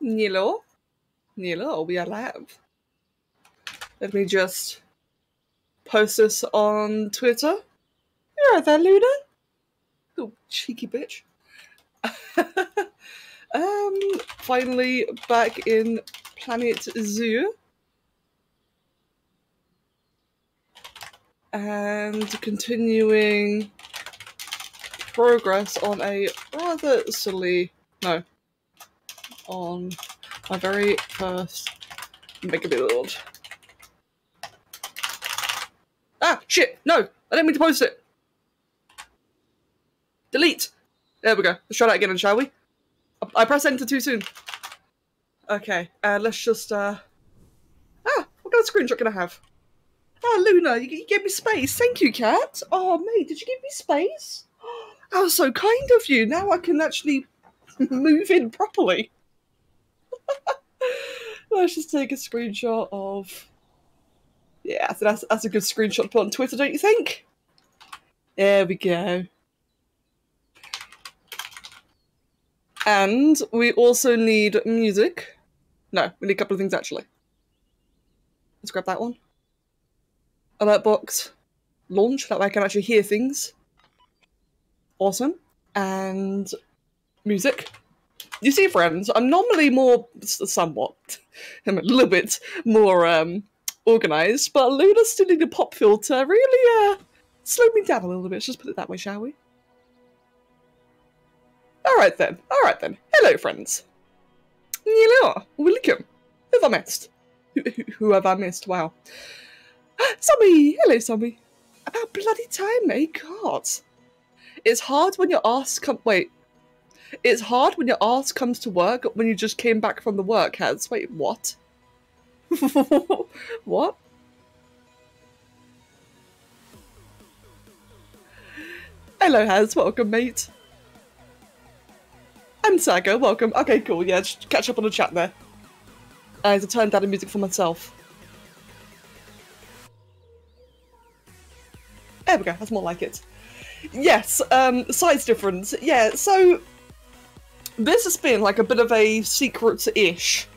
Hello? Hello, we are live. Let me just post this on Twitter. You're right there, Luna. You cheeky bitch. Finally back in Planet Zoo. And continuing progress on a rather silly... No. On my very first mega build. Ah, shit! No! I didn't mean to post it! Delete! There we go. Let's try that again, shall we? I pressed enter too soon. Okay, let's just, what kind of screenshot can I have? Ah, Luna, you gave me space. Thank you, cat. Oh, mate, did you give me space? That was so kind of you. Now I can actually move in properly. Let's just take a screenshot of... Yeah, so that's a good screenshot to put on Twitter, don't you think? There we go. And we also need music. No, we need a couple of things, actually. Let's grab that one. Alert box. Launch, that way I can actually hear things. Awesome. And music. You see, friends, I'm normally more, somewhat, I'm a little bit more organised, but Luna still in the pop filter really slowed me down a little bit. Let's just put it that way, shall we? Alright then. Hello, friends. Hello. Welcome. Who have I missed? Who have I missed? Wow. Zombie! Hello, Zombie. About bloody time, mate. God. It's hard when your ass Wait. It's hard when your ass comes to work when you just came back from the work, Has. Wait, what? What? Hello, Has. Welcome, mate. And Saga, welcome. Okay, cool. Yeah, just catch up on the chat there. I have to turn down the music for myself. There we go. That's more like it. Yes, size difference. Yeah, so this has been like a bit of a secret-ish.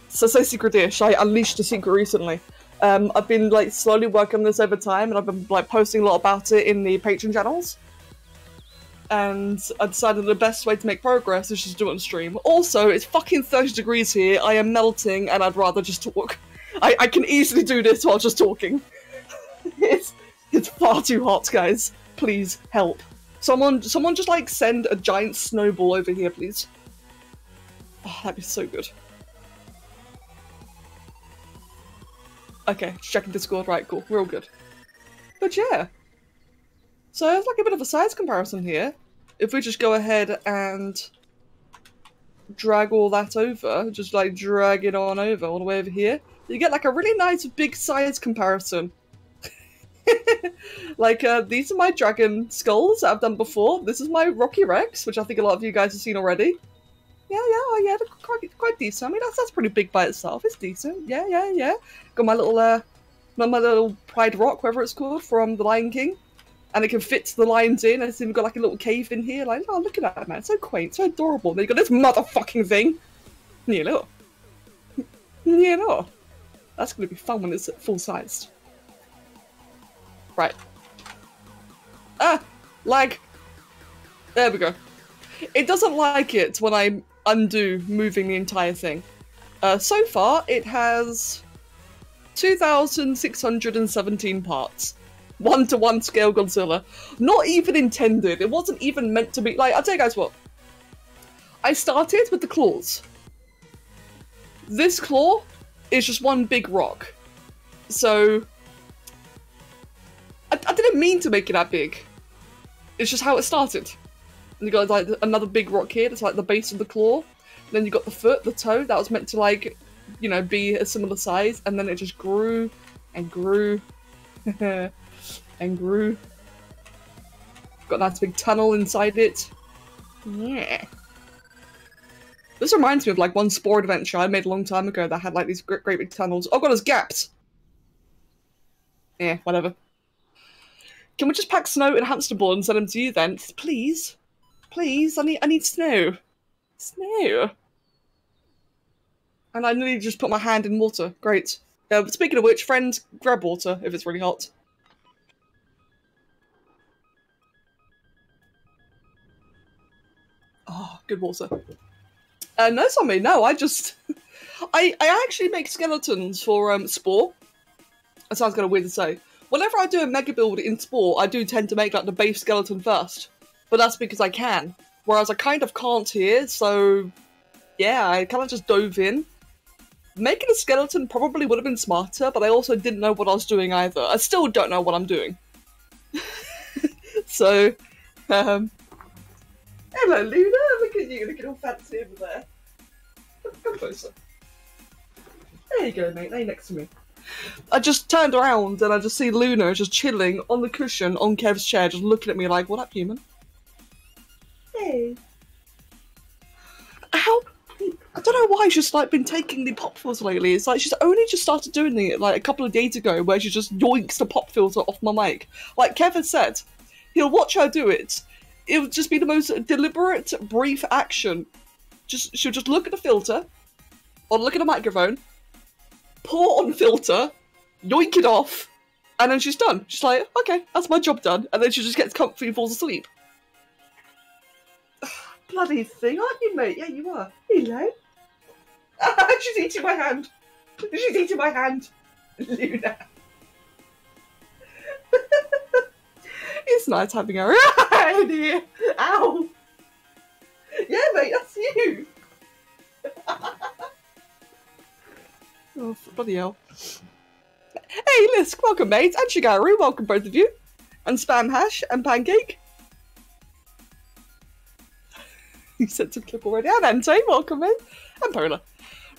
So say secret-ish. I unleashed a secret recently. I've been like slowly working on this over time, and I've been like posting a lot about it in the Patreon channels. And I decided the best way to make progress is just do it on stream. Also, it's fucking 30 degrees here. I am melting, and I'd rather just talk. I can easily do this while just talking. It's far too hot, guys. Please help. Someone just like send a giant snowball over here, please. Oh, that'd be so good. Okay, checking Discord. Right, cool. We're all good. But yeah. So it's like a bit of a size comparison here. If we just go ahead and drag all that over, just like drag it on over, all the way over here, you get like a really nice big size comparison. Like, these are my dragon skulls that I've done before. This is my Rocky Rex, which I think a lot of you guys have seen already. Yeah, they're quite decent. I mean, that's pretty big by itself. It's decent. Yeah. Got my little Pride Rock, whatever it's called, from The Lion King. And it can fit the lions in, and it's even got like a little cave in here. Like, oh, look at that, man. It's so quaint, so adorable. And then you got this motherfucking thing. Yeah, that's going to be fun when it's full-sized. Right. Ah! Lag! There we go. It doesn't like it when I undo moving the entire thing. So far, it has 2,617 parts. 1-to-1 scale Godzilla. Not even intended. It wasn't even meant to be. Like, I'll tell you guys what. I started with the claws. This claw is just one big rock. So I didn't mean to make it that big. It's just how it started. And you got like another big rock here that's like the base of the claw. And then you got the foot, the toe, that was meant to like, you know, be a similar size, and then it just grew and grew and grew. Got a nice big tunnel inside it. Yeah. This reminds me of like one Spore adventure I made a long time ago that had like these great big tunnels. Oh god, there's gaps! Yeah, whatever. Can we just pack snow in hamster ball and send them to you then? Please? Please? I need snow. Snow. And I nearly just put my hand in water. Great. Speaking of which, friend, grab water if it's really hot. Oh, good water. No, Sammy, no, I just... I actually make skeletons for Spore. That sounds kind of weird to say. Whenever I do a mega build in Spore, I do tend to make like the base skeleton first. But that's because I can. Whereas I kind of can't here, so... Yeah, I kind of just dove in. Making a skeleton probably would have been smarter, but I also didn't know what I was doing either. I still don't know what I'm doing. So, hello Luna, look at you, looking all fancy over there. Come closer. There you go, mate, lay next to me. I just turned around and I just see Luna just chilling on the cushion on Kev's chair, just looking at me like, what up, human? Hey. How? I don't know why she's like been taking the pop filter lately. It's like she's only just started doing it like a couple of days ago, where she just yoinks the pop filter off my mic. Like Kevin said, he'll watch her do it. It would just be the most deliberate, brief action. She'll just look at the filter, or look at the microphone, pour on filter, yoink it off, and then she's done. She's like, okay, that's my job done. And then she just gets comfy and falls asleep. Bloody thing, aren't you, mate? Yeah, you are. Hello. She's eating my hand. She's eating my hand. Luna. It's nice having her around here. Ow. Yeah, mate, that's you. Oh, bloody hell. Hey, Lisk, welcome, mate. And Shigaru, welcome, both of you. And Spam Hash and Pancake. You sent some clip already. And Ante, welcome, mate. And Polar.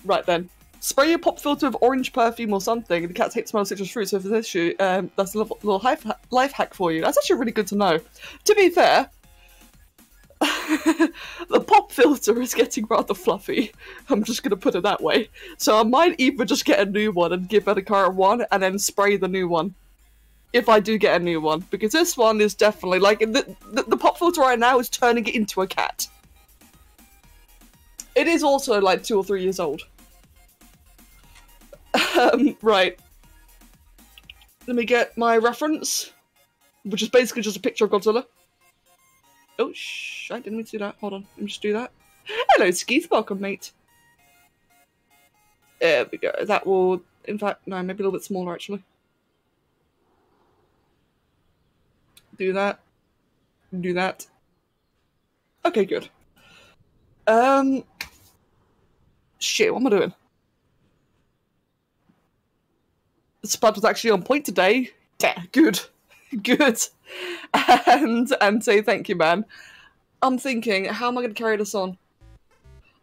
Right then. Spray your pop filter with orange perfume or something. The cats hate smell of citrus fruit, so if there's an issue, that's a little life hack for you. That's actually really good to know. To be fair, the pop filter is getting rather fluffy. I'm just going to put it that way. So I might either just get a new one and give it a current one, and then spray the new one. If I do get a new one. Because this one is definitely, like, the pop filter right now is turning it into a cat. It is also, like, 2 or 3 years old. Right. Let me get my reference, which is basically just a picture of Godzilla. Oh, I didn't mean to do that. Hold on, let me just do that. Hello, Skeeth. Welcome, mate. There we go. That will, in fact, no, maybe a little bit smaller, actually. Do that. Do that. Okay, good. Shit, what am I doing? The spud was actually on point today. Yeah, good. Good. And say thank you, man. I'm thinking, how am I going to carry this on?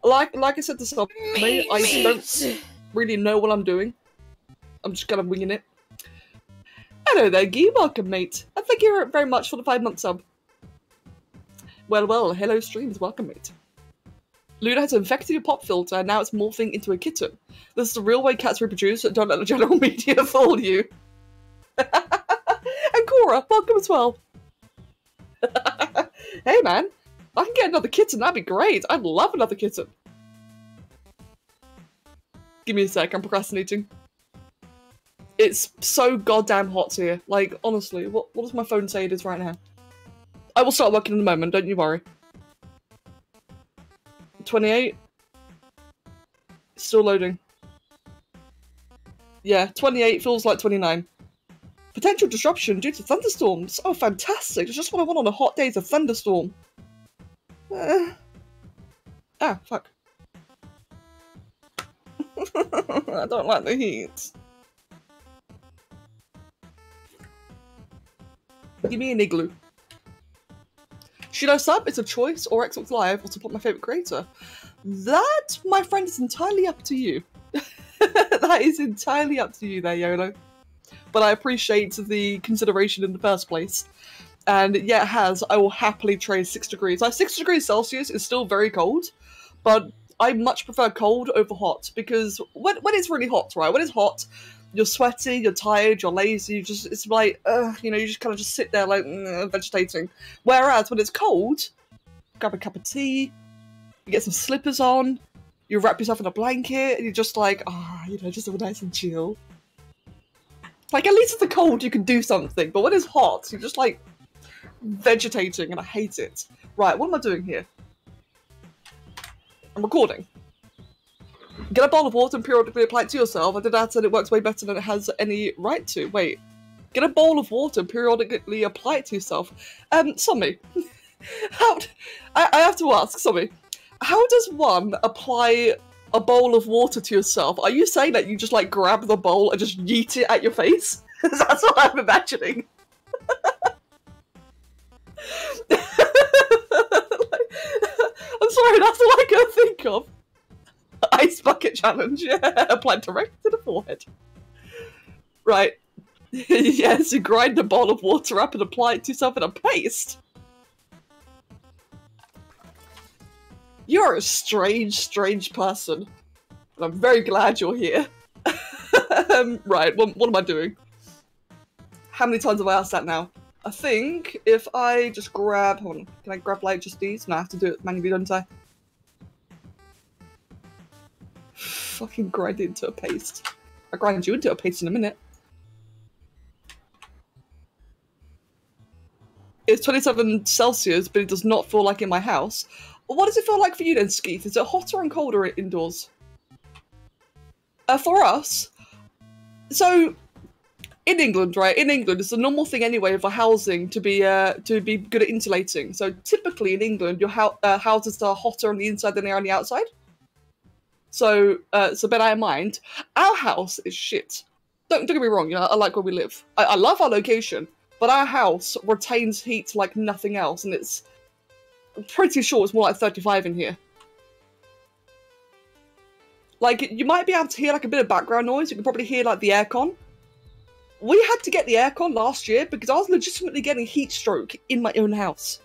Like I said to somebody, I don't really know what I'm doing. I'm just kind of winging it. Hello there, Guy. Welcome, mate. And thank you very much for the 5-month sub. Well, hello, streams. Welcome, mate. Luna has infected your pop filter, and now it's morphing into a kitten. This is the real way cats reproduce, so don't let the general media fool you. And Cora, welcome as well. Hey man, I can get another kitten, that'd be great. I'd love another kitten. Give me a sec, I'm procrastinating. It's so goddamn hot here. Like, honestly, what does my phone say it is right now? I will start working in a moment, don't you worry. 28. Still loading. Yeah, 28 feels like 29. Potential disruption due to thunderstorms. Oh, fantastic. It's just what I want on a hot day, is a thunderstorm. Ah, fuck. I don't like the heat. Give me an igloo. Should I sub? It's a choice, or Xbox Live, or support my favourite creator? That, my friend, is entirely up to you. That is entirely up to you there, YOLO. But I appreciate the consideration in the first place. And yeah, it has. I will happily trade 6 degrees. Like, 6 degrees Celsius is still very cold, but I much prefer cold over hot, because when it's really hot, right? When it's hot, you're sweaty, you're tired, you're lazy, it's like, you know, you just kind of just sit there like, vegetating. Whereas when it's cold, grab a cup of tea, you get some slippers on, You wrap yourself in a blanket, and you're just like, you know, just so nice and chill. Like, at least in the cold you can do something, but when it's hot, you're just like vegetating, and I hate it. Right, what am I doing here? I'm recording. Get a bowl of water and periodically apply it to yourself. I did that and it works way better than it has any right to. Wait. Get a bowl of water and periodically apply it to yourself. Somi, I have to ask, Somi, how does one apply a bowl of water to yourself? Are you saying that you just like grab the bowl and just yeet it at your face? That's what I'm imagining. I'm sorry, that's all I can think of. Ice bucket challenge, yeah. Applied directly to the forehead. Right. Yes, you grind a bowl of water up and apply it to yourself in a paste. You're a strange, strange person. And I'm very glad you're here. Right, what am I doing? How many times have I asked that now? I think if I just grab... Hold on, can I grab like just these? No, I have to do it manually, don't I? Fucking grind it into a paste. I'll grind you into a paste in a minute. It's 27 Celsius, but it does not feel like in my house. What does it feel like for you then, Skeeth? Is it hotter and colder indoors? For us, so in England, right? In England, it's a normal thing anyway for housing to be good at insulating. So typically in England, your houses are hotter on the inside than they are on the outside. So bear that in mind. Our house is shit. Don't get me wrong. You know, I like where we live. I love our location. But our house retains heat like nothing else, and it's... I'm pretty sure it's more like 35 in here. Like, you might be able to hear like a bit of background noise. You can probably hear like the aircon. We had to get the aircon last year because I was legitimately getting heat stroke in my own house.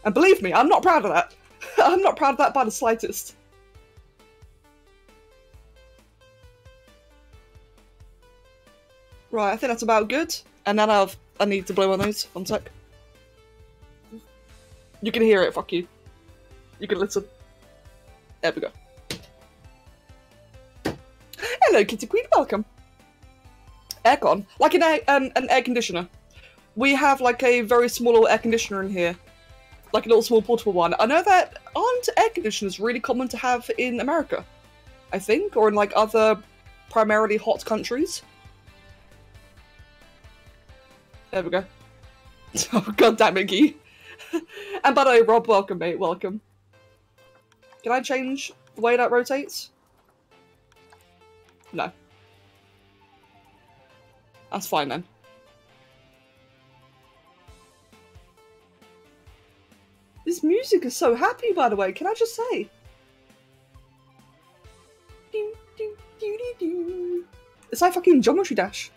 And believe me, I'm not proud of that. I'm not proud of that by the slightest. Right, I think that's about good. And then I need to blow my nose. 1 sec. You can hear it, fuck you. You can listen. There we go. Hello, Kitty Queen, welcome. Aircon. Like an air conditioner. We have like a very small little air conditioner in here. Like a little small portable one. I know that aren't air conditioners really common to have in America? I think, or in like other primarily hot countries. There we go. Oh, god damn it, Guy. And by the way, Rob, welcome, mate, welcome. Can I change the way that rotates? No. That's fine then. This music is so happy, by the way, can I just say? It's like fucking Geometry Dash.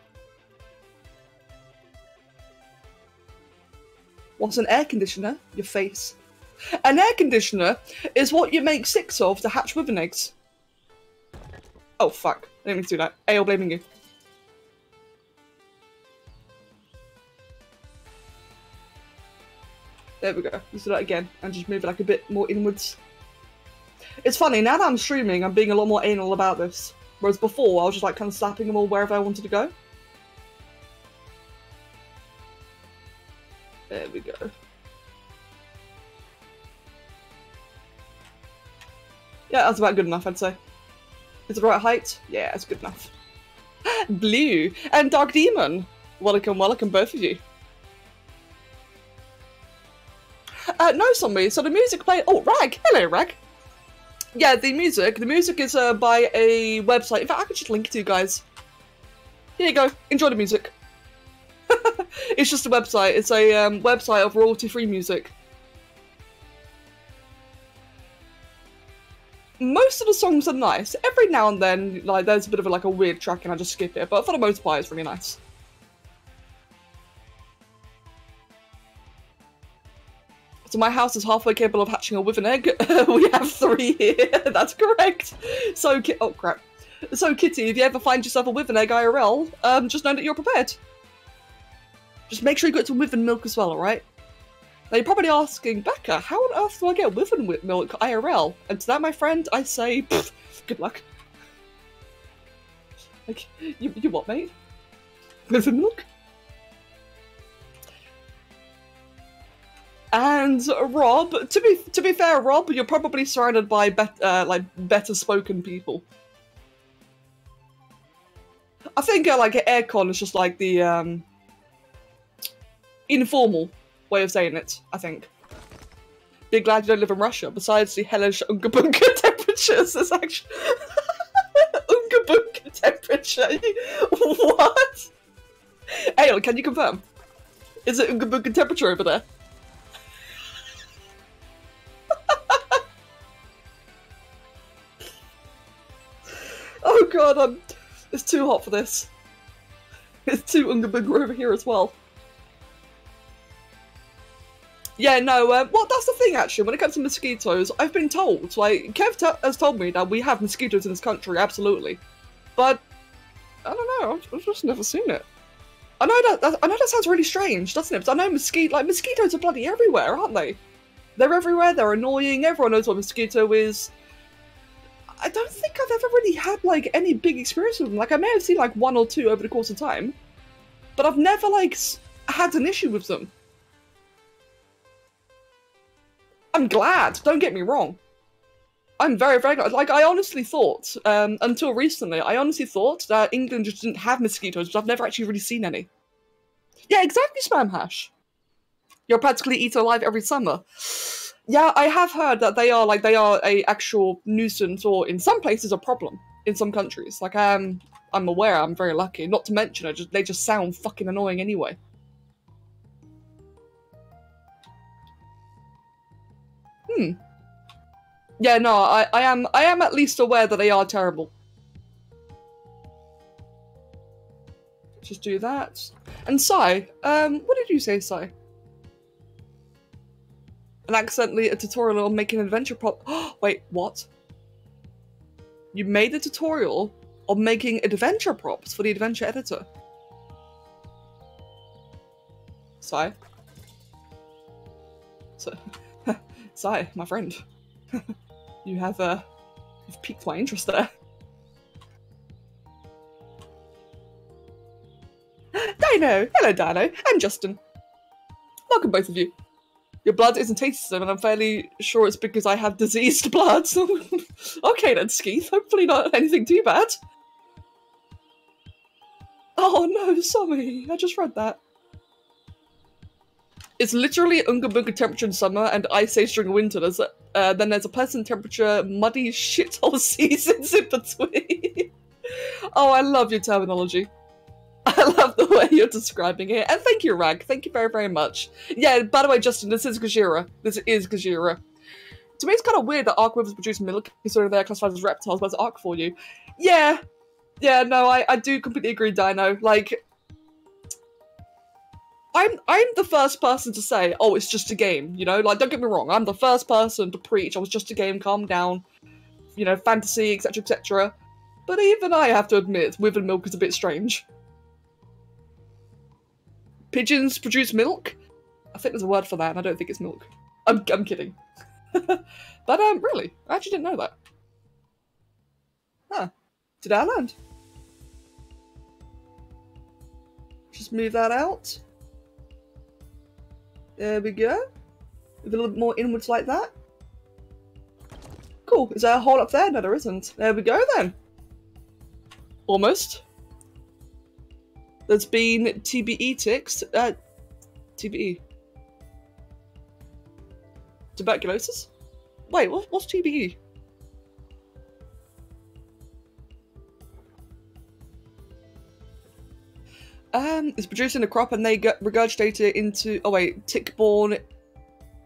What's an air conditioner? Your face. An air conditioner is what you make 6 of to hatch wyvern eggs. Oh fuck, I didn't mean to do that. AO blaming you. There we go. Let's do that again and just move it like a bit more inwards. It's funny, now that I'm streaming, I'm being a lot more anal about this. Whereas before, I was just like kind of slapping them all wherever I wanted to go. There we go. Yeah, that's about good enough, I'd say. Is it the right height? Yeah, it's good enough. Blue and Dark Demon. Welcome, welcome, both of you. No, Zombie. So the music play. Oh, Rag. Hello, Rag. Yeah, the music. The music is by a website. In fact, I could just link it to you guys. Here you go. Enjoy the music. It's just a website. It's a website of royalty-free music. Most of the songs are nice. Every now and then, like, there's a bit of a weird track and I just skip it. But for the most part, it's really nice. So my house is halfway capable of hatching a wyvern egg. We have 3 here. That's correct. So, oh crap. So Kitty, if you ever find yourself a wyvern egg IRL, just know that you're prepared. Just make sure you get some wyvern milk as well, alright? Now you're probably asking, Becca, how on earth do I get Wyvern milk IRL? And to that, my friend, I say, pfft, good luck. Like, you what, mate? Wyvern milk? And Rob, to be fair, Rob, you're probably surrounded by like better spoken people. I think like aircon is just like the informal way of saying it. I think. Be glad you don't live in Russia. Besides the hellish Unga Bunga temperatures, there's actually Unga Bunga temperature. What? Ayo, can you confirm? Is it Unga Bunga temperature over there? Oh god, it's too hot for this. It's too Unga Bunga over here as well. Yeah, no, well, that's the thing actually, when it comes to mosquitoes, I've been told, like, Kev has told me that we have mosquitoes in this country, absolutely. But, I don't know, I've just never seen it. I know that sounds really strange, doesn't it? But I know mosquitoes are bloody everywhere, aren't they? They're everywhere, they're annoying, everyone knows what a mosquito is. I don't think I've ever really had, like, any big experience with them. Like, I may have seen, like, one or two over the course of time, but I've never, like, had an issue with them. I'm glad, don't get me wrong. I'm very, very glad. Like, I honestly thought, until recently, I honestly thought that England just didn't have mosquitoes, but I've never actually really seen any. Yeah, exactly, Spam Hash. You're practically eaten alive every summer. Yeah, I have heard that they are a actual nuisance, or in some places a problem, in some countries. Like, I'm aware, I'm very lucky. Not to mention, they just sound fucking annoying anyway. Yeah, no, I am at least aware that they are terrible. Just do that. And Sai, what did you say, Sai? And accidentally a tutorial on making an adventure prop. Wait, what? You made a tutorial on making adventure props for the adventure editor? Sai? So, Sai, my friend. You've piqued my interest there. Dino! Hello, Dino. And Justin. Welcome, both of you. Your blood isn't tasty, and I'm fairly sure it's because I have diseased blood. Okay then, Skeeth. Hopefully not anything too bad. Oh no, sorry. I just read that. It's literally Unga Bunga temperature in summer and ice age during winter. Then there's a pleasant temperature, muddy shithole seasons in between. Oh, I love your terminology. I love the way you're describing it. And thank you, Rag. Thank you very, very much. Yeah, by the way, Justin, this is Gajira. This is Gajira. To me, it's kind of weird that arc rivers produce milk, considering they're classified as reptiles, but it's arc for you. Yeah. Yeah, no, I do completely agree, Dino. Like, I'm the first person to say, oh, it's just a game, you know? Like, don't get me wrong, I'm the first person to preach, oh, it's just a game, calm down, you know, fantasy, etc, etc. But even I have to admit, Wyvern milk is a bit strange. Pigeons produce milk? I think there's a word for that, and I don't think it's milk. I'm kidding. But, really, I actually didn't know that. Huh. Today I learned. Just move that out. There we go. A little bit more inwards like that. Cool. Is there a hole up there? No, there isn't. There we go then. Almost. There's been TBE ticks. TBE. Tuberculosis? Wait, what's TBE? It's producing a crop and they regurgitate it into, oh wait, tick-borne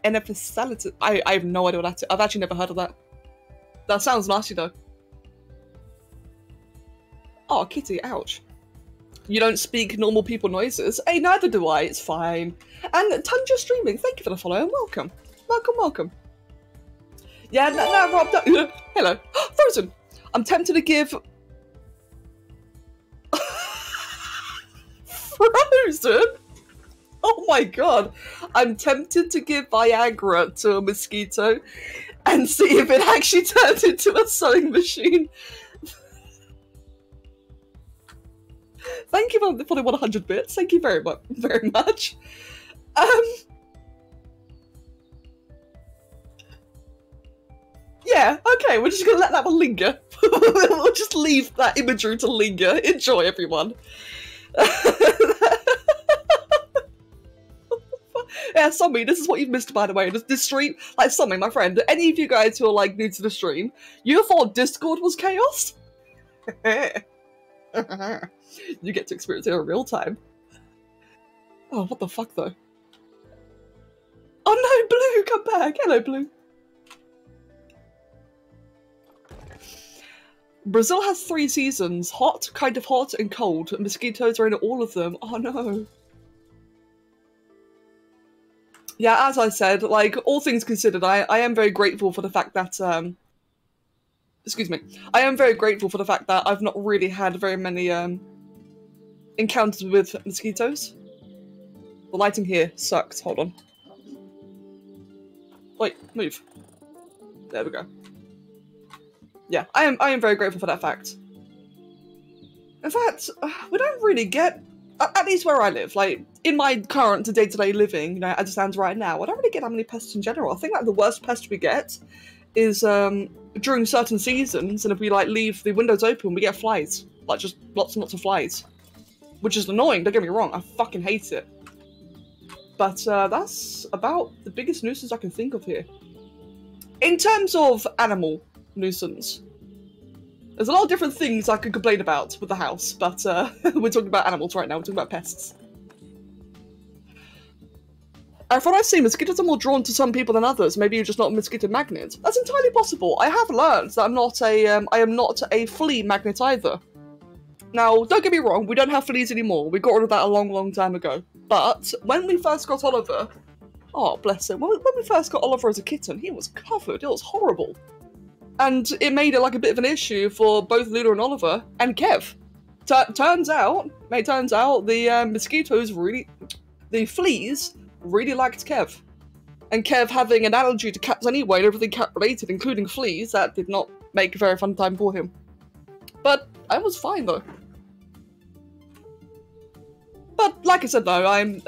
enephysalis. I have no idea what that is. I've actually never heard of that. That sounds nasty though. Oh, kitty, ouch. You don't speak normal people noises. Hey, neither do I, it's fine. And Tundra Streaming, thank you for the follow and welcome. Welcome, welcome. Yeah, no, Rob, no. Hello. Frozen. I'm tempted to give... Frozen? Oh my god. I'm tempted to give Viagra to a mosquito and see if it actually turns into a sewing machine. Thank you for the 100 bits. Thank you very much. Yeah, okay, we're just gonna let that one linger. We'll just leave that imagery to linger. Enjoy, everyone. Yeah, Sommi, this is what you've missed, by the way. This stream, like, Sommi, my friend, any of you guys who are, like, new to the stream, you thought Discord was chaos? You get to experience it in real time. Oh, what the fuck, though? Oh no, Blue, come back! Hello, Blue. Brazil has 3 seasons. Hot, kind of hot, and cold. Mosquitoes are in all of them. Oh no. Yeah, as I said, like, all things considered, I am very grateful for the fact that, excuse me. I am very grateful for the fact that I've not really had very many, encounters with mosquitoes. The lighting here sucks. Hold on. Wait, move. There we go. Yeah, I am very grateful for that fact. In fact, we don't really get, at least where I live, like, in my current day-to-day living, you know, as it stands right now, I don't really get that many pests in general. I think, like, the worst pest we get is, during certain seasons, and if we, like, leave the windows open, we get flies. Like, just lots and lots of flies. Which is annoying, don't get me wrong, I fucking hate it. But, that's about the biggest nuisance I can think of here. In terms of animal nuisance, there's a lot of different things I could complain about with the house, but we're talking about animals right now, we're talking about pests. From what I've seen, mosquitoes are more drawn to some people than others. Maybe you're just not a mosquito magnet. That's entirely possible. I have learned that I am not a flea magnet either. Now, don't get me wrong, we don't have fleas anymore. We got rid of that a long, long time ago. But when we first got Oliver, oh bless him, when we first got Oliver as a kitten, he was covered. It was horrible. And it made it like a bit of an issue for both Luna and Oliver, and Kev. Turns out, the mosquitoes the fleas really liked Kev. And Kev having an allergy to cats anyway, and everything cat related, including fleas, that did not make a very fun time for him. But I was fine though. But like I said though, I'm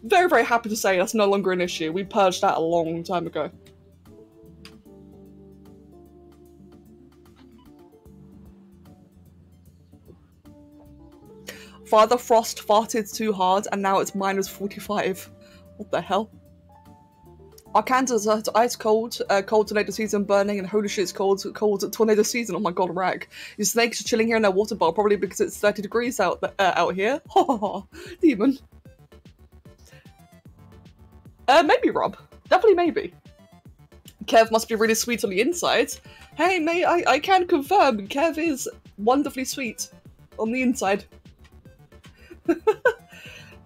very, very happy to say that's no longer an issue. We purged that a long time ago. Father Frost farted too hard and now it's -45. What the hell? Arkansas is ice cold, cold tornado season burning, and holy shit it's cold tornado season. Oh my god, rag. Your snakes are chilling here in their water bowl, probably because it's 30 degrees out here. Ha demon. Maybe Rob. Definitely maybe. Kev must be really sweet on the inside. Hey mate, I can confirm, Kev is wonderfully sweet on the inside.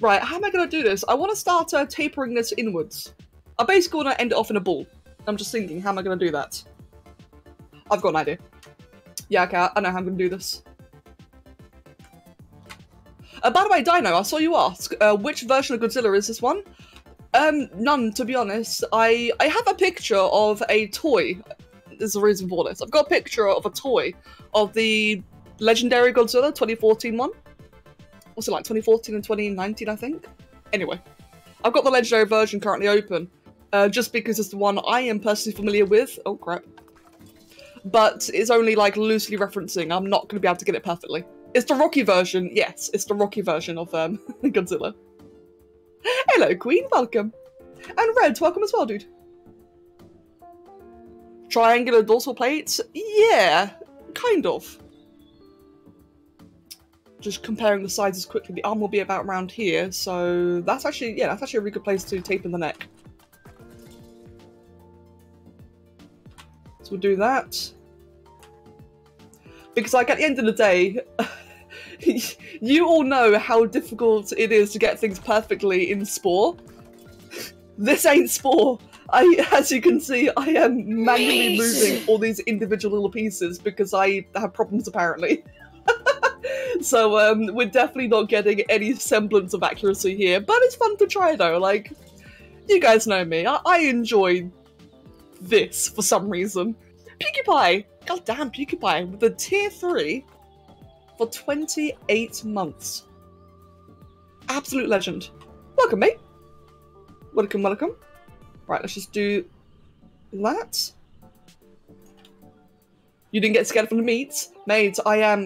Right, how am I going to do this? I want to start tapering this inwards. I'm basically going to end it off in a ball. I'm just thinking, how am I going to do that? I've got an idea. Yeah, okay, I know how I'm going to do this. By the way, Dino, I saw you ask, which version of Godzilla is this one? None, to be honest. I have a picture of a toy. There's a reason for this. I've got a picture of a toy of the legendary Godzilla 2014 one. What's it like, 2014 and 2019, I think? Anyway, I've got the legendary version currently open, just because it's the one I am personally familiar with. Oh, crap. But it's only, like, loosely referencing. I'm not going to be able to get it perfectly. It's the Rocky version, yes, it's the Rocky version of Godzilla. Hello, Queen, welcome. And Red, welcome as well, dude. Triangular dorsal plates? Yeah, kind of. Just comparing the sizes quickly, the arm will be about around here, so that's actually, yeah, that's actually a really good place to tape in the neck. So we'll do that. Because, like, at the end of the day, you all know how difficult it is to get things perfectly in Spore. This ain't Spore. As you can see, I am manually moving all these individual little pieces because I have problems, apparently. So we're definitely not getting any semblance of accuracy here, but it's fun to try though. Like, you guys know me, I enjoy this for some reason. PewDiePie, goddamn PewDiePie, with a tier 3 for 28 months. Absolute legend. Welcome, mate. Welcome, welcome. Right, let's just do that. You didn't get scared from the meat? Mate, I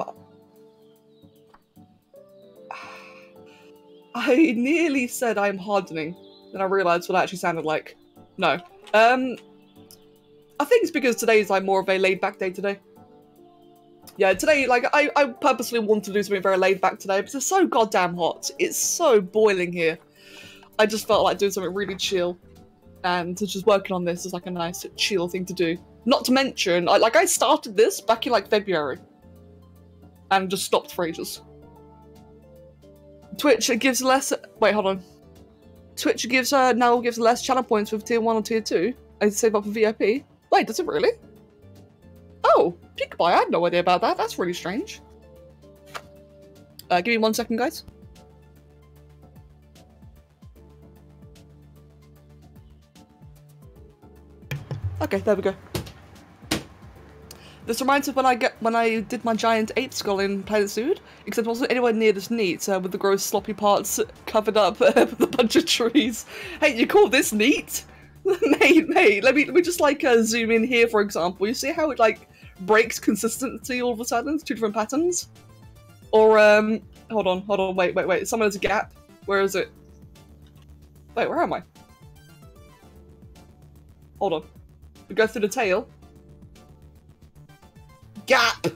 nearly said I'm hardening, then I realised what it actually sounded like. No. I think it's because today's like more of a laid-back day today. Yeah, today, like, I purposely wanted to do something very laid-back today because it's so goddamn hot. It's so boiling here. I just felt like doing something really chill. And just working on this is like a nice, chill thing to do. Not to mention, I started this back in like February. And just stopped for ages. Twitch, it gives less... Wait, hold on. Twitch gives now gives less channel points with tier 1 or tier 2. I save up for VIP. Wait, does it really? Oh, PewDiePie, I had no idea about that. That's really strange. Give me 1 second, guys. Okay, there we go. This reminds me of when I did my giant ape skull in Planet Zoo, except it wasn't anywhere near this neat, with the gross sloppy parts covered up with a bunch of trees. Hey, you call this neat? mate, let me just like zoom in here, for example. You see how it like breaks consistency all of a sudden? It's 2 different patterns. Or hold on, wait. Someone has a gap. Where is it? Wait, where am I? Hold on. We go through the tail. Gap!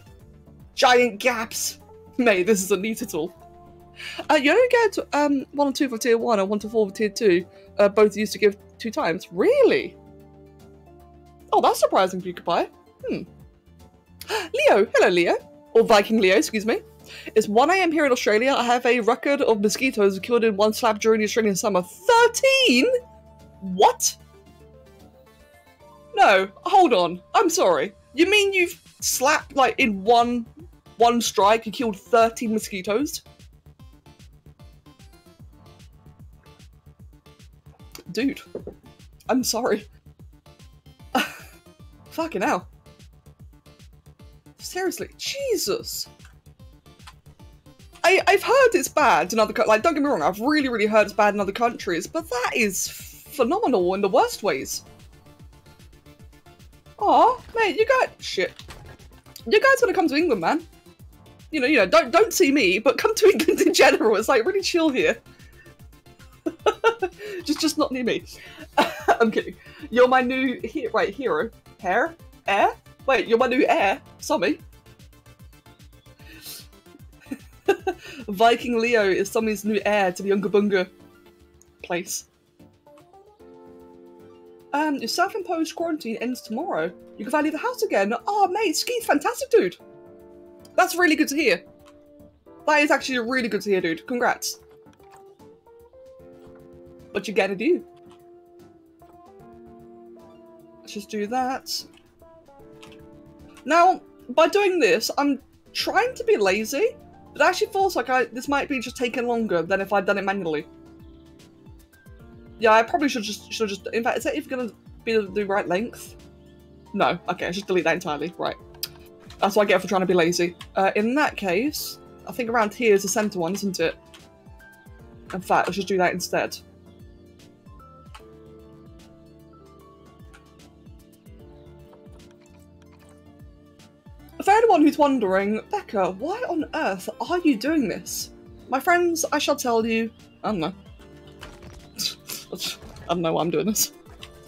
Giant gaps! Mate, this isn't neat at all. You only get 1 and 2 for tier 1 and 1 to 4 for tier 2. Both used to give 2 times. Really? Oh, that's surprising, PewDiePie. Leo! Hello, Leo. Or Viking Leo, excuse me. It's 1 AM here in Australia. I have a record of mosquitoes killed in 1 slap during the Australian summer. 13?! What? No, hold on. I'm sorry. You mean you've slapped, like, in one strike, you killed 13 mosquitoes? Dude, I'm sorry. Fucking hell. Seriously, Jesus. I've heard it's bad in other countries. Like, don't get me wrong, I've really heard it's bad in other countries, but that is phenomenal in the worst ways. Aw, mate, you guys... Shit. You guys gotta come to England, man. You know, don't see me, but come to England in general. It's like really chill here. just not near me. I'm kidding. You're my new hero. Heir? Wait, you're my new heir? Sommy. Viking Leo is Sommy's new heir to the Unga Bunga place. Your self-imposed quarantine ends tomorrow. You can finally leave the house again. Oh, mate, ski's fantastic, dude. That's really good to hear. That is actually really good to hear, dude. Congrats. What you gonna do? Let's just do that. Now, by doing this, I'm trying to be lazy, but it actually feels like this might be just taking longer than if I'd done it manually. Yeah, I probably should just, in fact, is that even gonna be the right length? No. Okay, I should delete that entirely. Right. That's what I get for trying to be lazy. In that case, I think around here is the center one, isn't it? In fact, let's just do that instead. For anyone who's wondering, Becca, why on earth are you doing this? My friends, I shall tell you, I don't know. I don't know why I'm doing this.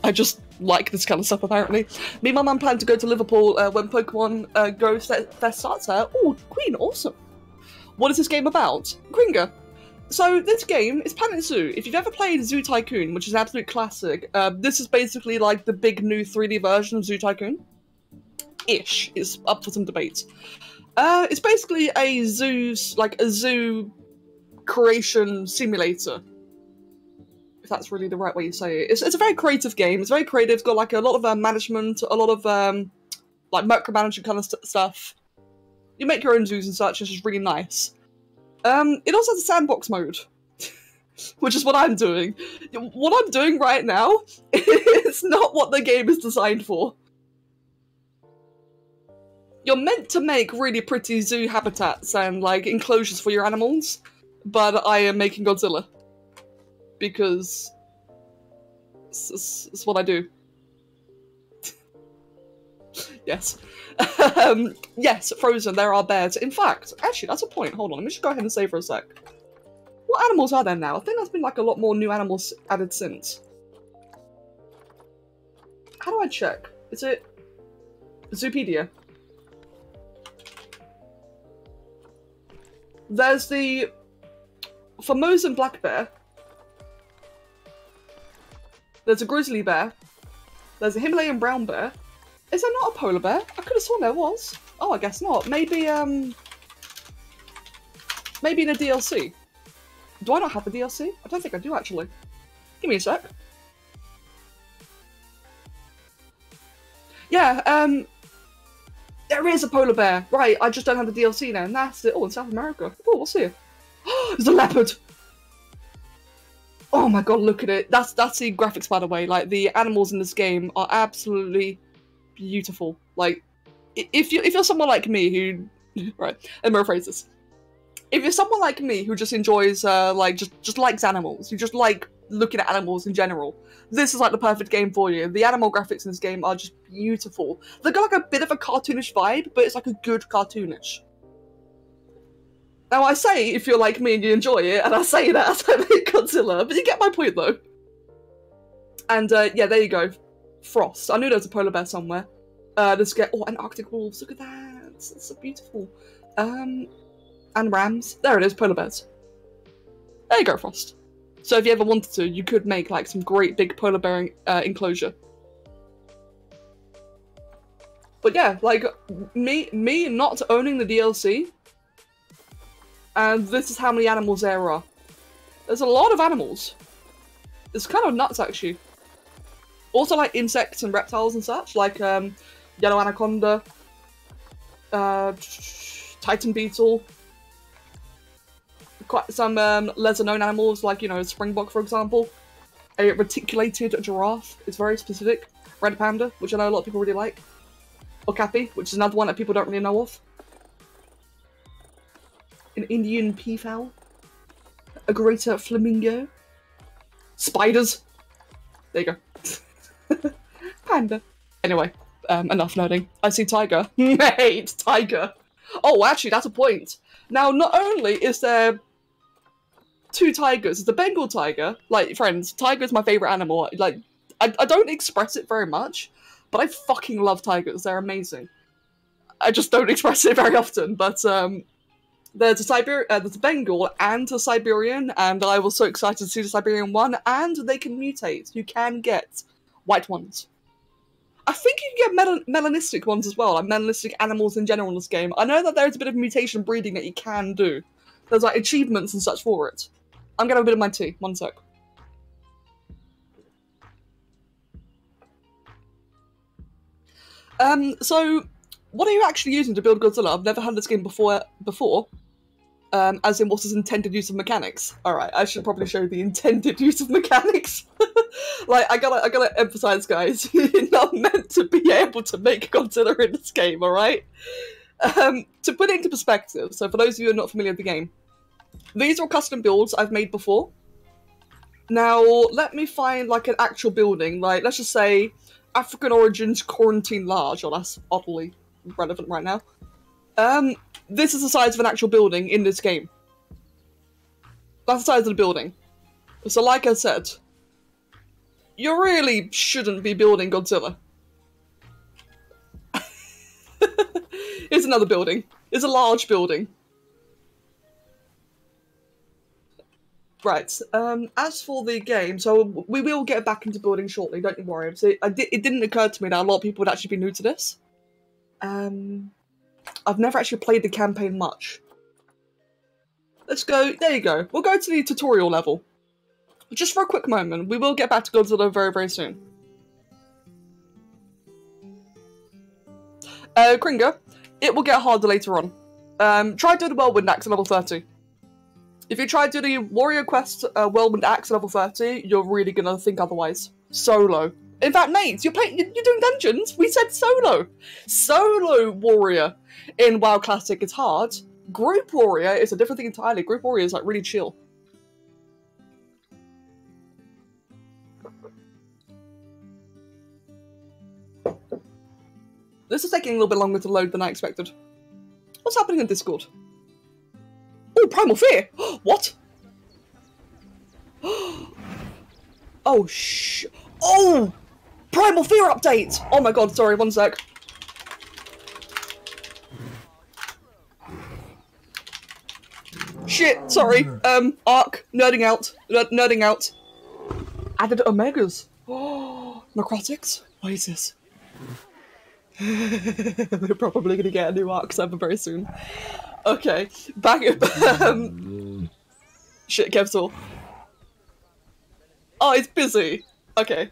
I just like this kind of stuff, apparently. Me and my mum plan to go to Liverpool when Pokemon Go Fest starts there. Oh, Queen, awesome. What is this game about? Kringa. So this game is Planet Zoo. If you've ever played Zoo Tycoon, which is an absolute classic, this is basically like the big new 3D version of Zoo Tycoon. Ish. It's up for some debate. It's basically a zoo creation simulator. If that's really the right way to say it. It's a very creative game. It's very creative. It's got like a lot of management, a lot of like micromanagement kind of stuff. You make your own zoos and such, which is really nice. It also has a sandbox mode, which is what I'm doing. What I'm doing right now is not what the game is designed for. You're meant to make really pretty zoo habitats and, like, enclosures for your animals, but I am making Godzilla. Because it's what I do. Yes. Yes, Frozen, there are bears. In fact, actually, that's a point. Hold on, let me just go ahead and save for a sec. What animals are there now? I think there's been, like, a lot more new animals added since. How do I check? Is it Zoopedia? There's the Formosan black bear. There's a grizzly bear. There's a Himalayan brown bear. Is there not a polar bear? I could have sworn there was. Oh, I guess not. Maybe, maybe in a DLC. Do I not have a DLC? I don't think I do, actually. Give me a sec. Yeah, there is a polar bear. Right, I just don't have the DLC now, and that's it. Oh, in South America. Oh, what's here? There's a leopard! Oh my god, look at it. That's the graphics, by the way. Like, the animals in this game are absolutely beautiful. Like, if you're someone like me who... Right, let me rephrase this. If you're someone like me who just enjoys, like, just likes animals, who just like looking at animals in general, this is like the perfect game for you. The animal graphics in this game are just beautiful. They've got like a bit of a cartoonish vibe, but it's like a good cartoonish. Now I say if you're like me and you enjoy it, and I say that as I make Godzilla, but you get my point though. And yeah, there you go. Frost. I knew there was a polar bear somewhere. Let's get, oh, and Arctic wolves, look at that. That's so beautiful. And rams. There it is, polar bears. There you go, Frost. So if you ever wanted to, you could make like some great big polar bear enclosure. But yeah, like me not owning the DLC, and this is how many animals there are. There's a lot of animals. It's kind of nuts, actually. Also, like insects and reptiles and such, like yellow anaconda, titan beetle. Quite some lesser known animals, like, you know, a springbok, for example. A reticulated giraffe is very specific. Red panda, which I know a lot of people really like. Okapi, which is another one that people don't really know of. An Indian peafowl. A greater flamingo. Spiders. There you go. Panda. Anyway, enough nerding. I see tiger. Mate, tiger. Oh, actually, that's a point. Now, not only is there two tigers, there's the Bengal tiger. Like, friends, tiger is my favourite animal. Like, I don't express it very much, but I fucking love tigers. They're amazing. I just don't express it very often, but there's a Bengal and a Siberian, and I was so excited to see the Siberian one, and they can mutate. You can get white ones. I think you can get melanistic ones as well, like melanistic animals in general in this game. I know that there's a bit of mutation breeding that you can do. There's like achievements and such for it. I'm getting a bit of my tea, one sec. So, what are you actually using to build Godzilla? I've never had this game before. As in, what's its intended use of mechanics? Alright, I should probably show the intended use of mechanics. Like, I gotta emphasize, guys, you're not meant to be able to make Godzilla in this game, alright? To put it into perspective, so for those of you who are not familiar with the game, these are custom builds I've made before. Now, let me find, like, an actual building, like, let's just say, African Origins Quarantine Large. Oh, that's oddly relevant right now. This is the size of an actual building in this game. That's the size of the building. So like I said, you really shouldn't be building Godzilla. Here's another building. It's a large building. Right, as for the game, so we will get back into building shortly, don't you worry. So it didn't occur to me that a lot of people would actually be new to this. I've never actually played the campaign much. Let's go, there you go. We'll go to the tutorial level. Just for a quick moment, we will get back to Godzilla very, very soon. Kringer, it will get harder later on. Try doing the whirlwind axe at level 30. If you try to do the Warrior Quest Whirlwind Axe level 30, you're really gonna think otherwise. Solo. In fact, mates, you're doing dungeons. We said solo. Solo warrior in WoW Classic is hard. Group warrior is a different thing entirely. Group warrior is like really chill. This is taking a little bit longer to load than I expected. What's happening in Discord? Oh, Primal Fear! What? Oh, oh! Primal Fear update! Oh my god, sorry, one sec. Shit, sorry. Arc, nerding out. Nerding out. Added Omegas. Oh, necrotics? What is this? We're probably gonna get a new Arc server very soon. Okay, back up. Shit, Kevsor. Oh, it's busy. Okay.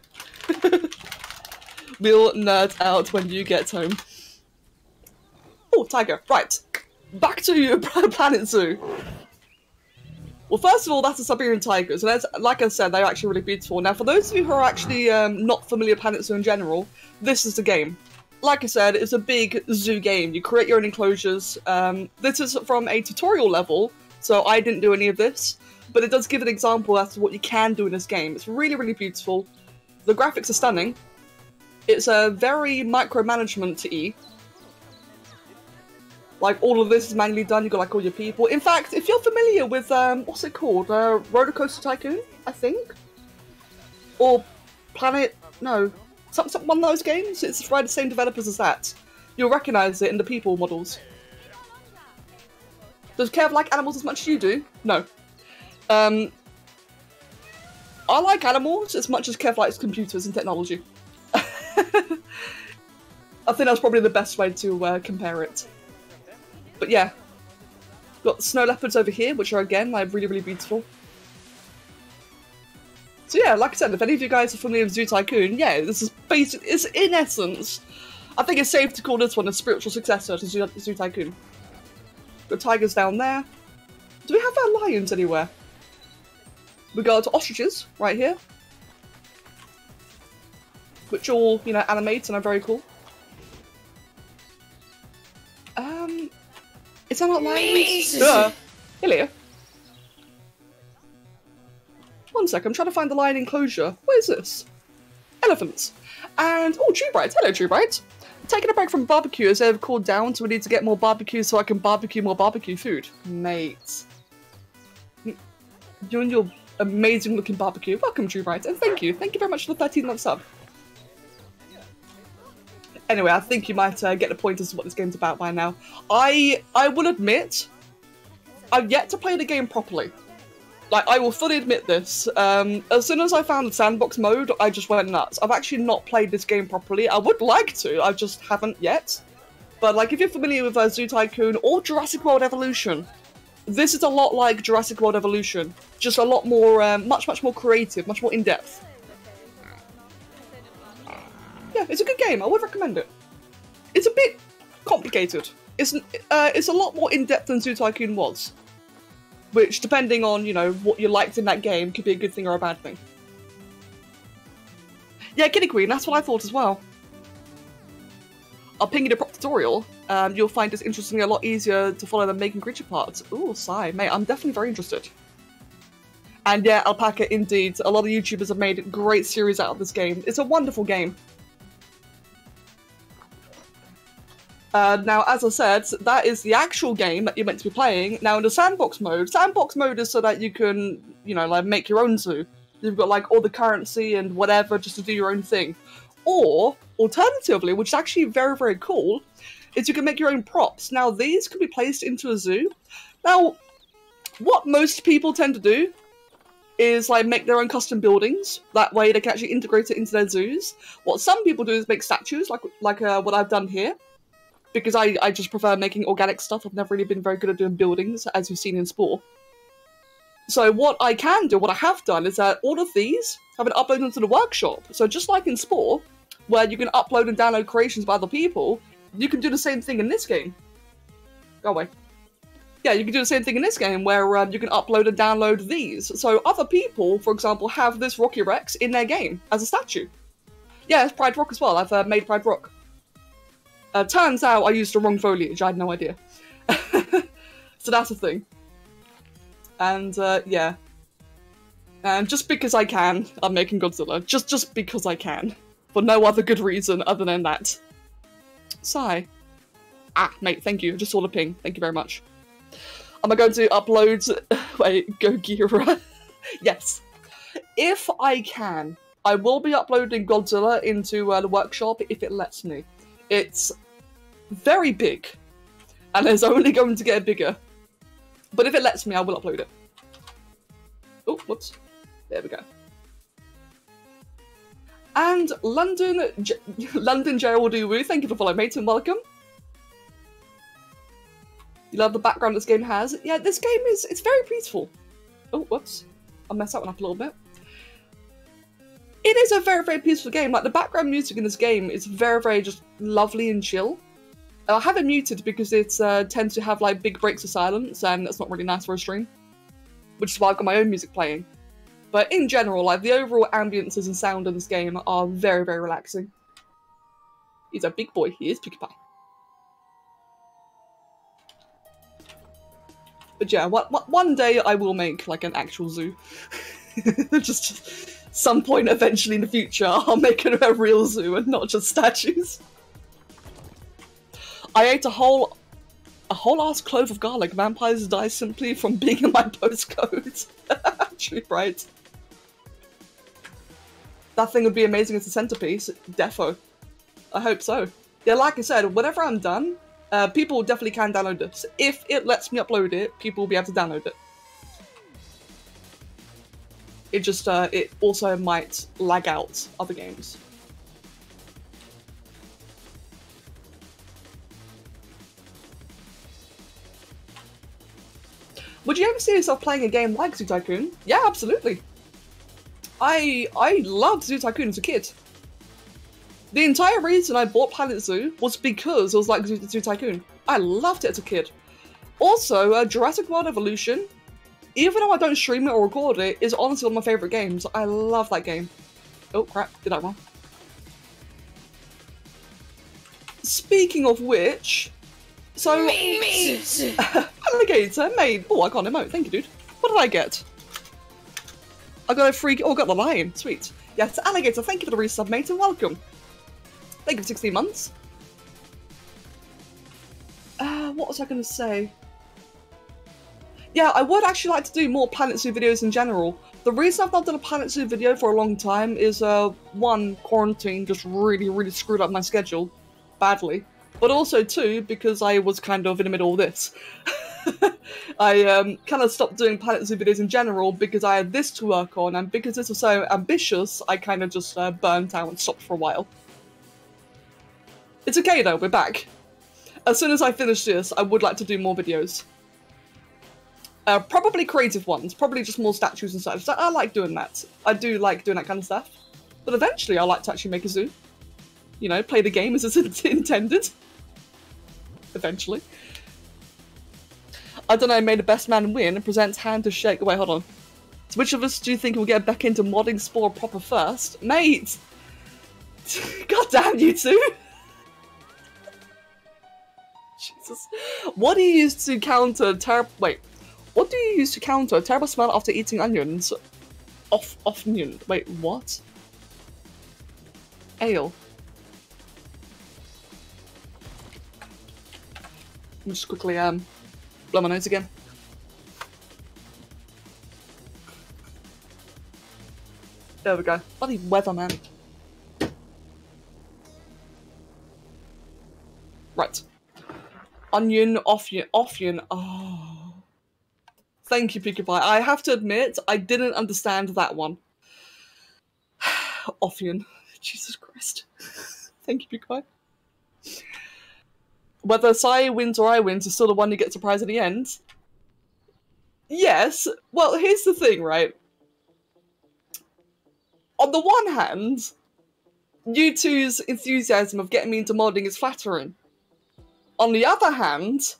We'll nerd out when you get home. Oh, tiger. Right. Back to your Planet Zoo. Well, first of all, that's the Siberian tigers, and like I said, they're actually really beautiful. Now, for those of you who are actually not familiar with Planet Zoo in general, this is the game. Like I said, it's a big zoo game. You create your own enclosures. This is from a tutorial level, so I didn't do any of this, but it does give an example as to what you can do in this game. It's really, really beautiful. The graphics are stunning. It's a very micromanagement-y. Like, all of this is manually done. You've got, like, all your people. In fact, if you're familiar with, what's it called? Roller Coaster Tycoon, I think? Or Planet... No. One of those games? It's by the same developers as that. You'll recognise it in the people models. Does Kev like animals as much as you do? No. I like animals as much as Kev likes computers and technology. I think that's probably the best way to compare it. But yeah. Got snow leopards over here, which are again like really, really beautiful. So yeah, like I said, if any of you guys are familiar with Zoo Tycoon, yeah, this is basically, it's in essence, I think it's safe to call this one a spiritual successor to Zoo Tycoon. Got tigers down there. Do we have our lions anywhere? We got ostriches right here, which all, you know, animate and are very cool. Is that not lions? Hello. One sec, I'm trying to find the lion enclosure. Where is this? Elephants. And, oh, True Bright. Hello, True Bright. Taking a break from barbecue as they've called down, so we need to get more barbecue so I can barbecue more barbecue food. Mate. You and your amazing looking barbecue. Welcome, True Bright, and thank you. Thank you very much for the 13-month sub. Anyway, I think you might get the point as to what this game's about by now. I will admit, I've yet to play the game properly. Like, I will fully admit this. As soon as I found the sandbox mode, I just went nuts. I've actually not played this game properly. I would like to, I just haven't yet. But, like, if you're familiar with Zoo Tycoon or Jurassic World Evolution, this is a lot like Jurassic World Evolution. Just a lot more, much more creative, much more in-depth. Yeah, it's a good game. I would recommend it. It's a bit complicated. It's a lot more in-depth than Zoo Tycoon was. Which, depending on, you know, what you liked in that game, could be a good thing or a bad thing. Yeah, Kitty Queen, that's what I thought as well. I'll ping you the prop tutorial. You'll find this interestingly a lot easier to follow than making creature parts. Ooh, sigh. Mate, I'm definitely very interested. And yeah, Alpaca, indeed. A lot of YouTubers have made great series out of this game. It's a wonderful game. Now, as I said, that is the actual game that you're meant to be playing. Now, in the sandbox mode is so that you can, you know, like, make your own zoo. You've got, like, all the currency and whatever just to do your own thing. Or, alternatively, which is actually very, very cool, is you can make your own props. Now, these can be placed into a zoo. Now, what most people tend to do is, like, make their own custom buildings. That way they can actually integrate it into their zoos. What some people do is make statues, like what I've done here. Because I just prefer making organic stuff. I've never really been very good at doing buildings, as you've seen in Spore. So what I can do, what I have done, is that all of these have been uploaded into the workshop. So just like in Spore, where you can upload and download creations by other people, you can do the same thing in this game. Go away. Yeah, you can do the same thing in this game where you can upload and download these. So other people, for example, have this Rocky Rex in their game as a statue. Yeah, it's Pride Rock as well. I've made Pride Rock. Turns out I used the wrong foliage. I had no idea. So that's the thing. And yeah. And just because I can, I'm making Godzilla. Just because I can. For no other good reason other than that. Sigh. Ah, mate, thank you. I just saw the ping. Thank you very much. Am I going to upload... Wait, Gojira? Yes. If I can, I will be uploading Godzilla into the workshop if it lets me. It's very big. And it's only going to get bigger. But if it lets me, I will upload it. Oh, whoops. There we go. And London Gerald Uwu, thank you for following, mate, and welcome. You love the background this game has? Yeah, this game it's very beautiful. Oh, whoops. I messed that one up a little bit. It is a very, very peaceful game. Like, the background music in this game is very, very just lovely and chill. I have it muted because it tends to have, like, big breaks of silence, and that's not really nice for a stream. Which is why I've got my own music playing. But in general, like, the overall ambiences and sound in this game are very, very relaxing. He's a big boy. He is Pinkie Pie. But yeah, one day I will make, like, an actual zoo. just some point eventually in the future, I'll make it a real zoo and not just statues. I ate a whole ass clove of garlic. Vampires die simply from being in my postcode. Actually, right. That thing would be amazing as a centerpiece. Defo. I hope so. Yeah, like I said, whenever I'm done, people definitely can download this. If it lets me upload it, people will be able to download it. It just, it also might lag out other games. Would you ever see yourself playing a game like Zoo Tycoon? Yeah, absolutely. I loved Zoo Tycoon as a kid. The entire reason I bought Planet Zoo was because it was like Zoo Tycoon. I loved it as a kid. Also, Jurassic World Evolution, even though I don't stream it or record it, is honestly one of my favourite games. I love that game. Oh crap, did that wrong. Speaking of which, so... Alligator, mate. Oh, I got an emote. Thank you, dude. What did I get? I got a free... Oh, I got the lion. Sweet. Yes, Alligator, thank you for the resub, mate, and welcome. Thank you for 16 months. What was I going to say? Yeah, I would actually like to do more Planet Zoo videos in general. The reason I've not done a Planet Zoo video for a long time is, one, quarantine just really screwed up my schedule. Badly. But also, two, because I was kind of in the middle of this. I kind of stopped doing Planet Zoo videos in general because I had this to work on, and because this was so ambitious, I kind of just burnt out and stopped for a while. It's okay though, we're back. As soon as I finish this, I would like to do more videos. Probably creative ones, probably just more statues and such. So I like doing that. I do like doing that kind of stuff. But eventually I like to actually make a zoo. You know, play the game as it's intended. Eventually. I don't know, may the best man win and presents hand to shake. Wait, hold on. So which of us do you think will get back into modding Spore proper first? Mate! God damn you two! Jesus. What do you use to counter what do you use to counter a terrible smell after eating onions? Onion. Wait, what? Ale. Let me just quickly, blow my nose again. There we go. Bloody weather, man. Right. Onion, offian. Oh. Thank you, Pinkie Pie. I have to admit, I didn't understand that one. Offian. Jesus Christ. Thank you, Pinkie Pie. Whether Sai wins or I wins is still the one who gets a prize at the end. Yes. Well, here's the thing, right? On the one hand, you two's enthusiasm of getting me into modding is flattering. On the other hand,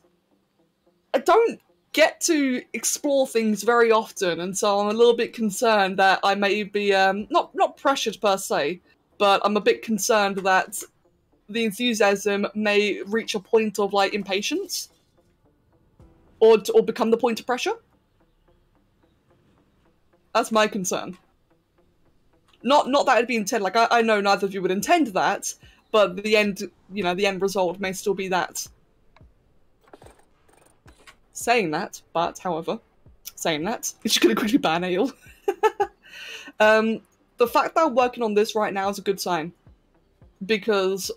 I don't get to explore things very often, and so I'm a little bit concerned that I may be not pressured per se, but I'm a bit concerned that the enthusiasm may reach a point of like impatience, or become the point of pressure. That's my concern. Not that it'd be intended. Like I know neither of you would intend that, but the end, you know, the end result may still be that. Saying that, but however, saying that, it's just gonna quickly ban ale. The fact that I'm working on this right now is a good sign, because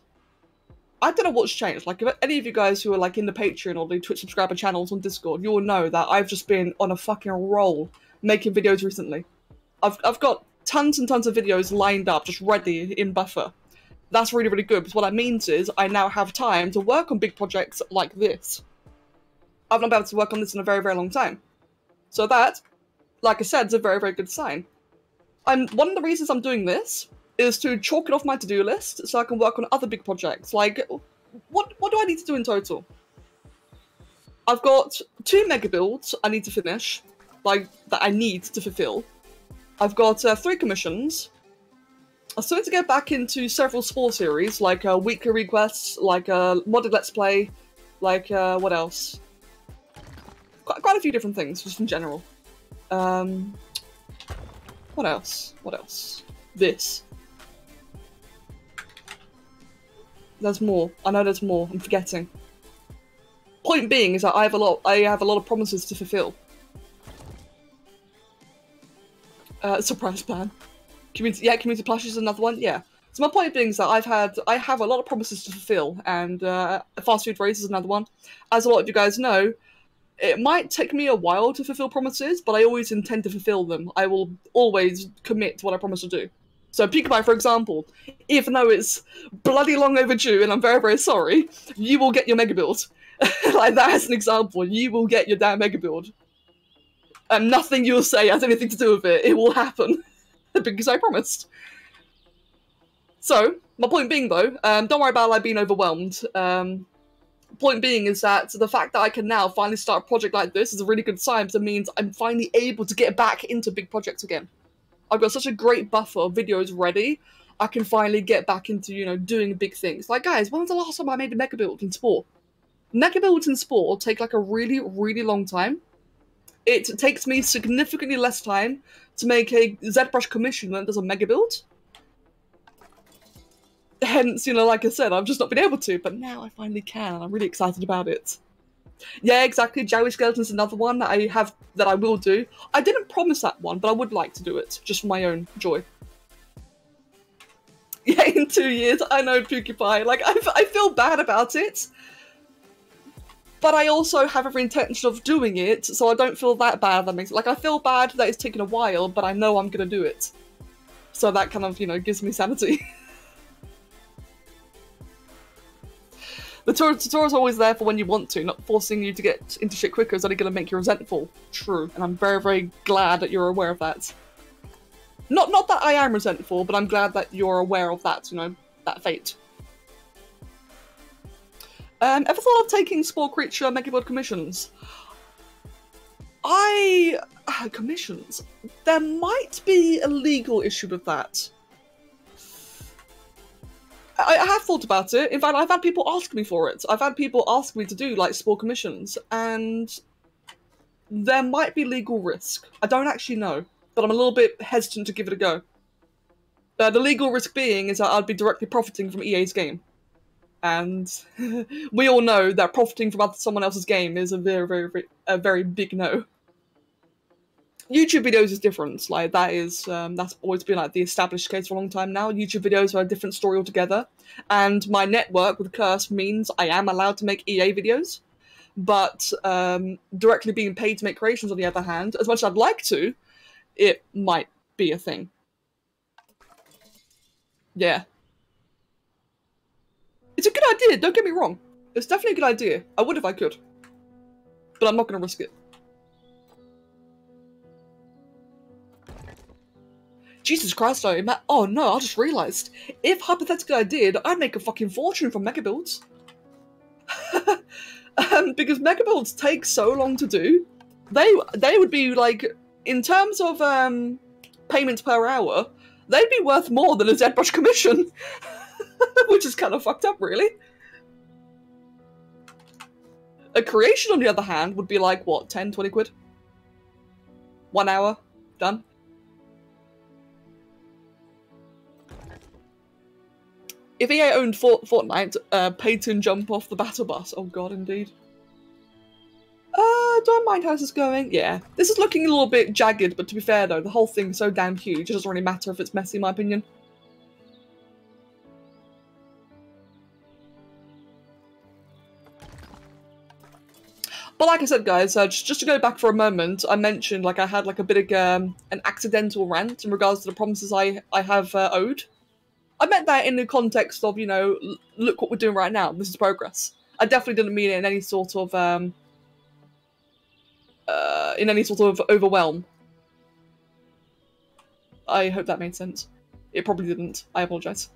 I don't know what's changed. Like, if any of you guys who are like in the Patreon or the Twitch subscriber channels on Discord, you will know that I've just been on a fucking roll making videos recently. I've got tons and tons of videos lined up, just ready in buffer. That's really, really good, because what that means is I now have time to work on big projects like this. I've not been able to work on this in a very, very long time. So that, like I said, is a very, very good sign. One of the reasons I'm doing this is to chalk it off my to-do list so I can work on other big projects. Like, what do I need to do in total? I've got 2 mega builds I need to finish, like, that I need to fulfill. I've got 3 commissions. I'm starting to get back into several sport series, like weekly requests, like modded let's play, like what else? Quite a few different things, just in general. What else? What else? This. There's more. I know there's more. I'm forgetting. Point being is that I have a lot of promises to fulfill. Surprise plan. Community Plush is another one. Yeah. So my point being is that I have a lot of promises to fulfill, and fast food race is another one. As a lot of you guys know, it might take me a while to fulfill promises, but I always intend to fulfill them. I will always commit to what I promise to do. So Peekabye, for example, even though it's bloody long overdue, and I'm very, very sorry, you will get your mega build. Like that as an example, you will get your damn mega build. And nothing you'll say has anything to do with it. It will happen. Because I promised. So, my point being though, don't worry about like being overwhelmed. Point being is that the fact that I can now finally start a project like this is a really good sign, because it means I'm finally able to get back into big projects again. I've got such a great buffer of videos ready, I can finally get back into, you know, doing big things. Like guys, when was the last time I made a mega build in sport? Mega builds in sport take like a really, really long time. It takes me significantly less time to make a ZBrush commission than it does a mega build. Hence, you know, like I said, I've just not been able to, but now I finally can, and I'm really excited about it. Yeah, exactly, Joey Skeleton's another one that I will do. I didn't promise that one, but I would like to do it, just for my own joy. Yeah, in 2 years, I know, Peekabye, like, I feel bad about it, but I also have every intention of doing it, so I don't feel that bad, that makes it. Like, I feel bad that it's taken a while, but I know I'm gonna do it. So that kind of, you know, gives me sanity. The tutorial's always there for when you want to, not forcing you to get into shit quicker is only going to make you resentful. True, and I'm very, very glad that you're aware of that. Not that I am resentful, but I'm glad that you're aware of that, you know, that fate. Ever thought of taking Spore Creature Megabuild commissions? Commissions? There might be a legal issue with that. I have thought about it. In fact, I've had people ask me for it. I've had people ask me to do, like, Spore commissions, and there might be legal risk. I don't actually know, but I'm a little bit hesitant to give it a go. The legal risk being is that I'd be directly profiting from EA's game. And we all know that profiting from someone else's game is a very big no. YouTube videos is different. Like that's always been like the established case for a long time now. YouTube videos are a different story altogether, and my network with Curse means I am allowed to make EA videos, but directly being paid to make creations, on the other hand, as much as I'd like to, it might be a thing. Yeah, it's a good idea. Don't get me wrong. It's definitely a good idea. I would if I could, but I'm not going to risk it. Jesus Christ, oh no, I just realised. If hypothetically I did, I'd make a fucking fortune from mega builds. Because mega builds take so long to do. They would be like, in terms of payments per hour, they'd be worth more than a ZBrush commission, which is kind of fucked up, really. A creation, on the other hand, would be like, what, 10, 20 quid? 1 hour, done. If EA owned Fortnite, Peyton jump off the battle bus. Oh god, indeed. Don't mind how this is going. Yeah. This is looking a little bit jagged, but to be fair though, the whole thing's so damn huge, it doesn't really matter if it's messy in my opinion. But like I said, guys, just to go back for a moment, I mentioned like I had like a bit of an accidental rant in regards to the promises I have owed. I meant that in the context of, you know, look what we're doing right now. This is progress. I definitely didn't mean it in any sort of overwhelm. I hope that made sense. It probably didn't. I apologise.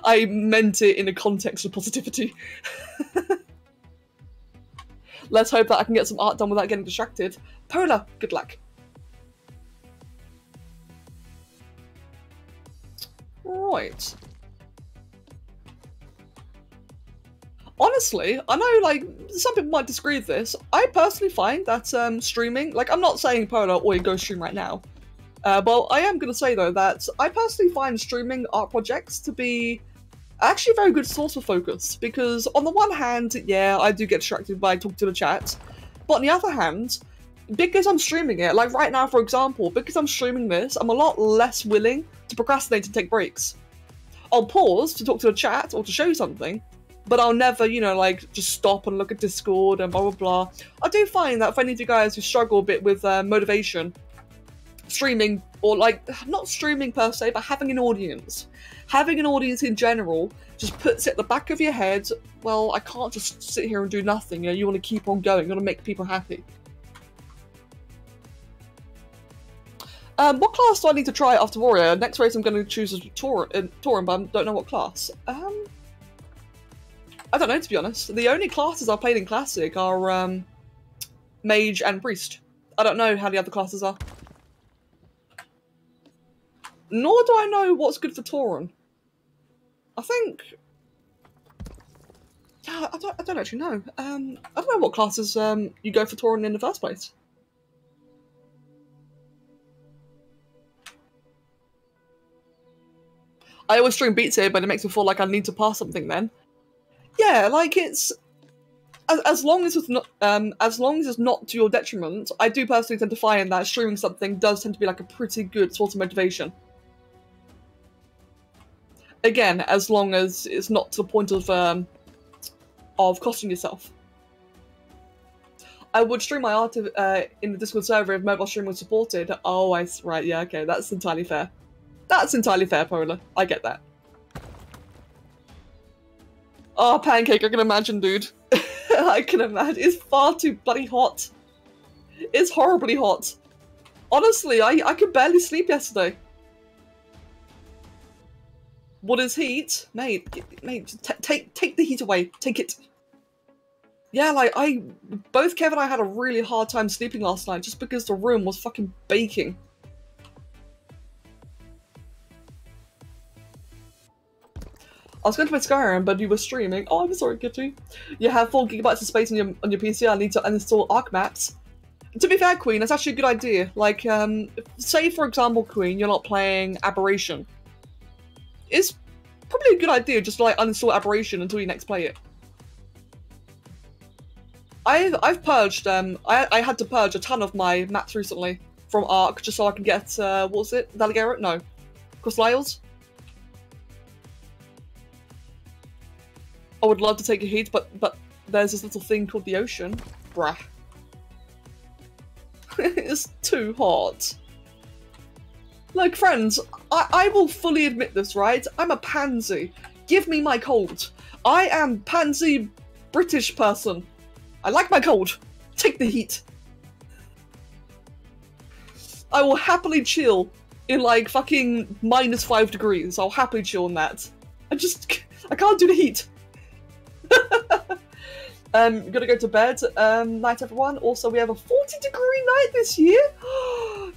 I meant it in a context of positivity. Let's hope that I can get some art done without getting distracted. Polar, good luck. Right. Honestly, I know, like, some people might disagree with this. I personally find that streaming, like, I'm not saying Polar, or you go stream right now. But I am going to say, though, that I personally find streaming art projects to be actually a very good source of focus, because on the one hand, yeah, I do get distracted by talking to the chat, but on the other hand, because I'm streaming it, like right now for example, because I'm streaming this, I'm a lot less willing to procrastinate and take breaks. I'll pause to talk to the chat or to show you something, but I'll never, you know, like, just stop and look at Discord and blah blah blah. I do find that for any of you guys who struggle a bit with motivation, streaming, or like, not streaming per se, but having an audience in general just puts it at the back of your head, well, I can't just sit here and do nothing, you know, you want to keep on going, you want to make people happy. What class do I need to try after Warrior? Next race I'm going to choose as Tauren, but I don't know what class. I don't know, to be honest. The only classes I've played in Classic are Mage and Priest. I don't know how the other classes are. Nor do I know what's good for Tauren. I think... Yeah, I don't actually know. I don't know what classes you go for Tauren in the first place. I always stream beats here, but it makes me feel like I need to pass something then. Yeah, like it's... As long as it's not to your detriment, I do personally tend to find that streaming something does tend to be like a pretty good source of motivation. Again, as long as it's not to the point of costing yourself. I would stream my art in the Discord server if mobile streaming was supported. Oh, right, yeah, okay, that's entirely fair. That's entirely fair, Polar. I get that. Oh, Pancake, I can imagine, dude. I can imagine. It's far too bloody hot. It's horribly hot. Honestly, I could barely sleep yesterday. What is heat? Mate, take the heat away. Take it. Yeah, like, both Kev and I had a really hard time sleeping last night just because the room was fucking baking. I was going to play Skyrim, but you were streaming. Oh, I'm sorry, Kitty. You have 4 GB of space on your PC. I need to uninstall Arc Maps. To be fair, Queen, that's actually a good idea. Like, say for example, Queen, you're not playing Aberration. It's probably a good idea just to like uninstall Aberration until you next play it. I've purged. I had to purge a ton of my maps recently from Arc just so I can get what was it? Dalagera? No, Crystalliles. I would love to take a heat, but there's this little thing called the ocean. Bruh. It's too hot. Look, friends, I will fully admit this, right? I'm a pansy. Give me my cold. I am pansy British person. I like my cold. Take the heat. I will happily chill in like fucking -5 degrees. I'll happily chill in that. I can't do the heat. Gonna go to bed. Night, everyone. Also, we have a 40-degree night this year.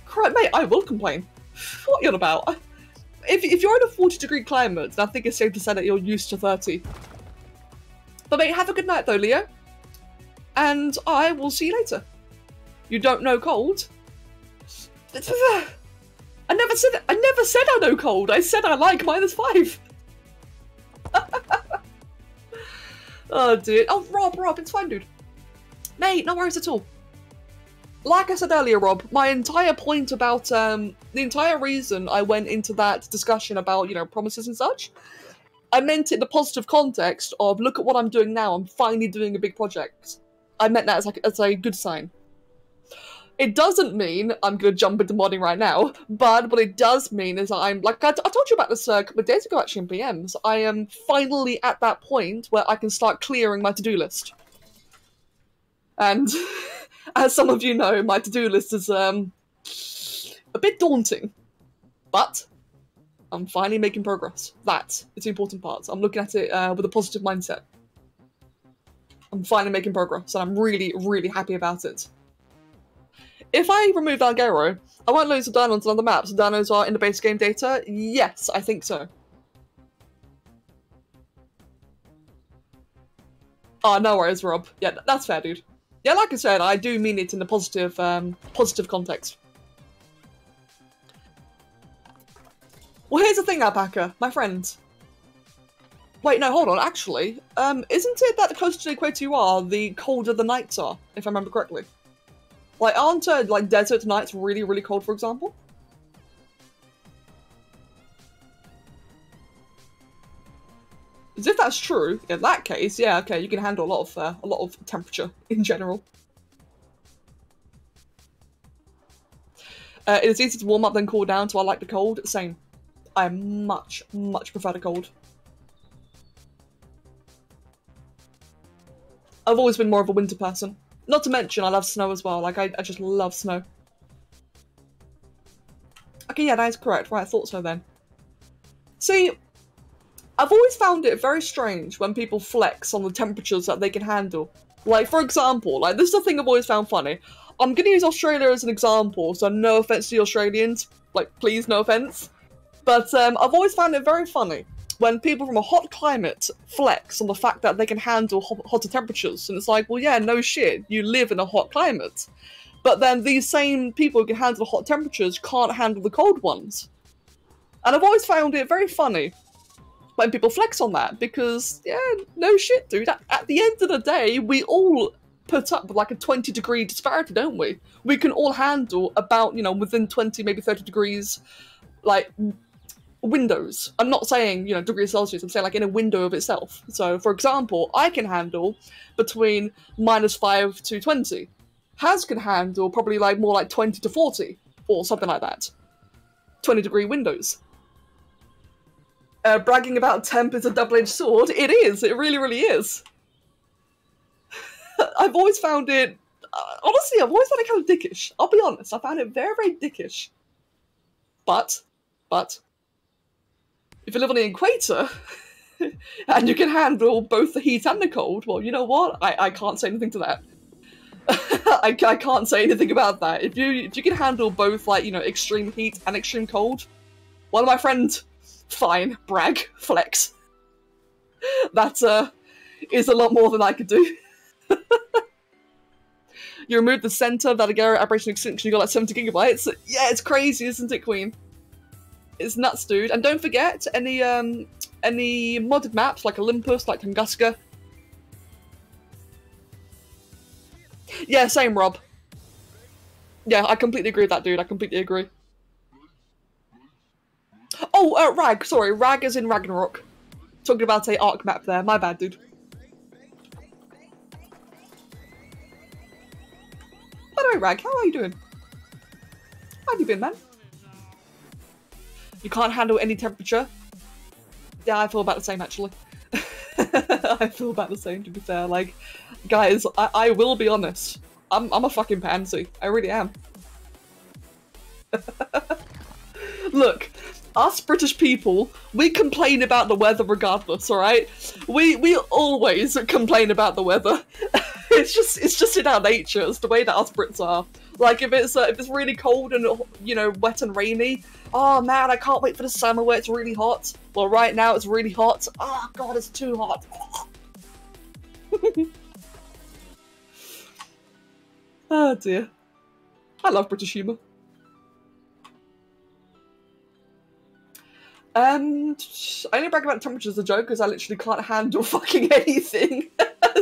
Crap, mate, I will complain. What are you on about? If you're in a 40-degree climate, then I think it's safe to say that you're used to 30. But mate, have a good night though, Leo. And I will see you later. You don't know cold? I never said I know cold. I said I like -5. Oh dude. Oh Rob, it's fine, dude. Mate, no worries at all. Like I said earlier, Rob, my entire point about the entire reason I went into that discussion about, you know, promises and such, I meant it in the positive context of look at what I'm doing now. I'm finally doing a big project. I meant that as a good sign. It doesn't mean I'm going to jump into modding right now, but what it does mean is I'm, like I told you about this a couple of days ago actually in PMs, I am finally at that point where I can start clearing my to-do list. And as some of you know, my to-do list is a bit daunting, but I'm finally making progress. That is the important part. I'm looking at it with a positive mindset. I'm finally making progress, and I'm really, really happy about it. If I remove Algero, I won't lose the dinos on the maps. The dinos are in the base game data? Yes, I think so. Oh, no worries, Rob. Yeah, that's fair, dude. Yeah, like I said, I do mean it in the positive, positive context. Well, here's the thing, Alpaca, my friend. Wait, no, hold on, actually. Isn't it that the closer to the equator you are, the colder the nights are, if I remember correctly? Like, aren't, like, desert nights really, really cold, for example? As if that's true, in that case, yeah, okay, you can handle a lot of temperature in general. It is easy to warm up then cool down, so I like the cold. Same. I much, much prefer the cold. I've always been more of a winter person. Not to mention, I love snow as well. Like, I just love snow. Okay, yeah, that is correct. Right, I thought so then. See, I've always found it very strange when people flex on the temperatures that they can handle. Like, for example, like, this is the thing I've always found funny. I'm gonna use Australia as an example, so no offense to the Australians. Like, please, no offense. But I've always found it very funny when people from a hot climate flex on the fact that they can handle hotter temperatures. And it's like, well, yeah, no shit, you live in a hot climate. But then these same people who can handle hot temperatures can't handle the cold ones. And I've always found it very funny when people flex on that, because, yeah, no shit, dude. At the end of the day, we all put up with like a 20-degree disparity, don't we? We can all handle about, you know, within 20, maybe 30 degrees, like, windows. I'm not saying, you know, degrees Celsius, I'm saying like in a window of itself. So, for example, I can handle between -5 to 20. Haz can handle probably like more like 20 to 40, or something like that. 20-degree windows. Bragging about temp is a double-edged sword. It is. It really, really is. I've always found it... honestly, I've always found it kind of dickish. I'll be honest. I found it very, very dickish. But... if you live on the equator, and you can handle both the heat and the cold, well, you know what? I can't say anything to that. I can't say anything about that. If you can handle both, like, you know, extreme heat and extreme cold, well, my friend, fine, brag, flex. That is a lot more than I could do. You removed the center of that Agera aberration extinction, you got like 70 gigabytes. Yeah, it's crazy, isn't it, Queen? It's nuts, dude. And don't forget, any modded maps, like Olympus, like Tunguska. Yeah, same, Rob. Yeah, I completely agree with that, dude. I completely agree. Oh, Rag. Sorry, Rag is in Ragnarok. Talking about a Arc map there. My bad, dude. By the way, Rag, how are you doing? How have you been, man? You can't handle any temperature? Yeah, I feel about the same, actually. I feel about the same, to be fair. Like, guys, I will be honest. I'm a fucking pansy. I really am. Look, us British people, we complain about the weather regardless, alright? We always complain about the weather. It's just in our nature. It's the way that us Brits are. Like if it's really cold and, you know, wet and rainy, oh man, I can't wait for the summer where it's really hot. Well, right now it's really hot. Oh god, it's too hot. Oh dear. I love British humour. I only brag about temperatures as a joke because I literally can't handle fucking anything.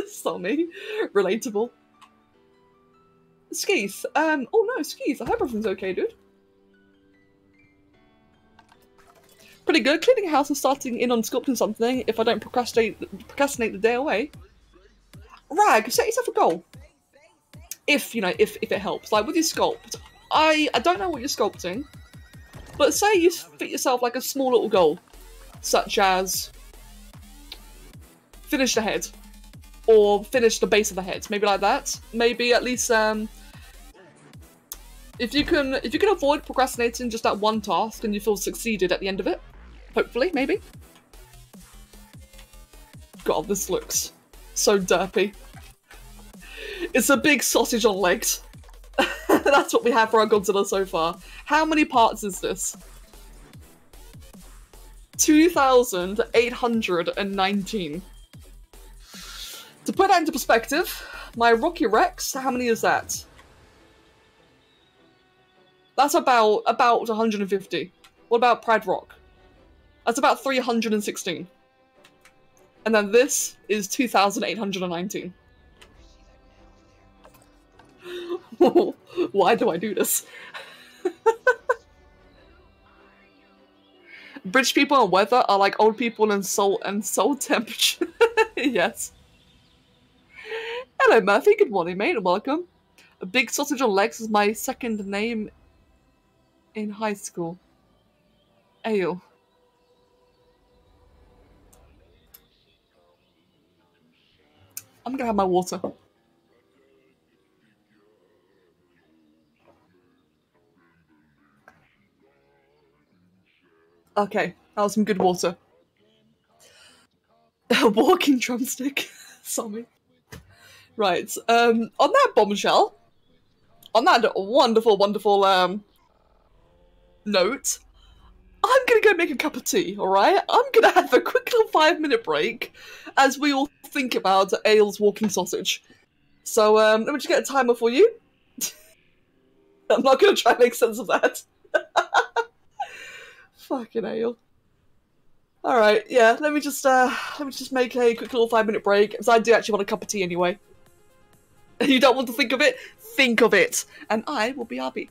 Sorry. Relatable. Skis. Oh no, Skis. I hope everything's okay, dude. Pretty good. Cleaning a house and starting in on sculpting something if I don't procrastinate the day away. Rag, set yourself a goal. If, you know, if it helps. Like with your sculpt, I don't know what you're sculpting, but say you fit yourself like a small little goal, such as finish the head, or finish the base of the head, maybe like that. Maybe at least if you can avoid procrastinating just that one task and you feel succeeded at the end of it, hopefully, maybe. God, this looks so derpy. It's a big sausage on legs. That's what we have for our Godzilla so far. How many parts is this? 2,819. To put that into perspective, my Rocky Rex, how many is that? That's about 150. What about Pride Rock? That's about 316. And then this is 2,819. Why do I do this? British people and weather are like old people and soul temperature. Yes. Hello Murphy, good morning mate, and welcome. A big sausage on legs is my second name in high school. Ale. I'm gonna have my water. Okay, that was some good water. A walking drumstick. Sorry. Right, on that bombshell, on that wonderful, wonderful, note, I'm gonna go make a cup of tea, alright? I'm gonna have a quick little 5-minute break as we all think about Ale's walking sausage. So, let me just get a timer for you. I'm not gonna try and make sense of that. Fucking Ale. Alright, yeah, let me just make a quick little 5-minute break, because I do actually want a cup of tea anyway. You don't want to think of it? Think of it! And I will be RB.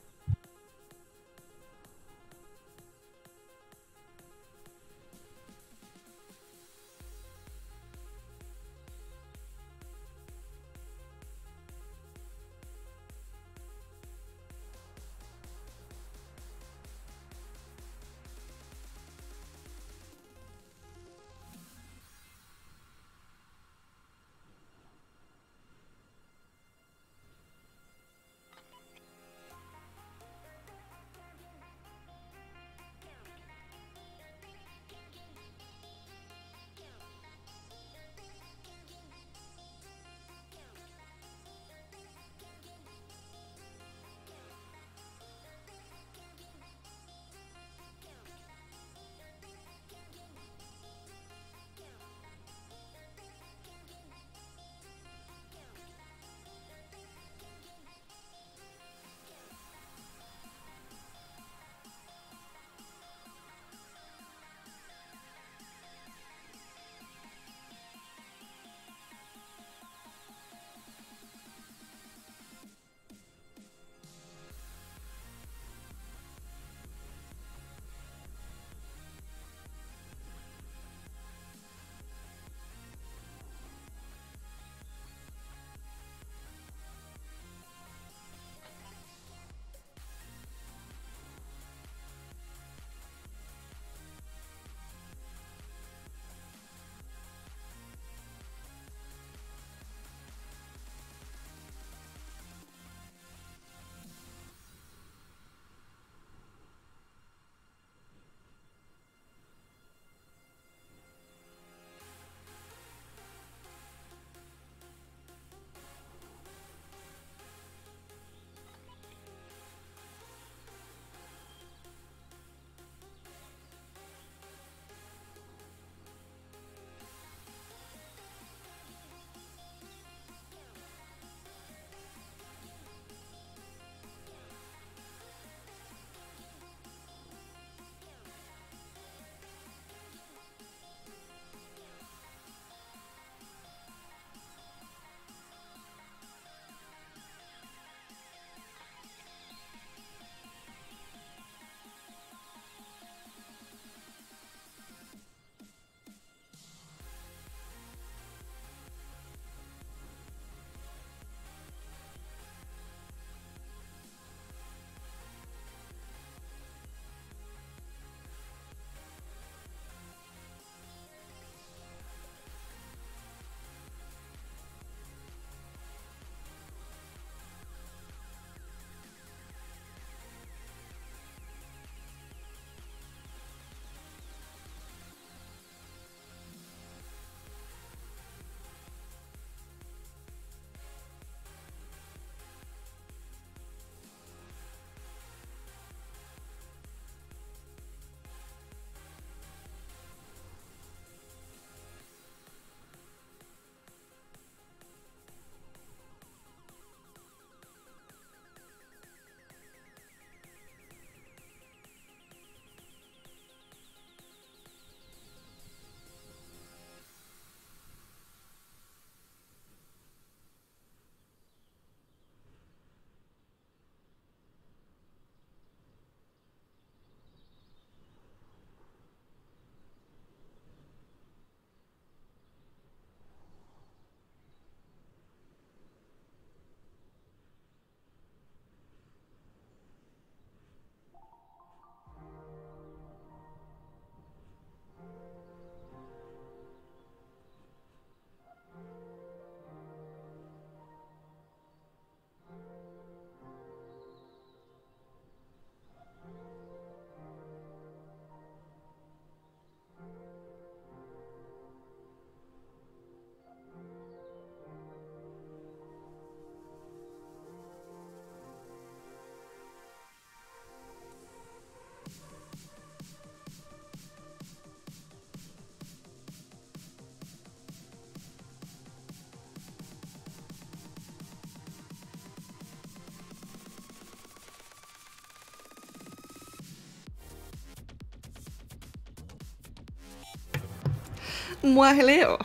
Well, hello.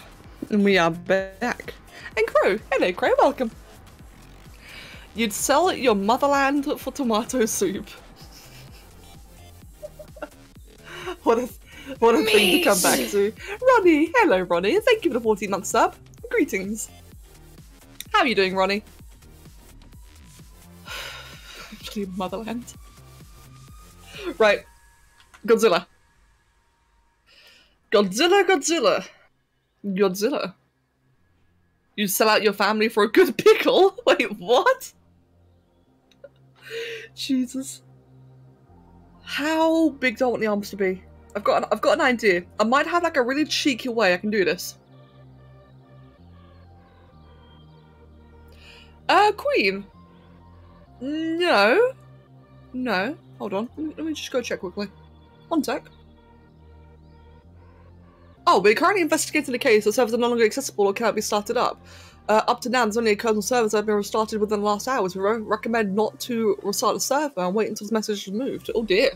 And we are back. And Crow, hello Crow, welcome. You'd sell your motherland for tomato soup. What a thing to come back to. Ronnie, hello Ronnie, thank you for the 14-month sub. Greetings. How are you doing, Ronnie? Bloody motherland. Right. Godzilla. Godzilla. You sell out your family for a good pickle? Wait, what? Jesus. How big do I want the arms to be? I've got an idea. I might have like a really cheeky way I can do this. Queen. No. Hold on. Let me just go check quickly. One sec. Oh, we're currently investigating the case. The servers are no longer accessible or cannot be started up. Up to now, there's only a kernel servers that have been restarted within the last hours. We recommend not to restart the server and wait until the message is removed. Oh dear.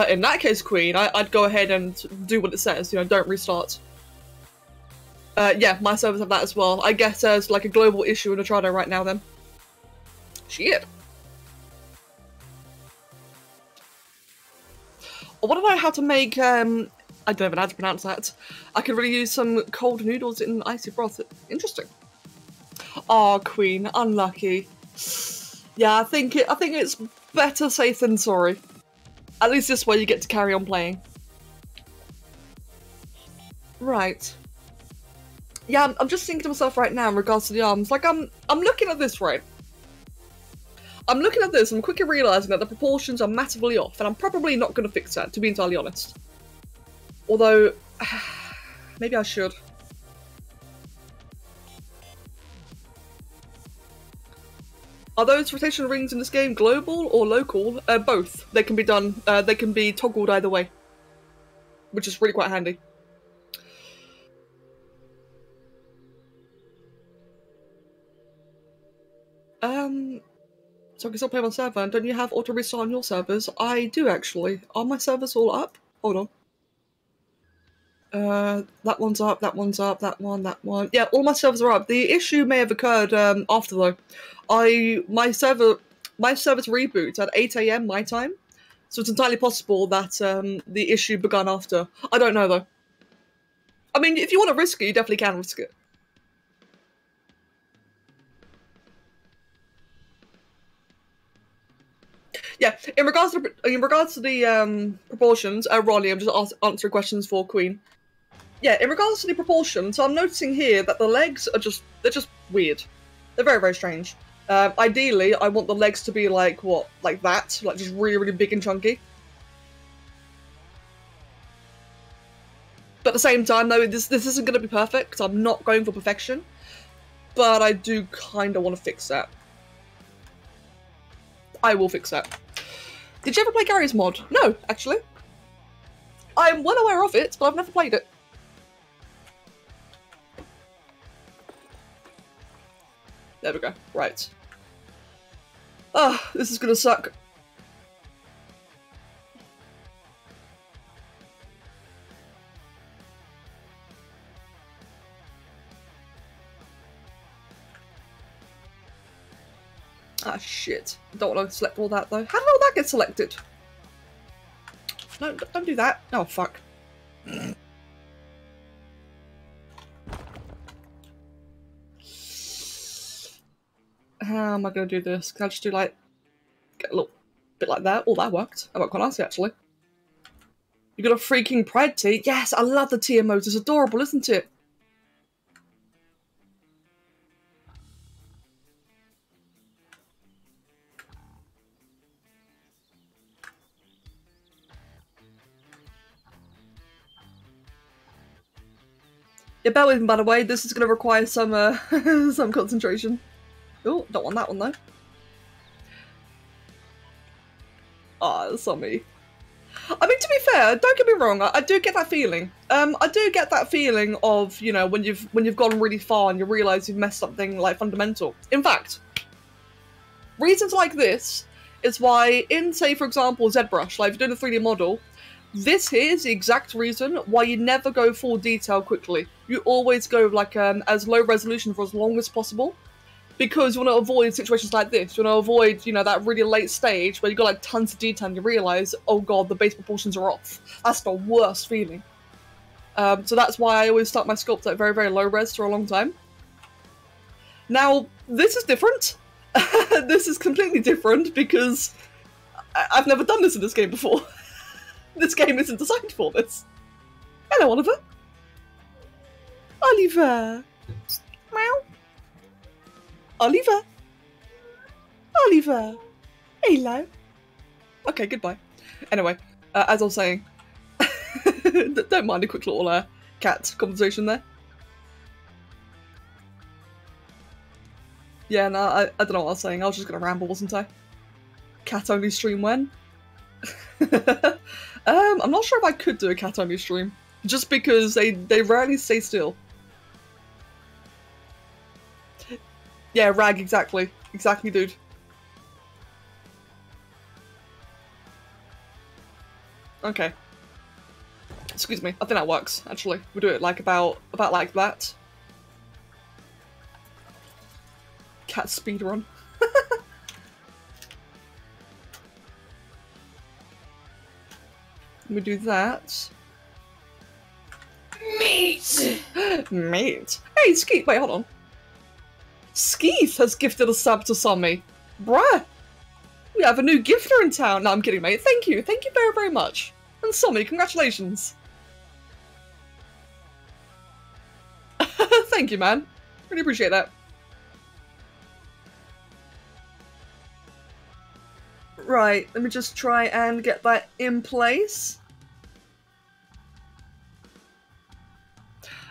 In that case, Queen, I'd go ahead and do what it says. You know, don't restart. Yeah, my servers have that as well. I guess there's like a global issue in Atrado right now then. Shit. I want to know how to make, I don't even know how to pronounce that. I could really use some cold noodles in icy broth. Interesting. Oh, Queen, unlucky. Yeah, I think it's better safe than sorry. At least this way you get to carry on playing. Right. Yeah, I'm just thinking to myself right now in regards to the arms. Like, I'm looking at this, right? I'm looking at this and I'm quickly realising that the proportions are massively off, and I'm probably not going to fix that, to be entirely honest. Although, maybe I should. Are those rotation rings in this game global or local? Both. They can be done, they can be toggled either way. Which is really quite handy. So I can still play on server, and don't you have auto restart on your servers? I do actually. Are my servers all up? Hold on. That one's up, that one's up, that one. Yeah, all my servers are up. The issue may have occurred after though. My servers reboot at 8 AM my time, so it's entirely possible that the issue began after. I don't know though. I mean, if you want to risk it, you definitely can risk it. Yeah, in regards to the proportions, Ronnie, I'm just answering questions for Queen. Yeah, in regards to the proportions, so I'm noticing here that the legs are they're just weird. They're very, very strange. Ideally, I want the legs to be like, what, like that? Like just really, really big and chunky. But at the same time, though, this isn't going to be perfect. I'm not going for perfection. But I do kind of want to fix that. I will fix that. Did you ever play Gary's mod? No, actually. I'm well aware of it, but I've never played it. There we go. Right. Ah, this is gonna suck. Ah, shit. Don't want to select all that, though. How did all that get selected? No, don't do that. Oh, fuck. How am I going to do this? Can I just do, like, get a little bit like that? Oh, that worked. That worked quite nicely, actually. You got a freaking Pride tee? Yes, I love the tee emote. It's adorable, isn't it? Yeah, bear with me, by the way. This is going to require some some concentration. Oh, don't want that one, though. Ah, that's on me. I mean, to be fair, don't get me wrong. I do get that feeling. I do get that feeling of, you know, when you've gone really far and you realise you've messed something like fundamental. In fact, reasons like this is why in, say, for example, ZBrush, like if you're doing a 3D model, This here is the exact reason why you never go full detail quickly. You always go like as low resolution for as long as possible, because you want to avoid situations like this. You want to avoid, you know, that really late stage where you got like tons of detail and you realise, oh god, the base proportions are off. That's the worst feeling. So that's why I always start my sculpt at very, very low res for a long time. Now, this is different. This is completely different because I've never done this in this game before. This game isn't designed for this. Hello, Oliver. Oliver. Meow. Oliver. Oliver. Hello. Okay, goodbye. Anyway, as I was saying, don't mind a quick little cat conversation there. Yeah, no, I don't know what I was saying. I was just gonna ramble, wasn't I? Cat only stream when? I'm not sure if I could do a cat only stream, just because they rarely stay still. Yeah, rag, exactly, dude. Okay. Excuse me. I think that works. Actually, we'll do it like about like that. Cat speedrun. We do that. Meat! Meat. Hey, Skeeth, wait, hold on. Skeeth has gifted a sub to Sammy. Bruh! We have a new gifter in town. No, I'm kidding, mate. Thank you. Thank you very, very much. And Sammy, congratulations. Thank you, man. Really appreciate that. Right, let me just try and get that in place.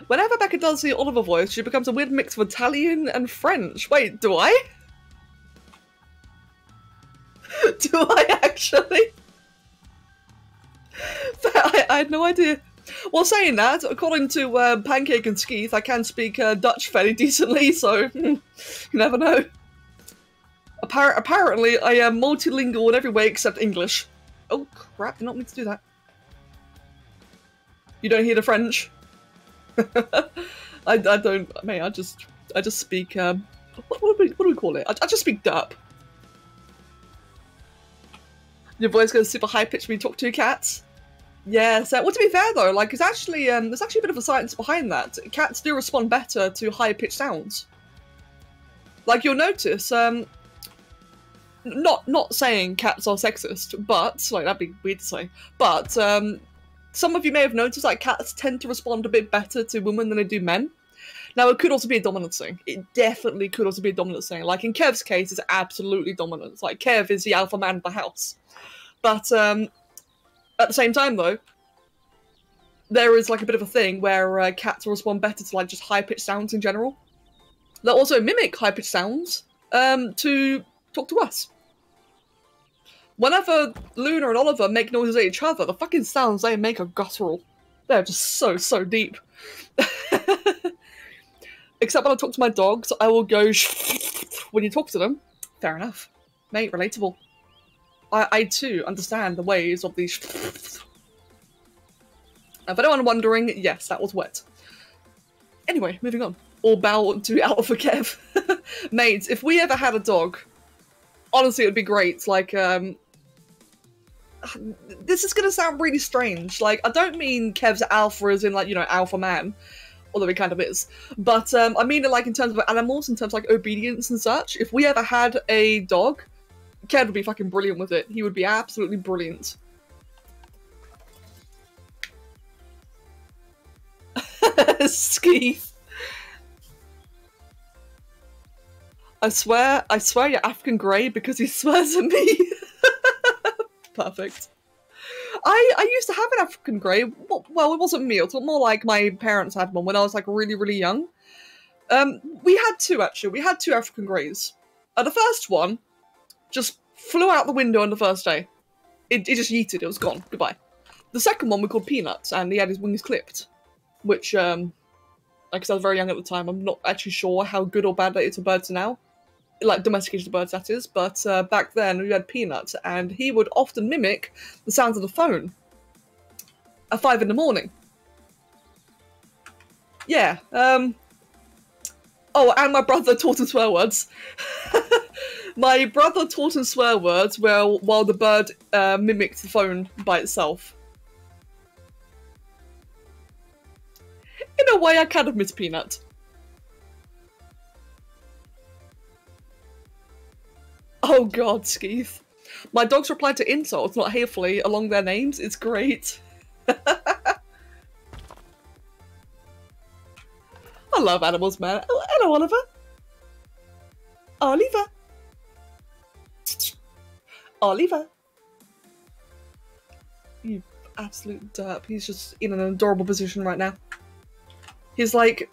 Whenever Becca does the Oliver voice, she becomes a weird mix of Italian and French. Wait, do I? Do I actually? I had no idea. Well, saying that, according to Pancake and Skeeth, I can speak Dutch fairly decently, so you never know. Apparently, I am multilingual in every way except English. Oh crap! Did not mean to do that. You don't hear the French? I don't. Mate, I just speak. What do we call it? I just speak derp. Your voice goes super high pitched when you talk to your cats. Yeah. So, well, to be fair though, like, it's actually there's actually a bit of a science behind that. Cats do respond better to high pitched sounds. Like, you'll notice. Not saying cats are sexist, but like that'd be weird to say. But some of you may have noticed that cats tend to respond a bit better to women than they do men. Now, it could also be a dominant thing. It definitely could also be a dominant thing. Like in Kev's case, it's absolutely dominant. Like Kev is the alpha man of the house. But at the same time, though, there is like a bit of a thing where cats will respond better to like just high pitched sounds in general. They'll also mimic high pitched sounds to talk to us. Whenever Luna and Oliver make noises at each other, the fucking sounds they make are guttural. They're just so deep. Except when I talk to my dogs, I will go when you talk to them. Fair enough. Mate, relatable. I too understand the ways of these. If anyone wondering, yes, that was wet. Anyway, moving on. All bow to Alpha Kev. Mate, if we ever had a dog, honestly, it would be great. Like, this is gonna sound really strange. Like, I don't mean Kev's alpha as in, like, you know, alpha man, although he kind of is. But I mean it, like, in terms of animals, in terms of, like, obedience and such. If we ever had a dog, Kev would be fucking brilliant with it. He would be absolutely brilliant. Skeeth. I swear you're African grey because he swears at me. Perfect. I used to have an African grey. Well, it wasn't me. It was more like my parents had one when I was like really young. We had two actually. We had two African greys. The first one just flew out the window on the first day. It just yeeted. It was gone. Goodbye. The second one we called Peanuts, and he had his wings clipped, which like I said, I was very young at the time. I'm not actually sure how good or bad that is to birds now. Like domesticated birds, that is, but back then we had Peanuts, and he would often mimic the sounds of the phone. at 5 in the morning. Yeah, oh, and my brother taught him swear words. My brother taught him swear words while the bird mimicked the phone by itself. In a way, I kind of miss Peanut. Oh god, Skeeth. My dogs reply to insults, not hatefully, along their names. It's great. I love animals, man. Oh, hello, Oliver. Oliver. Oliver. You absolute derp. He's just in an adorable position right now. He's like...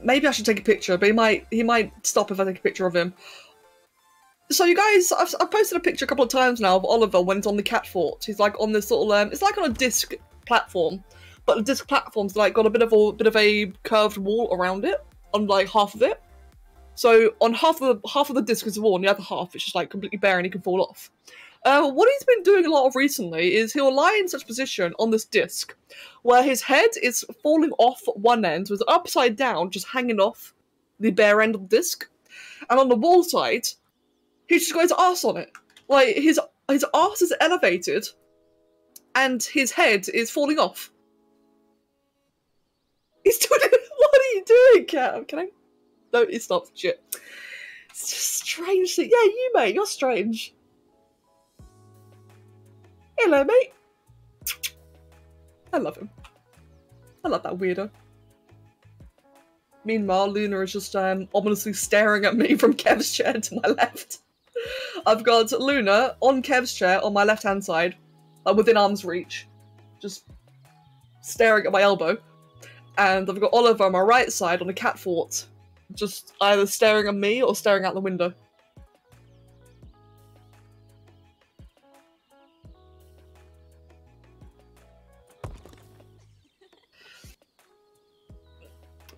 Maybe I should take a picture, but he might stop if I take a picture of him. So you guys, I've posted a picture a couple of times now of Oliver when he's on the cat fort. He's like on this little, it's like on a disc platform. But the disc platform's like got a bit of a curved wall around it, on like half of it. So on half of the disc is a wall, and the other half is just like completely bare, and he can fall off. What he's been doing a lot of recently is he'll lie in such position on this disc, where his head is falling off one end, so it's upside down, just hanging off the bare end of the disc, and on the wall side, he's just got his arse on it. Like his arse is elevated, and his head is falling off. He's doing it. What are you doing, cat? Can I? No, he stopped. Shit. It's just strange. Yeah, you, mate. You're strange. Hello, mate. I love him. I love that weirdo. Meanwhile, Luna is just ominously staring at me from Kev's chair to my left. I've got Luna on Kev's chair on my left-hand side, within arm's reach, just staring at my elbow. And I've got Oliver on my right side on the cat fort, just either staring at me or staring out the window.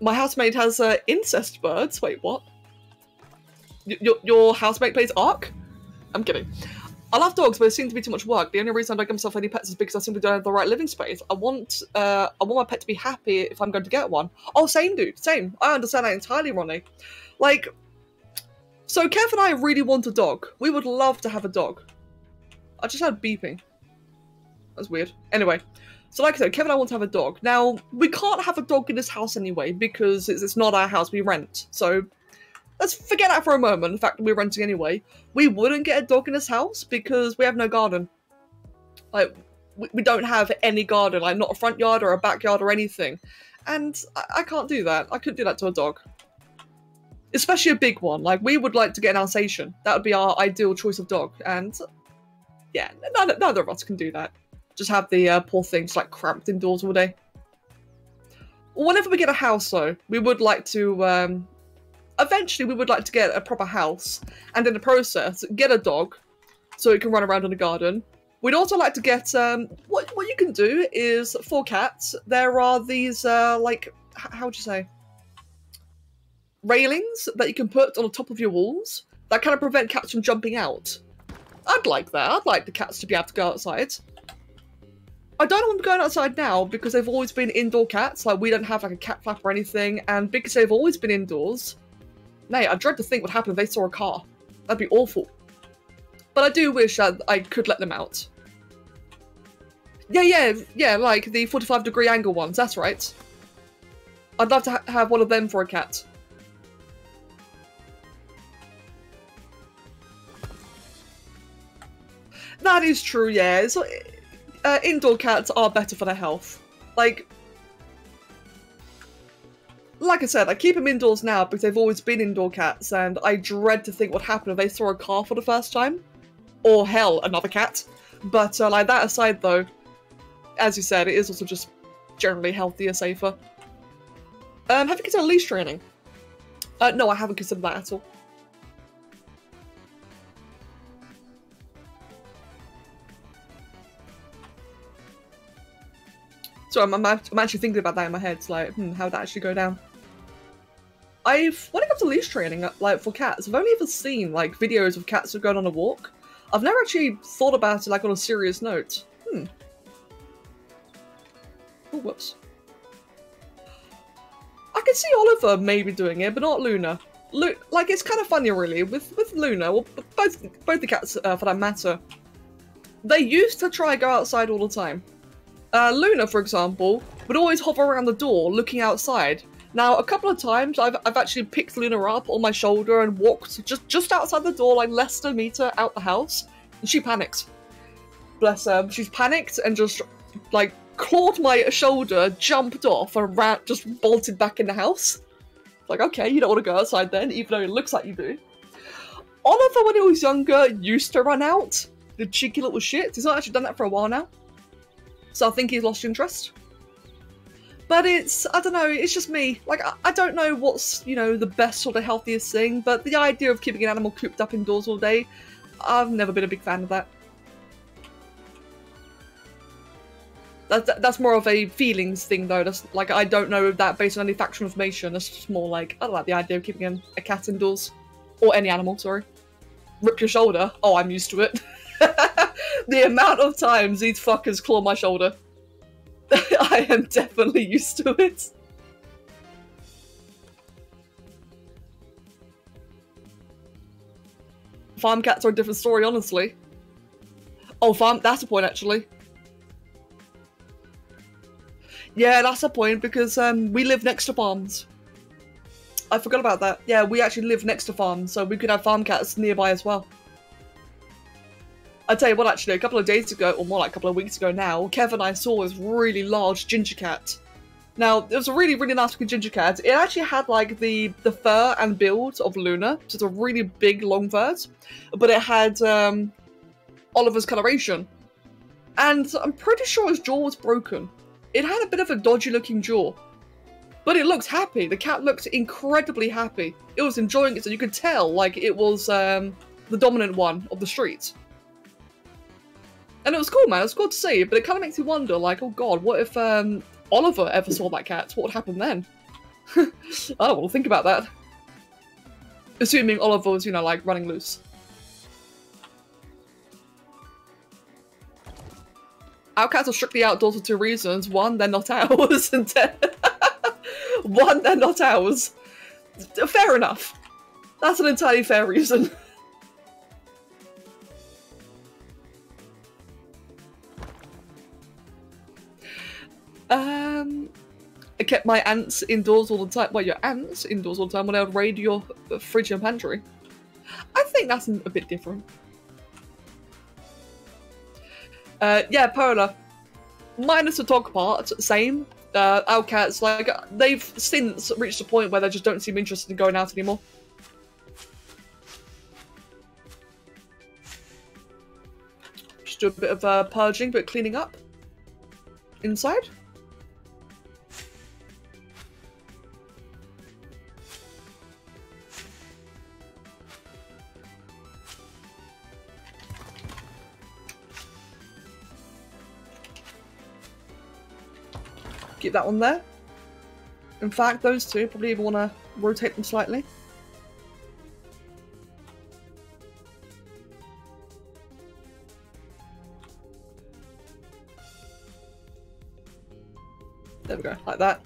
My housemate has incest birds. Wait, what? Your housemate plays Ark? I'm kidding. I love dogs, but it seems to be too much work. The only reason I don't get myself any pets is because I simply don't have the right living space. I want my pet to be happy if I'm going to get one. Oh, same, dude. Same. I understand that entirely, Ronnie. Like, so Kev and I really want a dog. We would love to have a dog. I just heard beeping. That's weird. Anyway, so like I said, Kev and I want to have a dog. Now, we can't have a dog in this house anyway because it's not our house. We rent. So let's forget that for a moment, the fact that we're renting anyway. We wouldn't get a dog in this house because we have no garden. Like, we don't have any garden, like not a front yard or a backyard or anything. And I can't do that. I couldn't do that to a dog. Especially a big one. Like, we would like to get an Alsatian. That would be our ideal choice of dog. And yeah, neither of us can do that. Just have the poor thing just like cramped indoors all day. Whenever we get a house though, we would like to eventually, we would like to get a proper house, and in the process, get a dog, so it can run around in the garden. We'd also like to get, what you can do is, for cats, there are these, like, how would you say? Railings that you can put on the top of your walls that kind of prevent cats from jumping out. I'd like that. I'd like the cats to be able to go outside. I don't want them going outside now because they've always been indoor cats, like we don't have like a cat flap or anything, and because they've always been indoors, nay, I dread to think what happened if they saw a car. That'd be awful. But I do wish that I could let them out. Yeah, like the 45-degree angle ones, that's right. I'd love to have one of them for a cat. That is true, yeah. So, indoor cats are better for their health. Like I said, I keep them indoors now because they've always been indoor cats, and I dread to think what happened if they saw a car for the first time. Or, hell, another cat. But, like, that aside, though, as you said, it is also just generally healthier, safer. Have you considered leash training? No, I haven't considered that at all. So I'm actually thinking about that in my head. It's like, how would that actually go down? When it comes to leash training, like for cats, I've only ever seen like videos of cats who are going on a walk. I've never actually thought about it like on a serious note. Oh, whoops. I could see Oliver maybe doing it, but not Luna. Like, it's kind of funny, really, with Luna, or both the cats, for that matter. They used to try and go outside all the time. Luna, for example, would always hover around the door, looking outside. Now, a couple of times, I've actually picked Luna up on my shoulder and walked just outside the door, like less than a meter out the house, and she panicked. Bless her. She's panicked and just, like, clawed my shoulder, jumped off, and just bolted back in the house. Like, okay, you don't want to go outside then, even though it looks like you do. Oliver, when he was younger, used to run out. The cheeky little shit. He's not actually done that for a while now. So I think he's lost interest. But it's, I don't know, it's just me. Like, I don't know what's, you know, the best or the healthiest thing, but the idea of keeping an animal cooped up indoors all day, I've never been a big fan of that. That's more of a feelings thing, though. That's like, I don't know that based on any factual information. That's just more like, I don't like the idea of keeping a cat indoors. Or any animal, sorry. Rip your shoulder. Oh, I'm used to it. The amount of times these fuckers claw my shoulder. I am definitely used to it. Farm cats are a different story, honestly. Oh, that's a point, actually. Yeah, that's a point, because we live next to farms. I forgot about that. Yeah, we actually live next to farms, so we could have farm cats nearby as well. I'll tell you what, actually, a couple of days ago, or more like a couple of weeks ago now, Kev and I saw this really large ginger cat. Now, it was a really, really nice looking ginger cat. It actually had, like, the fur and build of Luna, so it's a really big, long furs, but it had Oliver's coloration. And I'm pretty sure his jaw was broken. It had a bit of a dodgy looking jaw. But it looked happy. The cat looked incredibly happy. It was enjoying it, so you could tell, like, it was the dominant one of the street. And it was cool, man. It was cool to see, but it kind of makes you wonder, like, oh god, what if Oliver ever saw that cat? What would happen then? I don't want to think about that. Assuming Oliver was, you know, like, running loose. Our cats are strictly outdoors for two reasons. One, they're not ours, and one, they're not ours. Fair enough. That's an entirely fair reason. I kept my ants indoors all the time. Well, your ants indoors all the time when I would raid your fridge and pantry. I think that's a bit different. Yeah, Polar. Minus the dog part, same. Our cats, like, they've since reached a point where they just don't seem interested in going out anymore. Just do a bit of purging, but cleaning up. Inside. Keep that one there. In fact, those two probably even want to rotate them slightly. There we go, like that.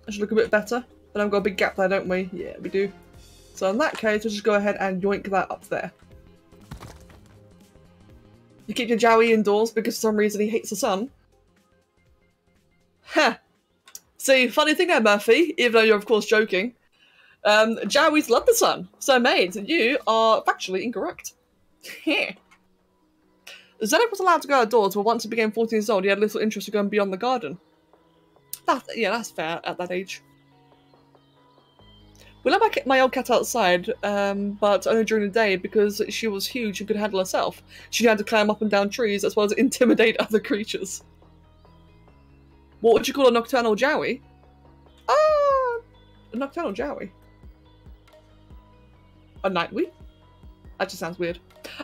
That should look a bit better. But I've got a big gap there, don't we? Yeah, we do. So in that case, we'll just go ahead and yoink that up there. You keep your Joey indoors because for some reason he hates the sun. Huh. See, funny thing there, Murphy, even though you're of course joking. Jowies love the sun. So mate, you are factually incorrect. Zedek was allowed to go outdoors, but once he became 14 years old, he had little interest in going beyond the garden. Yeah, that's fair at that age. We let my old cat outside, but only during the day because she was huge and could handle herself. She had to climb up and down trees as well as intimidate other creatures. What would you call a nocturnal jowie? A nocturnal jowie. A nightweed? That just sounds weird.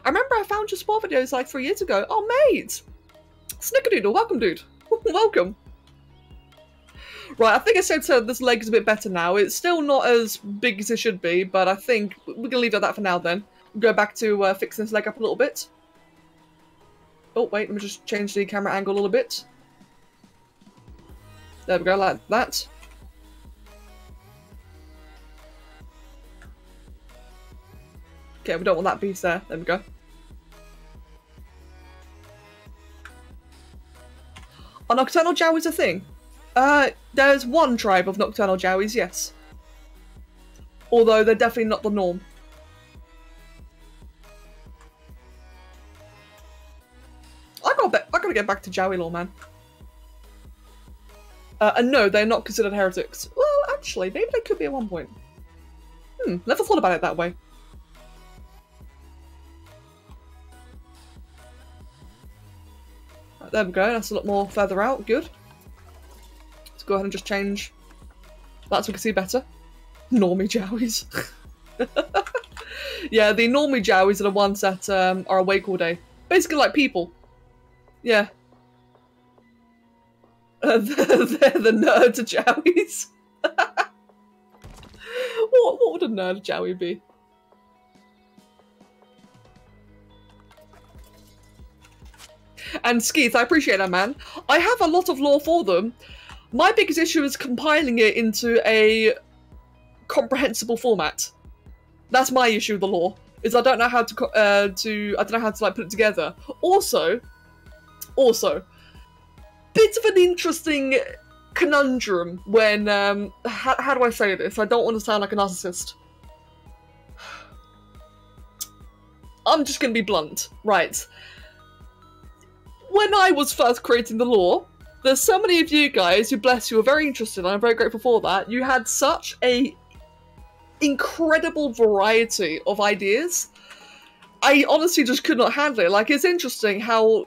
I remember I found your sport videos like 3 years ago. Oh, mate! Snickerdoodle, welcome, dude. Welcome. Right, I think I said so this leg is a bit better now. It's still not as big as it should be, but I think we're gonna leave it at that for now then. Go back to fixing this leg up a little bit. Oh, wait, let me just change the camera angle a little bit. There we go, like that. Okay, we don't want that beast there. There we go. Are nocturnal Jowies a thing? There's one tribe of nocturnal Jowies, yes. Although they're definitely not the norm. I gotta get back to Jowie lore, man. And no, they're not considered heretics. Well, actually, maybe they could be at one point. Never thought about it that way. Right, there we go, that's a lot more further out, good. Let's go ahead and just change that so we can see better. Normie Jowies. Yeah, the normie Jowies are the ones that are awake all day. Basically like people. Yeah. They're the nerd Jowies. What would a nerd Jowie be? And Skeeth, I appreciate that, man. I have a lot of lore for them. My biggest issue is compiling it into a comprehensible format. That's my issue with the lore. Is I don't know how to I don't know how to like put it together. Also, bit of an interesting conundrum when how do I say this? I don't want to sound like a narcissist. I'm just gonna be blunt, right? When I was first creating the lore, there's so many of you guys who, bless you, are very interested, and I'm very grateful for that. You had such a incredible variety of ideas. I honestly just could not handle it. Like, it's interesting how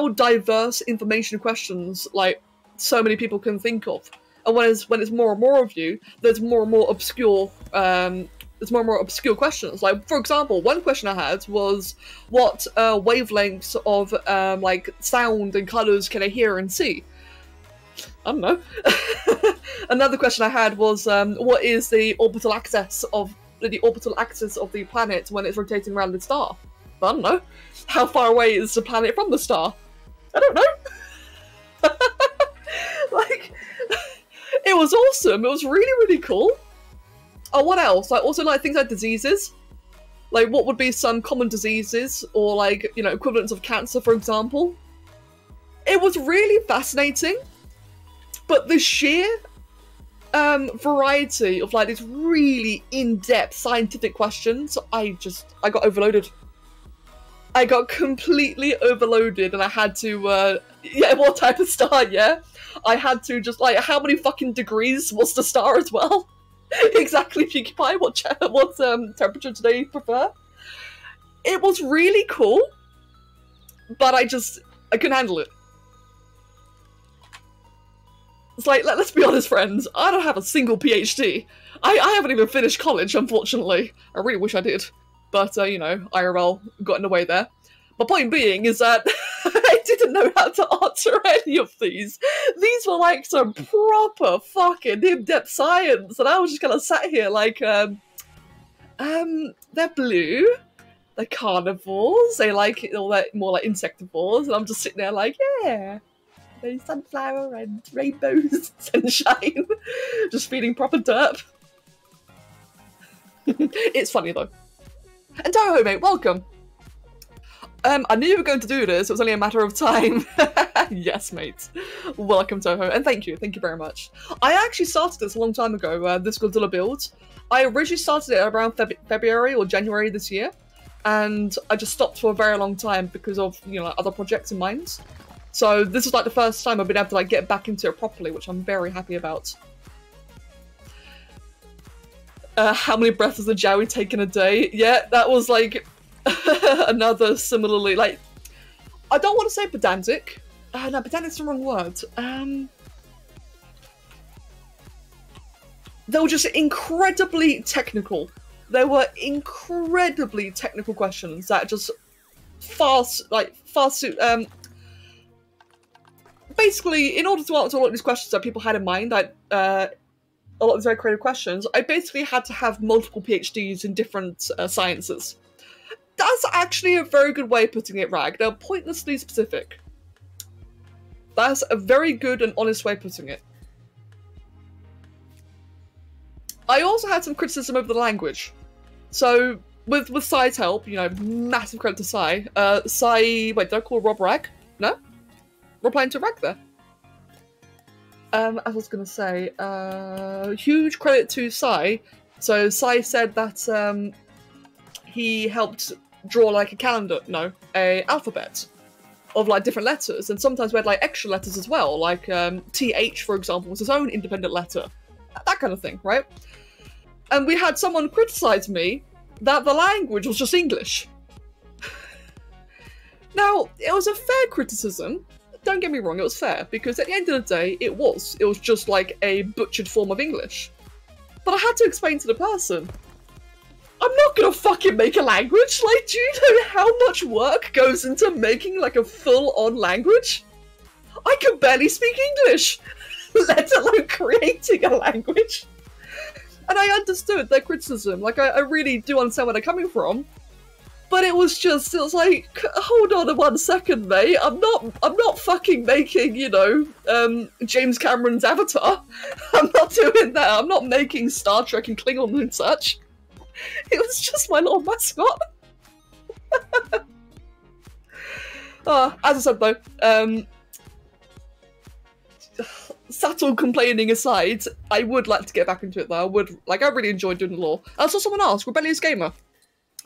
diverse information questions like so many people can think of, and when it's more and more of you, there's more and more obscure questions. Like, for example, one question I had was, what wavelengths of like sound and colors can I hear and see? I don't know. Another question I had was, what is the orbital axis of the planet when it's rotating around the star? I don't know. How far away is the planet from the star? I don't know. Like, it was awesome. It was really, really cool. Oh, what else? I also like things like diseases. Like, what would be some common diseases, or like, you know, equivalents of cancer, for example. It was really fascinating, but the sheer variety of like these really in-depth scientific questions, I got overloaded. I got completely overloaded, and I had to, yeah, what type of star, yeah? I had to just, like, how many fucking degrees was the star as well? Exactly, PewDiePie, what temperature do they prefer? It was really cool, but I couldn't handle it. It's like, let's be honest, friends, I don't have a single PhD. I haven't even finished college, unfortunately. I really wish I did. But, you know, IRL got in the way there. My point being is that I didn't know how to answer any of these. These were like some proper fucking in-depth science, and I was just kind of sat here like, they're blue, they're carnivores, they like all that more like insectivores, and I'm just sitting there like, yeah, there's sunflower and rainbows, sunshine, just feeling proper derp. It's funny though. And Toho, mate, welcome. I knew you were going to do this, it was only a matter of time. Yes, mate. Welcome, Toho, and thank you very much. I actually started this a long time ago, this Godzilla build. I originally started it around February or January this year, and I just stopped for a very long time because of, you know, other projects in mind. So this is like the first time I've been able to like get back into it properly, which I'm very happy about. How many breaths has the Jowie taken a day? Yeah, that was like another similarly, like, I don't want to say pedantic. No, pedantic's the wrong word. They were just incredibly technical. They were incredibly technical questions that just basically, in order to answer a lot of these questions that people had in mind, a lot of these very creative questions, I basically had to have multiple PhDs in different sciences. That's actually a very good way of putting it, Rag. They're pointlessly specific. That's a very good and honest way of putting it. I also had some criticism over the language. So, with Sai's help, you know, massive credit to Sai. Sai, wait, did I call Rob Rag? No? We're playing to Rag there. I was gonna say, huge credit to Sai. So, Sai said that, he helped draw, like, a calendar, no, a alphabet of, like, different letters, and sometimes we had, like, extra letters as well, like, TH, for example, was his own independent letter. That kind of thing, right? And we had someone criticize me that the language was just English. Now, it was a fair criticism. Don't get me wrong, it was fair, because at the end of the day, it was just like a butchered form of English. But I had to explain to the person, I'm not gonna fucking make a language! Like, do you know how much work goes into making, like, a full-on language? I can barely speak English, let alone creating a language. And I understood their criticism, like, I really do understand where they're coming from. But it was like, hold on 1 second, mate. I'm not fucking making, you know, James Cameron's Avatar. I'm not doing that. I'm not making Star Trek and Klingon and such. It was just my little mascot. As I said though, subtle complaining aside, I would like to get back into it though. I really enjoyed doing the lore. I saw someone ask, Rebellious Gamer,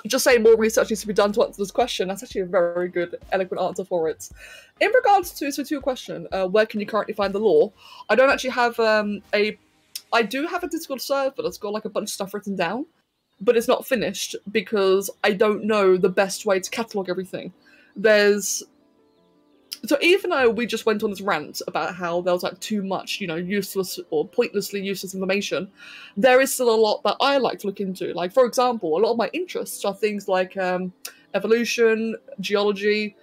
just saying more research needs to be done to answer this question. That's actually a very good, eloquent answer for it. In regards to your question, where can you currently find the lore? I don't actually have I do have a Discord server that's got like a bunch of stuff written down, but it's not finished because I don't know the best way to catalogue everything. So even though we just went on this rant about how there was like too much, you know, useless or pointlessly useless information, there is still a lot that I like to look into. Like, for example, a lot of my interests are things like evolution, geology,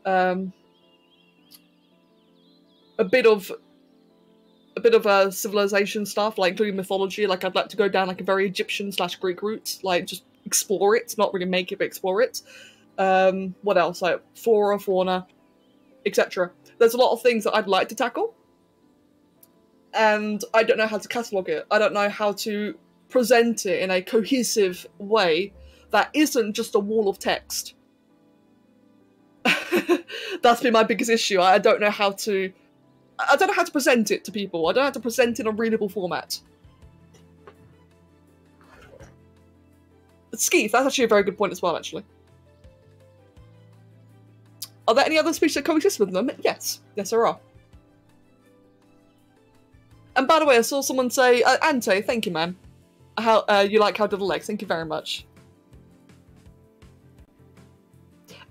a bit of civilization stuff, like including mythology. Like, I'd like to go down like a very Egyptian/Greek route, like just explore it, not really make it, but explore it. What else? Like flora, fauna, etc. There's a lot of things that I'd like to tackle, and I don't know how to catalogue it. I don't know how to present it in a cohesive way that isn't just a wall of text. That's been my biggest issue. I don't know how to present it to people. I don't know how to present it in a readable format. Skeeth, that's actually a very good point as well, actually. Are there any other species that coexist with them? Yes. Yes, there are. And by the way, I saw someone say, Ante, thank you, man. How you like how did the legs? Thank you very much.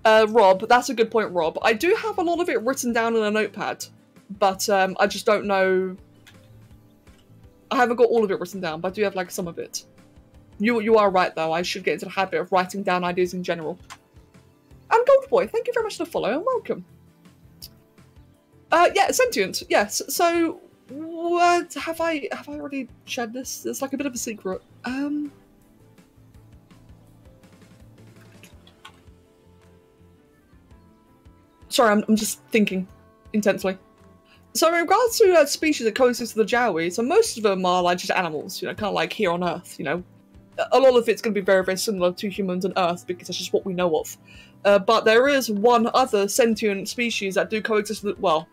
Rob, that's a good point, Rob. I do have a lot of it written down in a notepad, but I just don't know. I haven't got all of it written down, but I do have like some of it. You are right though. I should get into the habit of writing down ideas in general. And Goldboy, thank you very much for the follow and welcome. Yeah, sentient. Yes. So, what have I already shared this? It's like a bit of a secret. Sorry, I'm just thinking intensely. So in regards to species that coexist with the Jawi, so most of them are like just animals, you know, kind of like here on Earth, you know. A lot of it's going to be very, very similar to humans and Earth because that's just what we know of. But there is one other sentient species that do coexist with, well,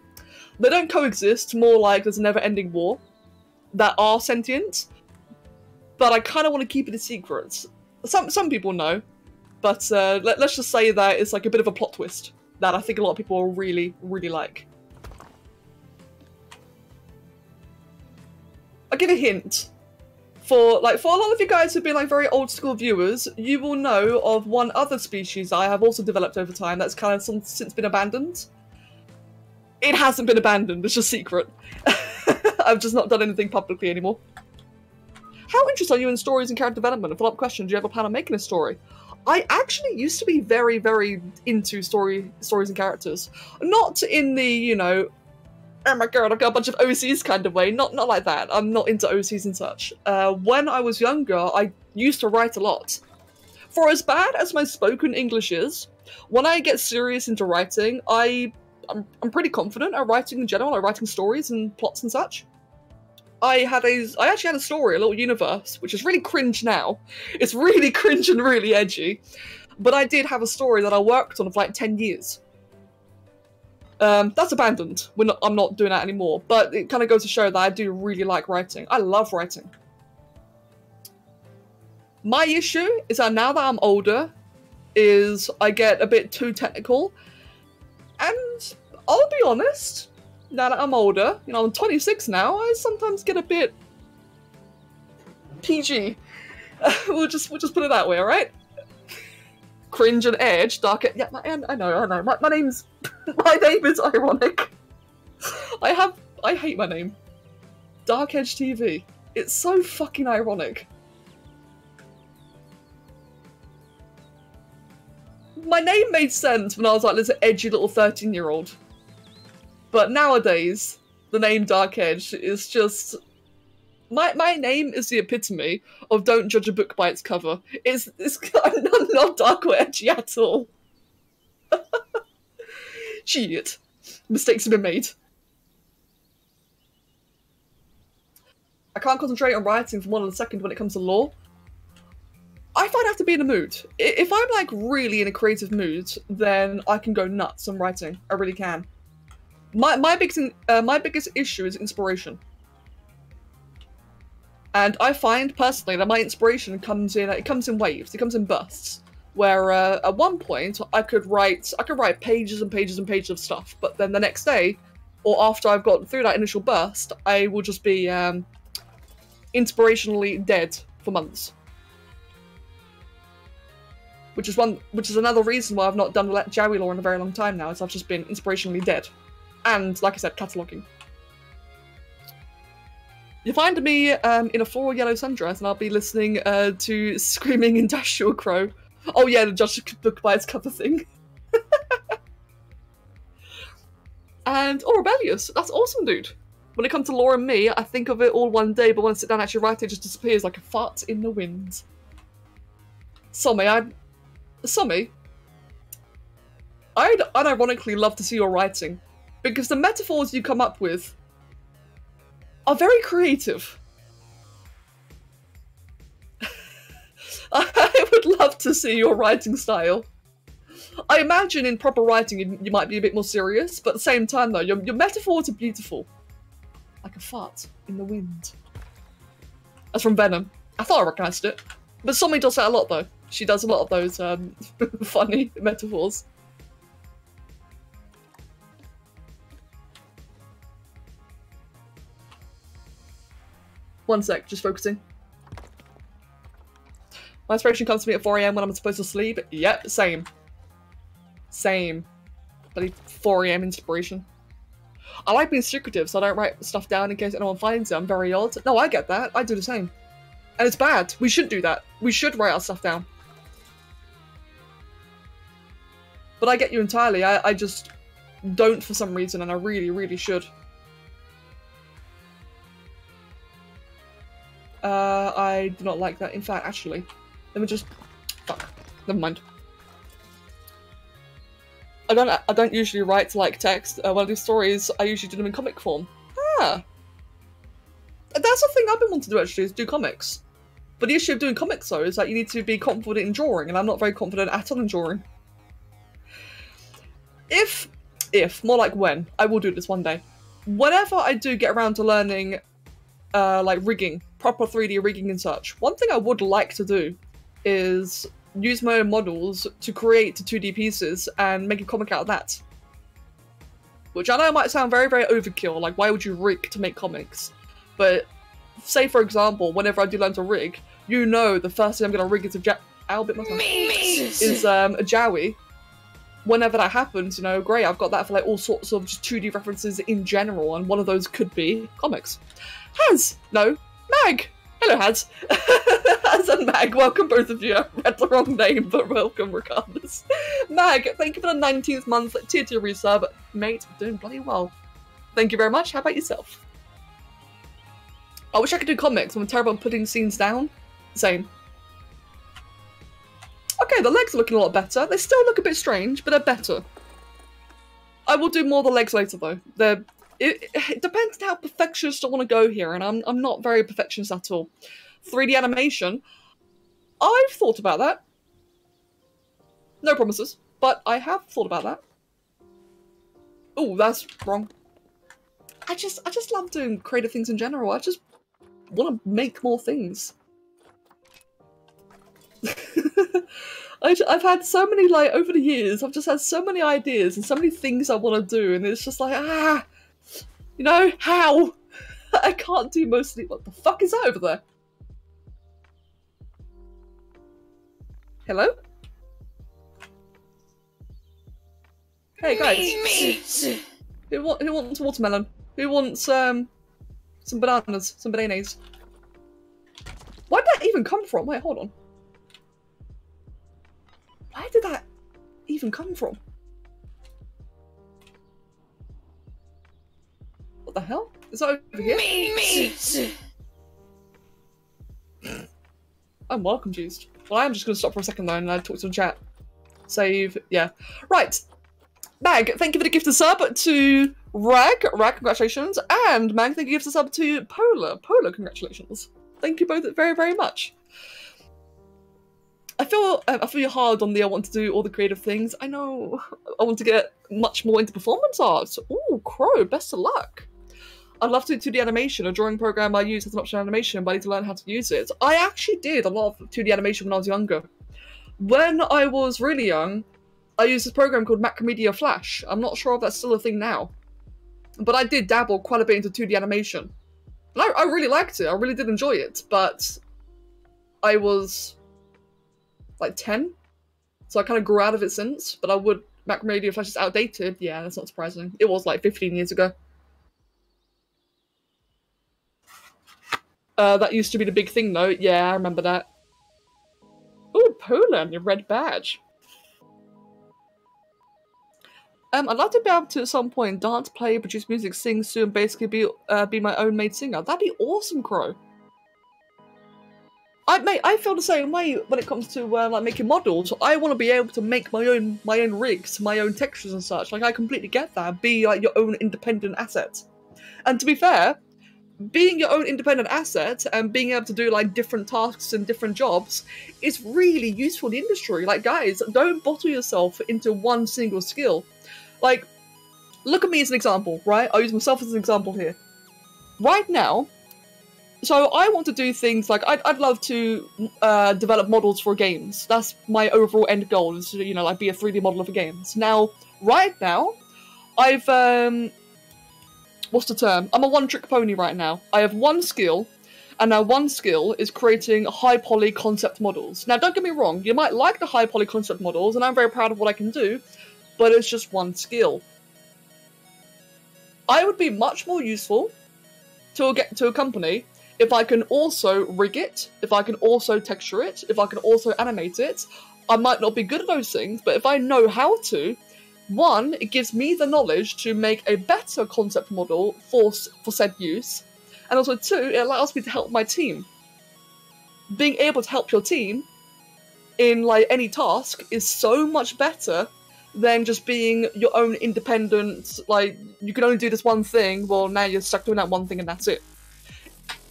they don't coexist, more like there's a never-ending war, that are sentient, but I kind of want to keep it a secret. Some people know, but let's just say that it's like a bit of a plot twist that I think a lot of people will really, really like. I'll give a hint. For a lot of you guys who've been like very old school viewers, you will know of one other species I have also developed over time that's kind of since been abandoned. It hasn't been abandoned, it's just secret. I've just not done anything publicly anymore. How interested are you in stories and character development? A follow-up question, do you have a plan on making a story? I actually used to be very, very into stories and characters. Not in the, you know, oh my god, I've got a bunch of OCs kind of way. Not like that. I'm not into OCs and such. When I was younger, I used to write a lot. For as bad as my spoken English is, when I get serious into writing, I'm pretty confident at writing in general, at writing stories and plots and such. I actually had a story, a little universe, which is really cringe now. It's really cringe and really edgy. But I did have a story that I worked on for like 10 years. That's abandoned. I'm not doing that anymore. But it kind of goes to show that I do really like writing. I love writing. My issue is that now that I'm older, is I get a bit too technical. And I'll be honest, now that I'm older, you know, I'm 26 now, I sometimes get a bit PG. We'll just put it that way, alright? Cringe and edge, dark. Yeah, I know. My name's my name is ironic. I hate my name. DarkEdgeTV. It's so fucking ironic. My name made sense when I was like this edgy little 13-year-old. But nowadays, the name Dark Edge is just... My name is the epitome of don't judge a book by its cover. I'm not dark or edgy at all. Shit. Mistakes have been made. I can't concentrate on writing for more than a second when it comes to lore. I find I have to be in a mood. If I'm like really in a creative mood, then I can go nuts on writing. I really can. My biggest issue is inspiration. And I find personally that my inspiration comes in waves. It comes in bursts. Where at one point I could write pages and pages and pages of stuff, but then the next day, or after I've gotten through that initial burst, I will just be inspirationally dead for months. Which is another reason why I've not done Jowie lore in a very long time now, is I've just been inspirationally dead. And, like I said, cataloguing. You find me in a floral yellow sundress and I'll be listening to Screaming Industrial Crow. Oh yeah, the judge book by its cover thing. And, Rebellious. That's awesome, dude. When it comes to lore and me, I think of it all one day, but when I sit down and actually write it, it just disappears like a fart in the wind. Somi, I'd unironically love to see your writing, because the metaphors you come up with are very creative. I would love to see your writing style. I imagine in proper writing you might be a bit more serious, but at the same time though, your metaphors are beautiful. Like a fart in the wind. That's from Venom. I thought I recognised it. But Somi does that a lot though. She does a lot of those funny metaphors. One sec, just focusing. My inspiration comes to me at 4 AM when I'm supposed to sleep. Yep, same. Same. Bloody 4 AM inspiration. I like being secretive, so I don't write stuff down in case anyone finds it. I'm very odd. No, I get that. I do the same. And it's bad. We shouldn't do that. We should write our stuff down. But I get you entirely. I just don't for some reason, and I really, really should. I do not like that. In fact, actually, let me just... Fuck. Never mind. I don't usually write like text. When I do stories, I usually do them in comic form. Ah. That's the thing I've been wanting to do actually, is do comics. But the issue of doing comics though is that you need to be confident in drawing, and I'm not very confident at all in drawing. More like when, I will do this one day. Whenever I do get around to learning like rigging, proper 3D rigging and such, one thing I would like to do is use my own models to create 2D pieces and make a comic out of that. Which I know might sound very, very overkill, like why would you rig to make comics? But say for example, whenever I do learn to rig, you know the first thing I'm going to rig is a Jowie. Whenever that happens, you know, great, I've got that for like all sorts of just 2D references in general, and one of those could be comics. Mag! Hello, Haz. Haz and Mag, welcome both of you. I read the wrong name, but welcome regardless. Mag, thank you for the 19th month tier 2 resub. Mate, doing bloody well. Thank you very much. How about yourself? I wish I could do comics. I'm terrible at putting scenes down. Same. Okay, the legs are looking a lot better. They still look a bit strange, but they're better. I will do more of the legs later, though. it depends on how perfectionist I want to go here, and I'm not very perfectionist at all. 3D animation, I've thought about that. No promises, but I have thought about that. Oh, that's wrong. I just love doing creative things in general. I just want to make more things. I've had so many, like, over the years, I've just had so many ideas and so many things I want to do, and it's just like, you know, how? I can't do mostly. What the fuck is that over there? Hello? Hey guys. Who wants watermelon? Who wants some bananas? Some bananas? Where'd that even come from? Wait, hold on. Where did that even come from? What the hell? Is that over here? I'm well confused. Well, I am just going to stop for a second though and talk to the chat. Save, yeah. Right. Mag, thank you for the gifted sub to Rag. Rag, congratulations. And Mag, thank you for the gifted sub to Polar. Polar, congratulations. Thank you both very, very much. I feel hard on the I want to do all the creative things. I know I want to get much more into performance art. Ooh, Crow, best of luck. I'd love to do 2D animation. A drawing program I use has an option animation, but I need to learn how to use it. I actually did a lot of 2D animation when I was younger. When I was really young, I used this program called Macromedia Flash. I'm not sure if that's still a thing now. But I did dabble quite a bit into 2D animation. And I really liked it. I really did enjoy it. But I was like 10, so I kind of grew out of it since, but Macromedia Flash is outdated. Yeah, that's not surprising. It was like 15 years ago. That used to be the big thing though. Yeah, I remember that. Ooh, Poland, your red badge. I'd like to be able to, at some point, dance, play, produce music, sing, sue, and basically be my own made singer. That'd be awesome, Crow. I feel the same way when it comes to like making models. I want to be able to make my own rigs, my own textures and such. Like I completely get that. Be like your own independent asset. And to be fair, being your own independent asset and being able to do like different tasks and different jobs is really useful in the industry. Like guys, don't bottle yourself into one single skill. Like, look at me as an example, right? I'll use myself as an example here. Right now. So I want to do things like, I'd love to develop models for games. That's my overall end goal, is to, you know, like be a 3D modeler for games. Now, right now, I've, what's the term? I'm a one-trick pony right now. I have one skill, and now one skill is creating high-poly concept models. Now, don't get me wrong, you might like the high-poly concept models, and I'm very proud of what I can do, but it's just one skill. I would be much more useful to a company if I can also rig it, if I can also texture it, if I can also animate it. I might not be good at those things, but if I know how to, one, it gives me the knowledge to make a better concept model for said use, and also two, it allows me to help my team. Being able to help your team in like any task is so much better than just being your own independent, like, you can only do this one thing, well now you're stuck doing that one thing and that's it.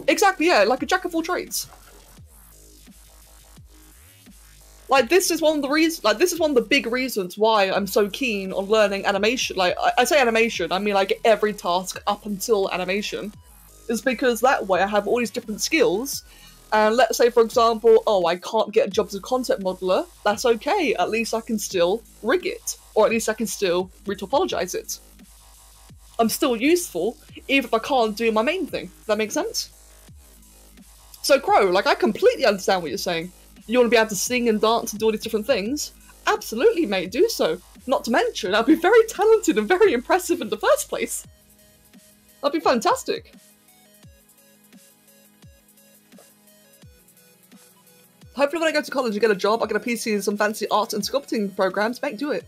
Exactly, yeah, like a jack of all trades. Like, this is one of the reasons, like, this is one of the big reasons why I'm so keen on learning animation. Like, I say animation, I mean like every task up until animation. Is because that way I have all these different skills, and let's say, for example, oh, I can't get a job as a concept modeler, that's okay, at least I can still rig it. Or at least I can still retopologize it. I'm still useful, even if I can't do my main thing. Does that make sense? So Crow, like, I completely understand what you're saying. You want to be able to sing and dance and do all these different things? Absolutely, mate, do so. Not to mention, I'd be very talented and very impressive in the first place. That'd be fantastic. Hopefully when I go to college and get a job, I get a PC and some fancy art and sculpting programs. Mate, do it.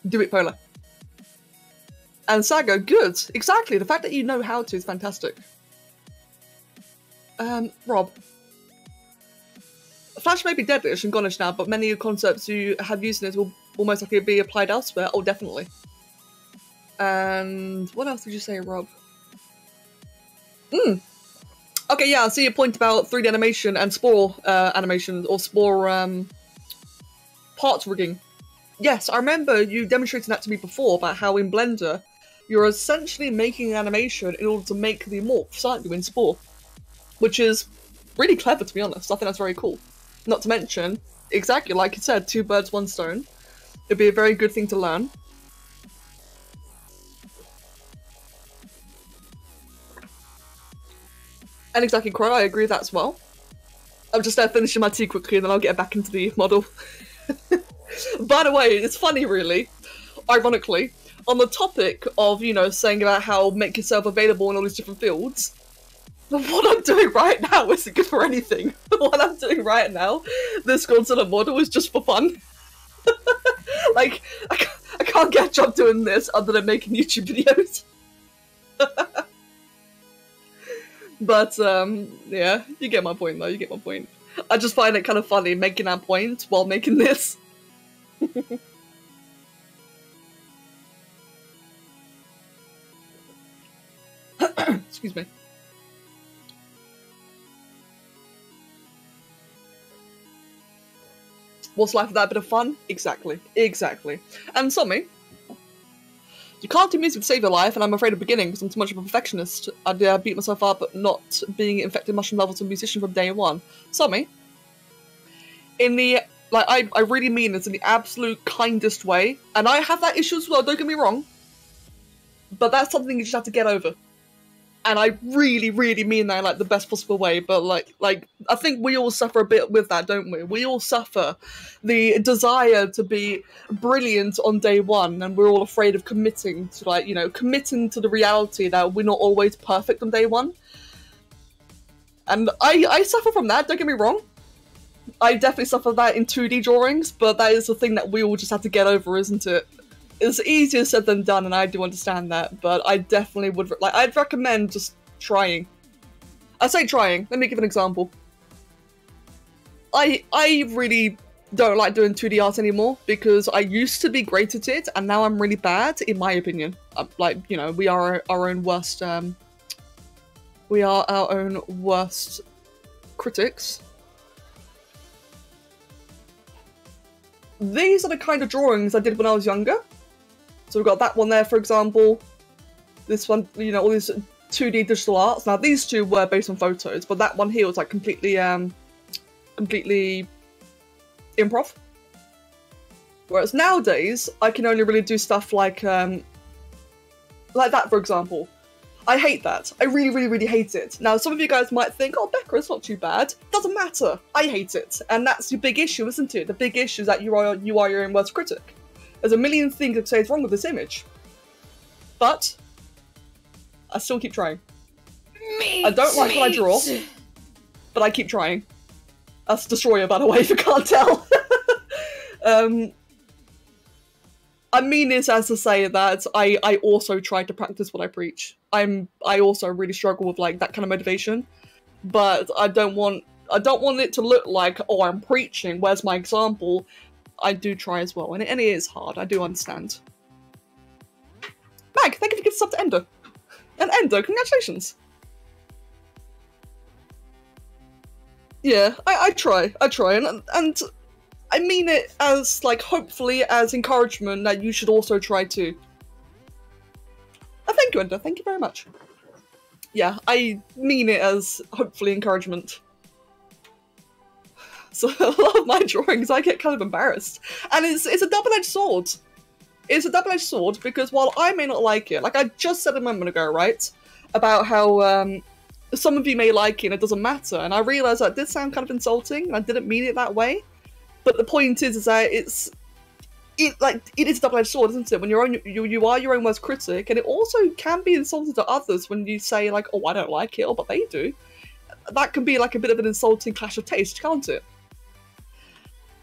Do it, Polar. And Saga, good. Exactly, the fact that you know how to is fantastic. Rob. Flash may be deadish and gonish now, but many concepts you have used in it will most likely be applied elsewhere. Oh, definitely. And what else did you say, Rob? Okay, yeah, I see your point about 3D animation and spore animation, or spore parts rigging. Yes, I remember you demonstrating that to me before about how in Blender, you're essentially making an animation in order to make the morphs, aren't you, in Spore? Which is really clever, to be honest. I think that's very cool. Not to mention, exactly like you said, 2 birds, 1 stone. It'd be a very good thing to learn. And exactly, Crow, I agree with that as well. I'm just finishing my tea quickly and then I'll get back into the model. By the way, it's funny really, ironically, on the topic of, you know, saying about how make yourself available in all these different fields, what I'm doing right now isn't good for anything. What I'm doing right now, this Godzilla model, is just for fun. Like, I can't get a job doing this other than making YouTube videos. But, yeah, you get my point though, you get my point. I just find it kind of funny making that point while making this. Excuse me. What's life without a bit of fun? Exactly. Exactly. And Somi, you can't do music to save your life, and I'm afraid of beginning because I'm too much of a perfectionist. I'd beat myself up not being infected mushroom level to a musician from day one. Somi, in the, like, I really mean this in the absolute kindest way, and I have that issue as well, don't get me wrong, but that's something you just have to get over. And I really, really mean that in, like, the best possible way, but, like, I think we all suffer a bit with that, don't we? We all suffer the desire to be brilliant on day one, and we're all afraid of committing to, like, you know, committing to the reality that we're not always perfect on day one. And I suffer from that, don't get me wrong. I definitely suffer that in 2D drawings, but that is the thing that we all just have to get over, isn't it? It's easier said than done, and I do understand that, but I definitely would, like, I'd recommend just trying. I say trying, let me give an example. I really don't like doing 2D art anymore, because I used to be great at it, and now I'm really bad, in my opinion. Like, you know, we are our own worst, we are our own worst critics. These are the kind of drawings I did when I was younger. So we've got that one there, for example. This one, you know, all these 2D digital arts. Now, these two were based on photos, but that one here was, like, completely improv. Whereas nowadays, I can only really do stuff like that, for example. I hate that. I really, really, really hate it. Now, some of you guys might think, oh, Becca, it's not too bad. Doesn't matter. I hate it. And that's your big issue, isn't it? The big issue is that you are your own worst critic. There's a million things that say is wrong with this image. But I still keep trying. I don't like what I draw, but I keep trying. That's Destroyer, by the way, if you can't tell. I mean this as to say that I also try to practice what I preach. I also really struggle with, like, that kind of motivation, but I don't want it to look like, oh, I'm preaching, where's my example? I do try as well, and it is hard, I do understand. Mag, thank you for giving sub to Endo. And Endo, congratulations! Yeah, I try, and I mean it as, like, hopefully as encouragement that you should also try too. Thank you, Endo, thank you very much. Yeah, I mean it as hopefully encouragement. So a lot of my drawings, I get kind of embarrassed. And it's a double-edged sword. It's a double-edged sword because while I may not like it, like I just said a moment ago, right? About how some of you may like it and it doesn't matter. And I realised that did sound kind of insulting and I didn't mean it that way. But the point is that it is a double-edged sword, isn't it? When you are your own worst critic, and it also can be insulting to others when you say, like, oh, I don't like it, or but they do. That can be like a bit of an insulting clash of taste, can't it?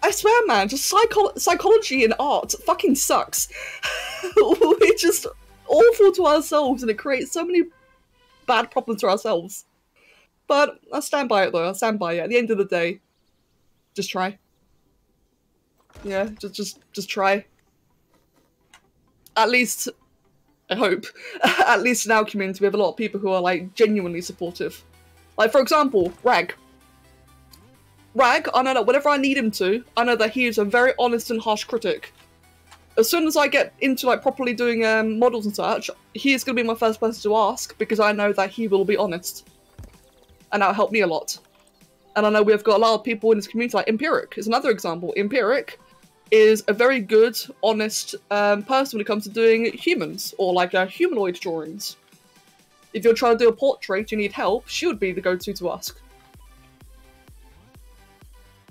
I swear, man, just psychology in art fucking sucks. We're just awful to ourselves, and it creates so many bad problems for ourselves. But I stand by it, though. I stand by it. At the end of the day, just try. Yeah, just try. At least I hope. At least in our community, we have a lot of people who are, like, genuinely supportive. Like, for example, Rag. Rag, I know that whenever I need him to, I know that he is a very honest and harsh critic. As soon as I get into, like, properly doing models and such, he is going to be my first person to ask, because I know that he will be honest. And that'll help me a lot. And I know we've got a lot of people in this community, like Empiric is another example. Empiric is a very good, honest person when it comes to doing humans, or like humanoid drawings. If you're trying to do a portrait, you need help, she would be the go-to to ask.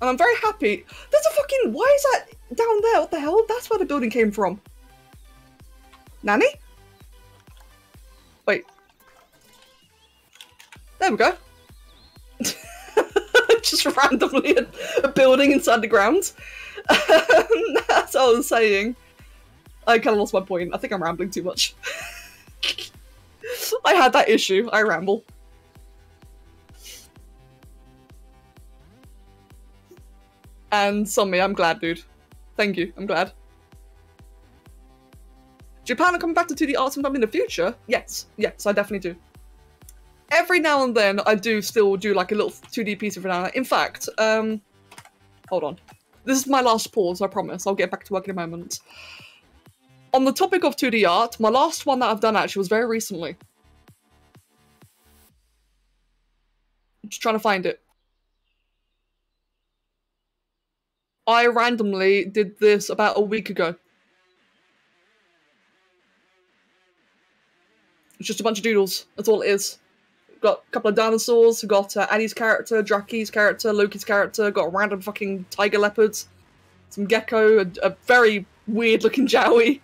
And I'm very happy. There's a fucking... Why is that down there? What the hell? That's where the building came from. Nanny? Wait. There we go. Just randomly a building inside the ground. That's what I was saying. I kind of lost my point. I think I'm rambling too much. I had that issue. I ramble. And Sommi, I'm glad, dude. Thank you. I'm glad. Do you plan on coming back to 2D art sometime in the future? Yes. Yes, I definitely do. Every now and then, I do still do like a little 2D piece every now and then. In fact, hold on. This is my last pause, I promise. I'll get back to work in a moment. On the topic of 2D art, my last one that I've done actually was very recently. I'm just trying to find it. I randomly did this about a week ago. It's just a bunch of doodles. That's all it is. Got a couple of dinosaurs. We've got Annie's character, Draki's character, Loki's character. Got a random fucking tiger leopards. Some gecko. A very weird looking Jowie.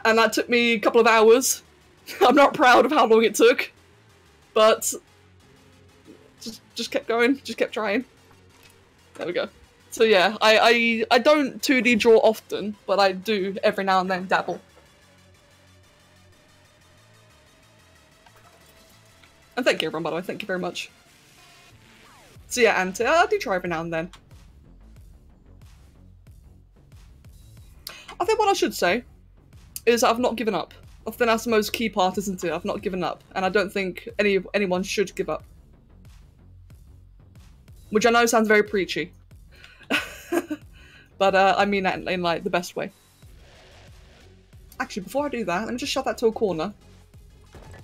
And that took me a couple of hours. I'm not proud of how long it took. But just kept going. Just kept trying. There we go. So yeah, I don't 2D draw often, but I do every now and then dabble. And thank you everyone, by the way, thank you very much. So yeah, and I do try every now and then. I think what I should say is I've not given up. I think that's the most key part, isn't it? I've not given up, and I don't think anyone should give up. Which I know sounds very preachy. But I mean that in like the best way. Actually, before I do that, let me just shove that to a corner.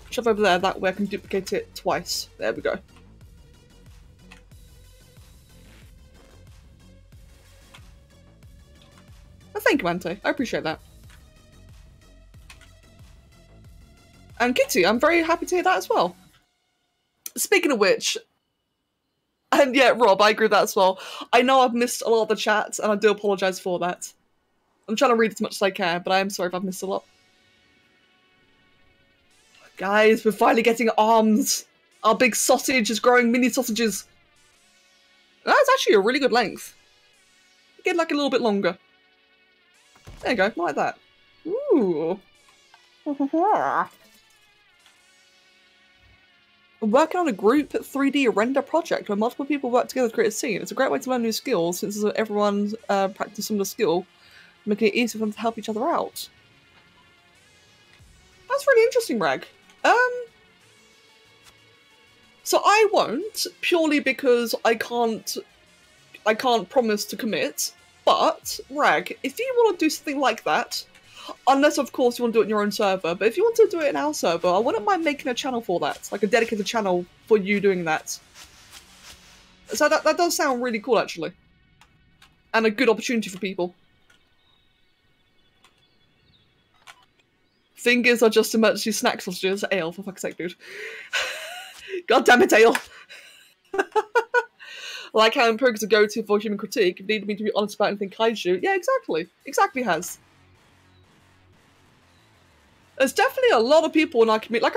Shove over there, that way I can duplicate it twice. There we go. Well, thank you, Ante. I appreciate that. And Kitty, I'm very happy to hear that as well. Speaking of which, and yeah, Rob, I agree with that as well. I know I've missed a lot of the chats, and I do apologise for that. I'm trying to read as much as I can, but I am sorry if I've missed a lot. Guys, we're finally getting arms. Our big sausage is growing mini sausages. That's actually a really good length. Get like a little bit longer. There you go, like that. Ooh. I'm working on a group 3D render project where multiple people work together to create a scene. It's a great way to learn new skills since everyone's practice similar skill, making it easier for them to help each other out. That's really interesting, Rag. So I won't, purely because I can't promise to commit, but, Rag, if you want to do something like that, unless of course you want to do it in your own server, but if you want to do it in our server, I wouldn't mind making a channel for that, like a dedicated channel for you doing that. So that does sound really cool, actually. And a good opportunity for people. Fingers are just emergency snack sausages. Ale, for fuck's sake, dude. God damn it, Ale! Like how Empiric is a go-to for human critique. If you need me to be honest about anything kaiju. Yeah, exactly. Exactly has. There's definitely a lot of people in our community. Like,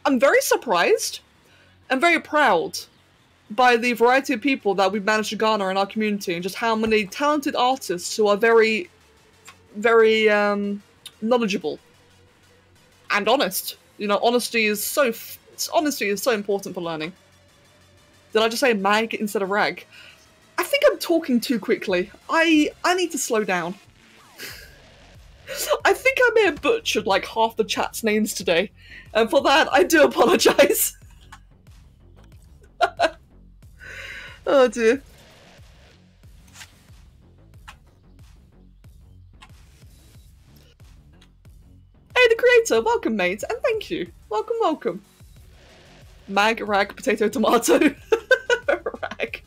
I'm very surprised and very proud by the variety of people that we've managed to garner in our community, and just how many talented artists who are very, very, knowledgeable and honest. You know, honesty is so important for learning. Did I just say mag instead of rag? I think I'm talking too quickly. I need to slow down. I may have butchered like half the chat's names today, and for that I do apologise. Oh dear. Hey, the creator, welcome, mate, and thank you. Welcome, welcome. Mag, rag, potato, tomato. Rag.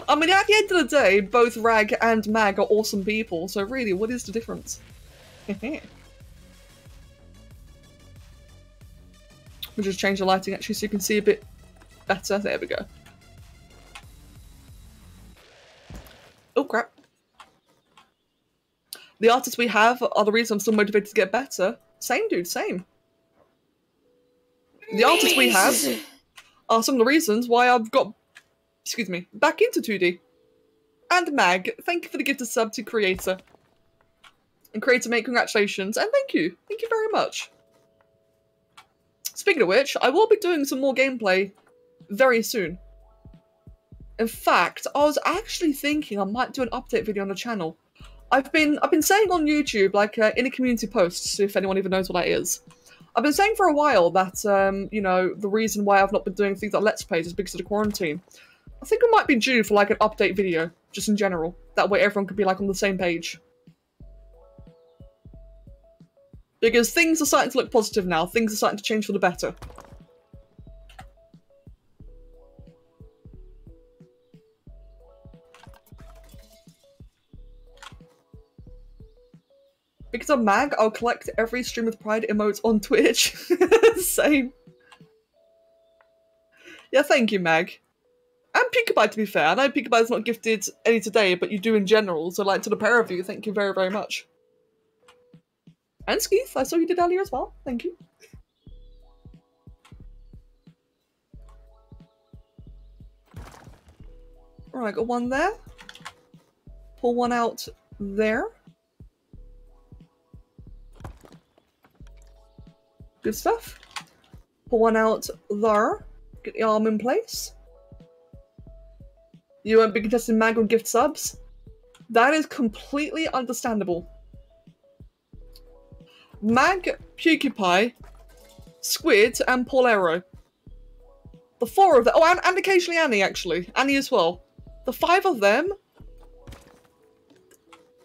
I mean, at the end of the day, both Rag and Mag are awesome people, so really, what is the difference? We'll just change the lighting actually so you can see a bit better. There we go. Oh crap. The artists we have are the reason I'm still motivated to get better. Same dude, same. The artists we have are some of the reasons why I've got, excuse me, back into 2D. And Mag, thank you for the gift of sub to Creator. And Creator mate, congratulations, and thank you. Thank you very much. Speaking of which, I will be doing some more gameplay very soon. In fact, I was actually thinking I might do an update video on the channel. I've been saying on YouTube, like in a community posts, if anyone even knows what that is. I've been saying for a while that, you know, the reason why I've not been doing things like Let's Plays is because of the quarantine. I think I might be due for like an update video, just in general. That way everyone could be like on the same page. Because things are starting to look positive now. Things are starting to change for the better. Because I'm Mag, I'll collect every Stream with Pride emotes on Twitch. Same. Yeah, thank you, Mag. And Peekabye, to be fair. I know Peekabye's not gifted any today, but you do in general, so like to the pair of you, thank you very, very much. And Skeeth, I saw you did earlier as well. Thank you. Alright, got one there. Pull one out there. Good stuff. Pull one out there. Get the arm in place. You won't be contesting Mag on gift subs. That is completely understandable. Mag, PewDiePie, Squid, and Paulero. The four of them. Oh, and occasionally Annie, actually. Annie as well. The five of them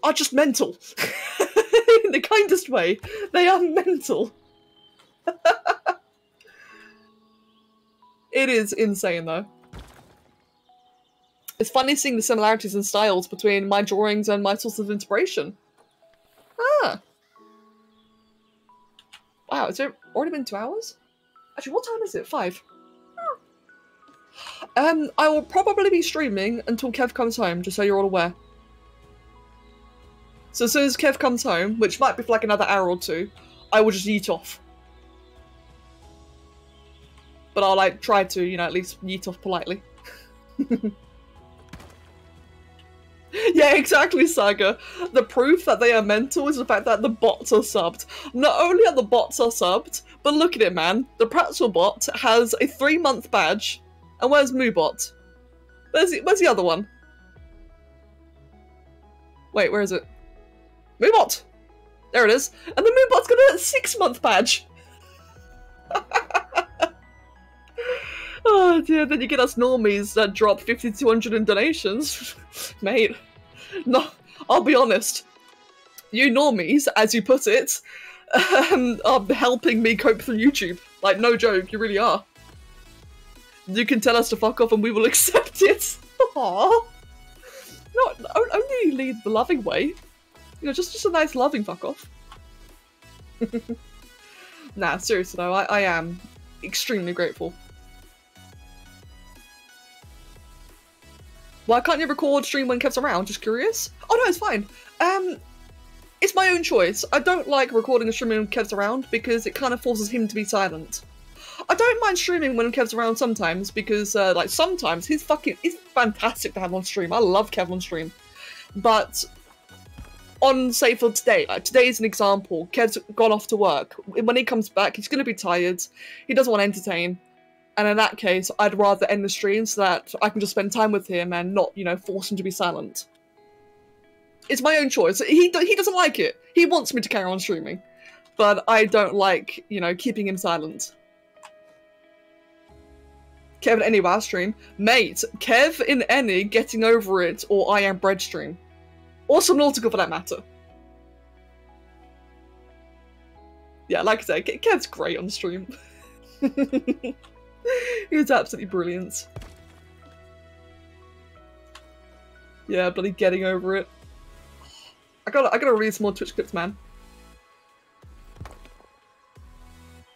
are just mental. In the kindest way. They are mental. It is insane, though. It's funny seeing the similarities in styles between my drawings and my source of inspiration. Ah. Wow, has it already been 2 hours? Actually, what time is it? 5. Oh. I will probably be streaming until Kev comes home, just so you're all aware. So as soon as Kev comes home, which might be for like another hour or two, I will just yeet off. But I'll like try to, you know, at least yeet off politely. Yeah, exactly, Saga. The proof that they are mental is the fact that the bots are subbed. Not only are the bots are subbed, but look at it, man. The Pretzel bot has a 3-month badge. And where's Moobot? Where's the other one? Wait, where is it? Moobot! There it is. And the Moobot's got a 6-month badge. Oh dear, then you get us normies that drop 50-200 in donations. Mate, no, I'll be honest. You normies, as you put it, are helping me cope through YouTube. Like, no joke, you really are. You can tell us to fuck off and we will accept it. Aww. No, only lead the loving way. You know, just a nice loving fuck off. Nah, seriously though, I am extremely grateful. Why can't you record stream when Kev's around? Just curious? Oh no, it's fine. It's my own choice. I don't like recording a stream when Kev's around because it kind of forces him to be silent. I don't mind streaming when Kev's around sometimes because, like, sometimes he's fantastic to have on stream. I love Kev on stream. But on, say, for today, like, today's an example. Kev's gone off to work. When he comes back, he's going to be tired. He doesn't want to entertain. And in that case, I'd rather end the stream so that I can just spend time with him and not, you know, force him to be silent. It's my own choice. He doesn't like it. He wants me to carry on streaming. But I don't like, you know, keeping him silent. Kev in any WoW stream. Mate, Kev in any Getting Over It or I Am Bread stream. Or Subnautica for that matter. Yeah, like I said, Kev's great on stream. He's absolutely brilliant. Yeah, bloody Getting Over It. I gotta read some more Twitch clips, man.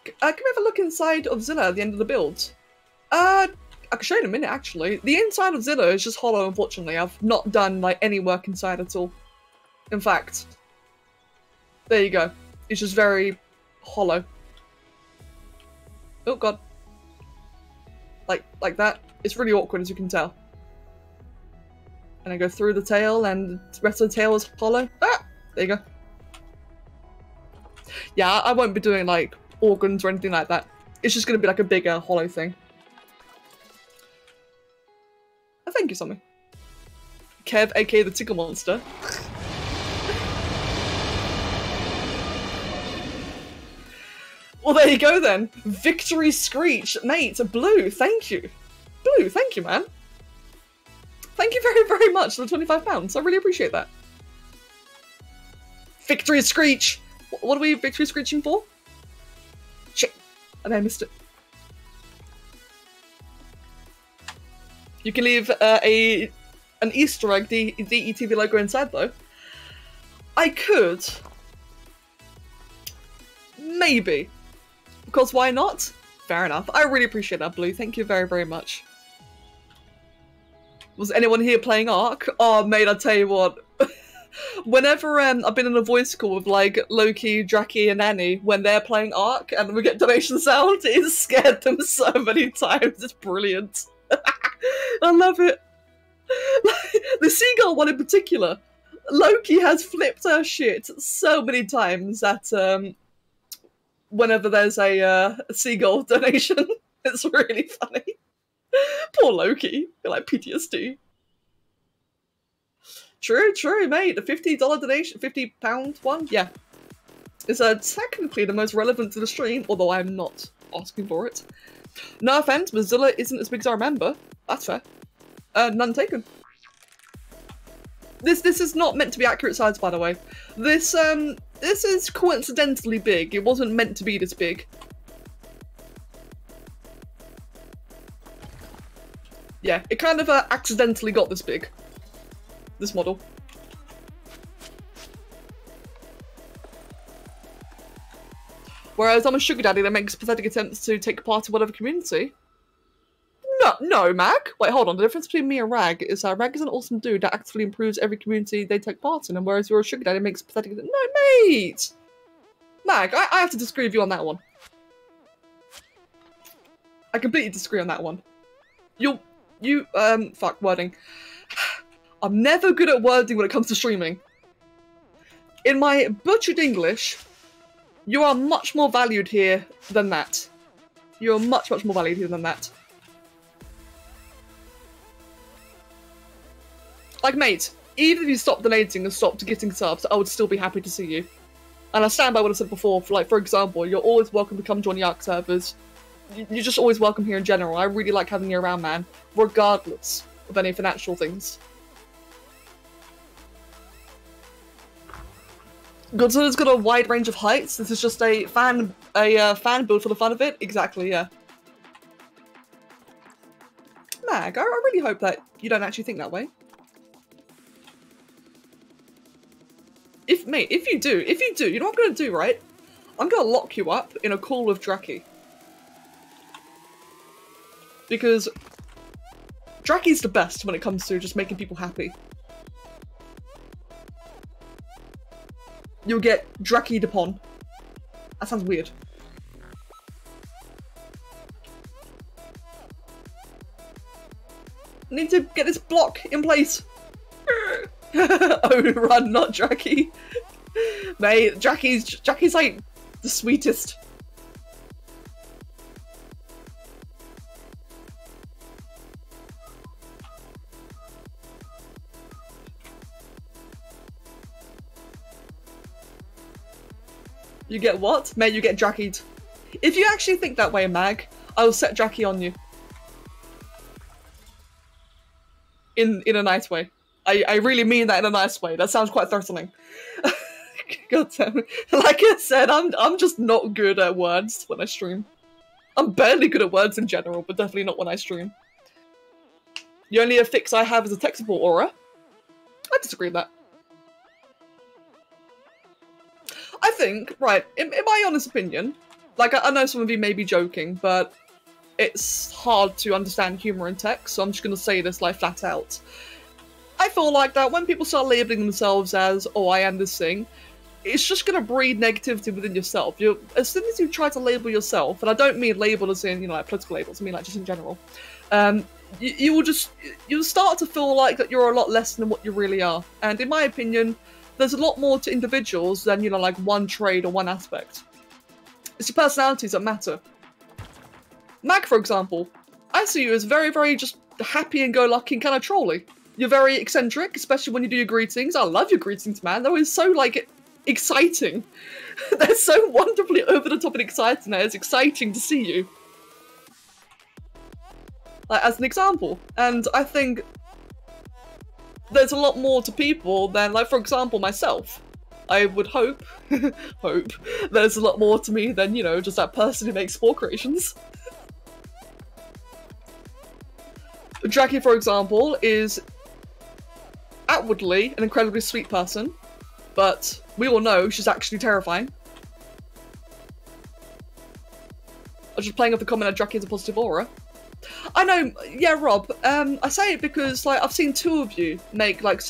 Can we have a look inside of Zilla at the end of the build? I can show you in a minute, actually. The inside of Zilla is just hollow, unfortunately. I've not done, like, any work inside at all. In fact, there you go. It's just very hollow. Oh, God. Like that. It's really awkward, as you can tell. And I go through the tail, and the rest of the tail is hollow. Ah! There you go. Yeah, I won't be doing, like, organs or anything like that. It's just going to be, like, a bigger hollow thing. Oh, thank you, Sammy. Kev, aka the Tickle Monster. Well, there you go, then. Victory Screech. Mate, Blue, thank you. Blue, thank you, man. Thank you very, very much for the £25. I really appreciate that. Victory Screech! What are we Victory Screeching for? Shit. And I missed it. You can leave an Easter egg DETV logo inside, though. I could. Maybe. Because why not? Fair enough. I really appreciate that, Blue. Thank you very, very much. Was anyone here playing Ark? Oh, mate, I tell you what. Whenever I've been in a voice call with, like, Loki, Draki, and Annie, when they're playing Ark and we get donation sound, it scared them so many times. It's brilliant. I love it. The seagull one in particular. Loki has flipped her shit so many times that whenever there's a seagull donation, it's really funny. Poor Loki, you're like PTSD. True, true, mate. The $50 donation, £50 one, yeah. It's technically the most relevant to the stream, although I'm not asking for it. No offense, Mozilla isn't as big as I remember. That's fair. None taken. This is not meant to be accurate size, by the way. This is coincidentally big. It wasn't meant to be this big. Yeah, it kind of accidentally got this big. This model. Whereas I'm a sugar daddy that makes pathetic attempts to take part in whatever community. No, Mag. Wait, hold on. The difference between me and Rag is Rag is an awesome dude that actively improves every community they take part in, and whereas you're a sugar daddy that makes pathetic. No, mate. Mag, I have to disagree with you on that one. I completely disagree on that one. Fuck wording. I'm never good at wording when it comes to streaming. In my butchered English, you are much more valued here than that. You're much, much more valued here than that. Like, mate, even if you stopped donating and stopped getting subs, I would still be happy to see you. And I stand by what I said before, for example, you're always welcome to come join the Ark servers. You're just always welcome here in general. I really like having you around, man, regardless of any financial things. Godzilla's got a wide range of heights. This is just a fan build for the fun of it. Exactly, yeah. Mag, I really hope that you don't actually think that way. If you do, you know what I'm gonna do, right? I'm gonna lock you up in a call with Draki. Because Draki's the best when it comes to just making people happy. You'll get Draki'd upon. That sounds weird. I need to get this block in place. Oh, run, not Draki. Mate, Draki's like the sweetest. You get what? Mate, you get Jackied. If you actually think that way, Mag, I will set Jackie on you. In a nice way. I really mean that in a nice way. That sounds quite threatening. God damn it. Like I said, I'm just not good at words when I stream. I'm barely good at words in general, but definitely not when I stream. The only fix I have is a tech support aura. I disagree with that. I think, right, in my honest opinion, like I know some of you may be joking, but it's hard to understand humour in text, so I'm just going to say this like flat out. I feel like that when people start labelling themselves as, oh, I am this thing, it's just going to breed negativity within yourself. As soon as you try to label yourself, and I don't mean label as in, you know, like political labels, I mean like just in general, you'll start to feel like that you're a lot less than what you really are. And in my opinion, there's a lot more to individuals than, you know, like one trait or one aspect. It's your personalities that matter. Mag, for example, I see you as very, very just happy and go-lucky and kind of trolly. You're very eccentric, especially when you do your greetings. I love your greetings, man. They're always so, like, exciting. They're so wonderfully over-the-top and exciting. It's exciting to see you. Like, as an example. And I think there's a lot more to people than, like, for example, myself. I would hope, there's a lot more to me than, you know, just that person who makes sport creations. Jackie, for example, is outwardly an incredibly sweet person, but we all know she's actually terrifying. I was just playing off the comment that Jackie has a positive aura. I know, yeah, Rob, I say it because, like, I've seen two of you make, like,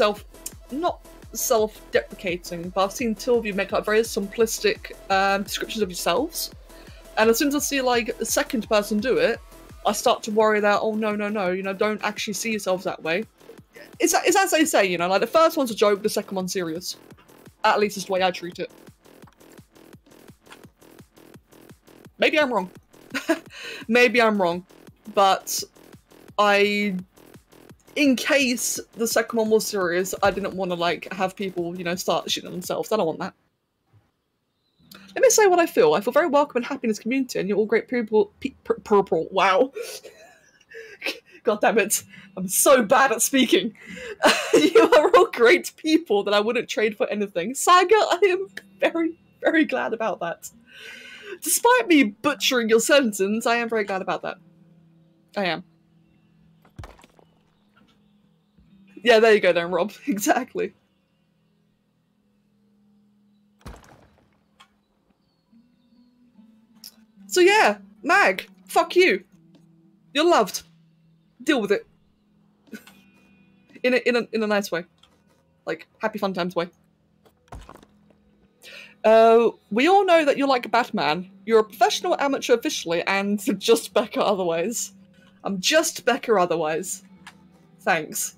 not self-deprecating, but I've seen two of you make, like, very simplistic descriptions of yourselves. And as soon as I see, like, a second person do it, I start to worry that, oh, no, you know, don't actually see yourselves that way. It's as they say, you know, like, the first one's a joke, the second one's serious. At least it's the way I treat it. Maybe I'm wrong. Maybe I'm wrong. But in case the second one was serious, I didn't want to, like, have people, you know, start shitting on themselves. I don't want that. Let me say what I feel. I feel very welcome and happy in this community, and you're all great people. Purple. Wow. God damn it. I'm so bad at speaking. You are all great people that I wouldn't trade for anything. Saga, I am very, very glad about that. Despite me butchering your sentence, I am very glad about that. I am. Yeah, there you go then, Rob. Exactly. So yeah, Mag, fuck you. You're loved. Deal with it. in a nice way. Like, happy fun times way. We all know that you're like Batman. You're a professional amateur officially, and just Becca otherwise. I'm just Becca otherwise. Thanks.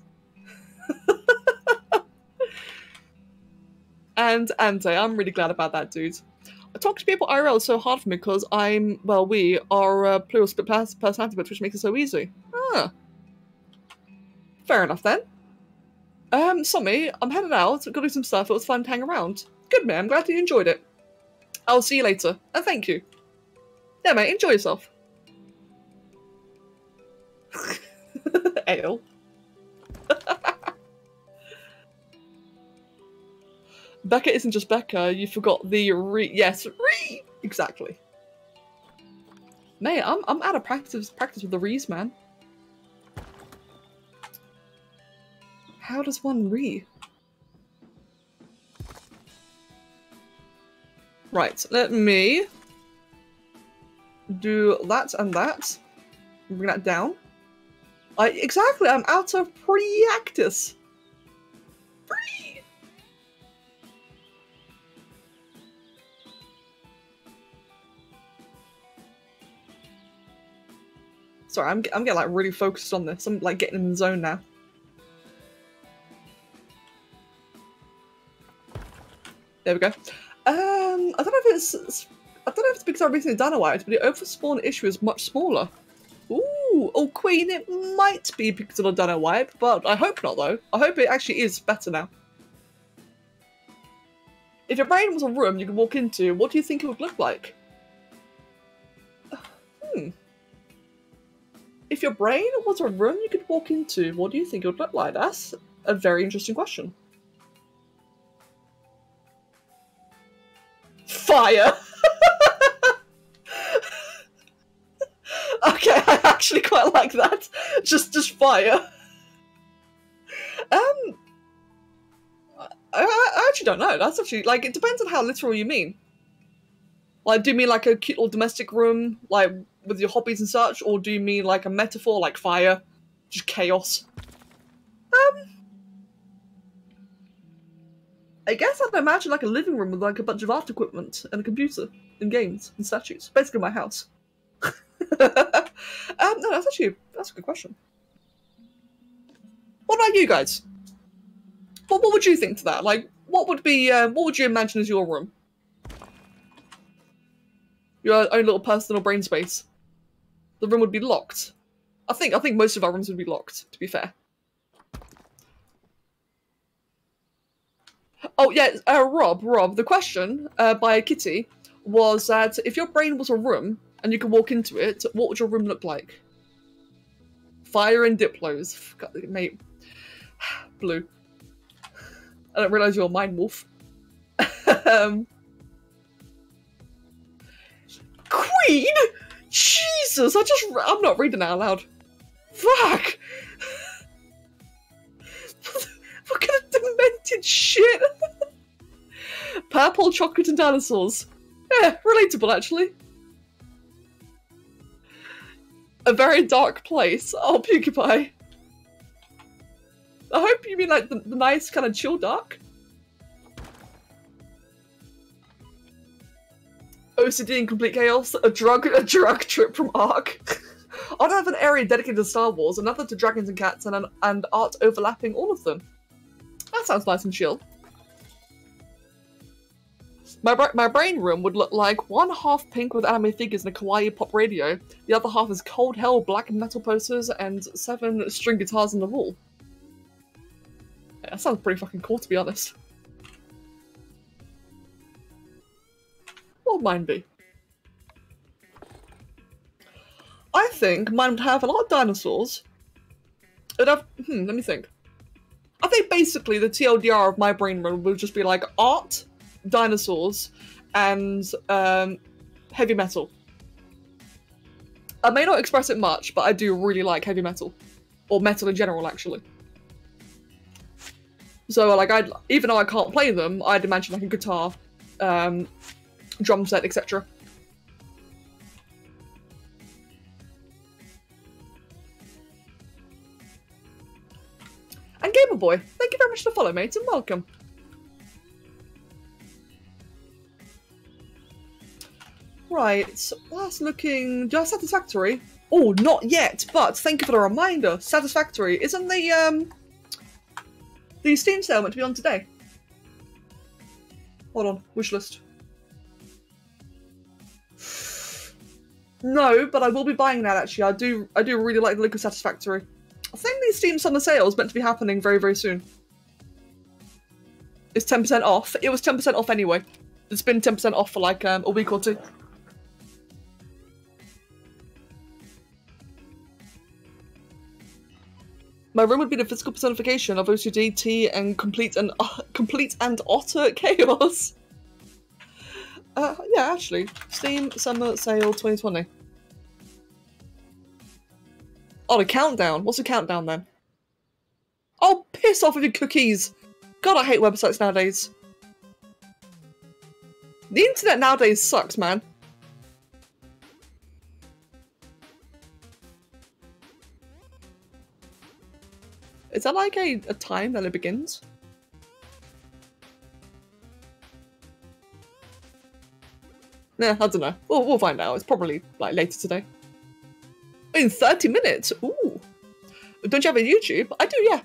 And Ante, I'm really glad about that, dude. I talk to people IRL is so hard for me because we are plural split personality, which makes it so easy. Ah. Fair enough then. Sommy, I'm headed out. Got to do some stuff. It was fun to hang around. Good, man. I'm glad you enjoyed it. I'll see you later. And thank you. Yeah, mate. Enjoy yourself. Ale. Becca isn't just Becca. You forgot the re. Yes, re. Exactly. Mate, I'm out of practice with the re's, man. How does one re? Right, let me do that and that. Bring that down. Exactly, I'm out of practice. Sorry, I'm getting like really focused on this. I'm like getting in the zone now. There we go. I don't know if it's because I recently done a white, but the overspawn issue is much smaller. Ooh, oh Queen, it might be because of the Dunno wipe, but I hope not though. I hope it actually is better now. If your brain was a room you could walk into, what do you think it would look like? If your brain was a room you could walk into, what do you think it would look like? That's a very interesting question. Fire! Okay, I actually quite like that. Just fire. I actually don't know. That's actually, like, it depends on how literal you mean. Like, do you mean like a cute little domestic room, like, with your hobbies and such, or do you mean like a metaphor, like fire? Just chaos? I guess I'd imagine like a living room with like a bunch of art equipment and a computer and games and statues. Basically my house. No, that's a good question. What about you guys? What would you think to that? Like, what would you imagine as your room? Your own little personal brain space. The room would be locked. I think most of our rooms would be locked, to be fair. Oh yeah, Rob, the question by Kitty was that if your brain was a room and you could walk into it, what would your room look like? Fire and Diplos. God, mate. Blue. I don't realise you're a mind wolf. Queen? Jesus, I'm not reading out loud. Fuck! What kind of demented shit? Purple, chocolate and dinosaurs. Yeah, relatable actually. A very dark place. Oh, PewDiePie. I hope you mean like the nice kind of chill dark. OCD and complete chaos. A drug trip from Ark. I'd have an area dedicated to Star Wars, another to dragons and cats, and art overlapping all of them. That sounds nice and chill. My brain room would look like one half pink with anime figures and a kawaii pop radio. The other half is cold hell, black metal posters, and 7 string guitars on the wall. Yeah, that sounds pretty fucking cool, to be honest. What would mine be? I think mine would have a lot of dinosaurs. It'd have, let me think. I think basically the TLDR of my brain room would just be like art, dinosaurs, and heavy metal. I may not express it much, but I do really like heavy metal. Or metal in general, actually. So, like, even though I can't play them, I'd imagine like a guitar, drum set, etc. And Gamer Boy, thank you very much for the follow, mate, and welcome. Right, so that's looking just satisfactory. Oh, not yet, but thank you for the reminder. Satisfactory. Isn't the Steam sale meant to be on today? Hold on, wish list. No, but I will be buying that actually. I do really like the look of Satisfactory. I think the Steam summer sale is meant to be happening very, very soon. It's 10% off. It was 10% off anyway. It's been 10% off for like a week or two. My room would be the physical personification of OCD, T, and complete and utter chaos. Yeah, actually, Steam Summer Sale 2020. Oh, the countdown. What's the countdown then? Oh, piss off with your cookies. God, I hate websites nowadays. The internet nowadays sucks, man. Is that like a time that it begins? Nah, I don't know. We'll find out. It's probably like later today. In 30 minutes? Ooh. Don't you have a YouTube? I do, yeah.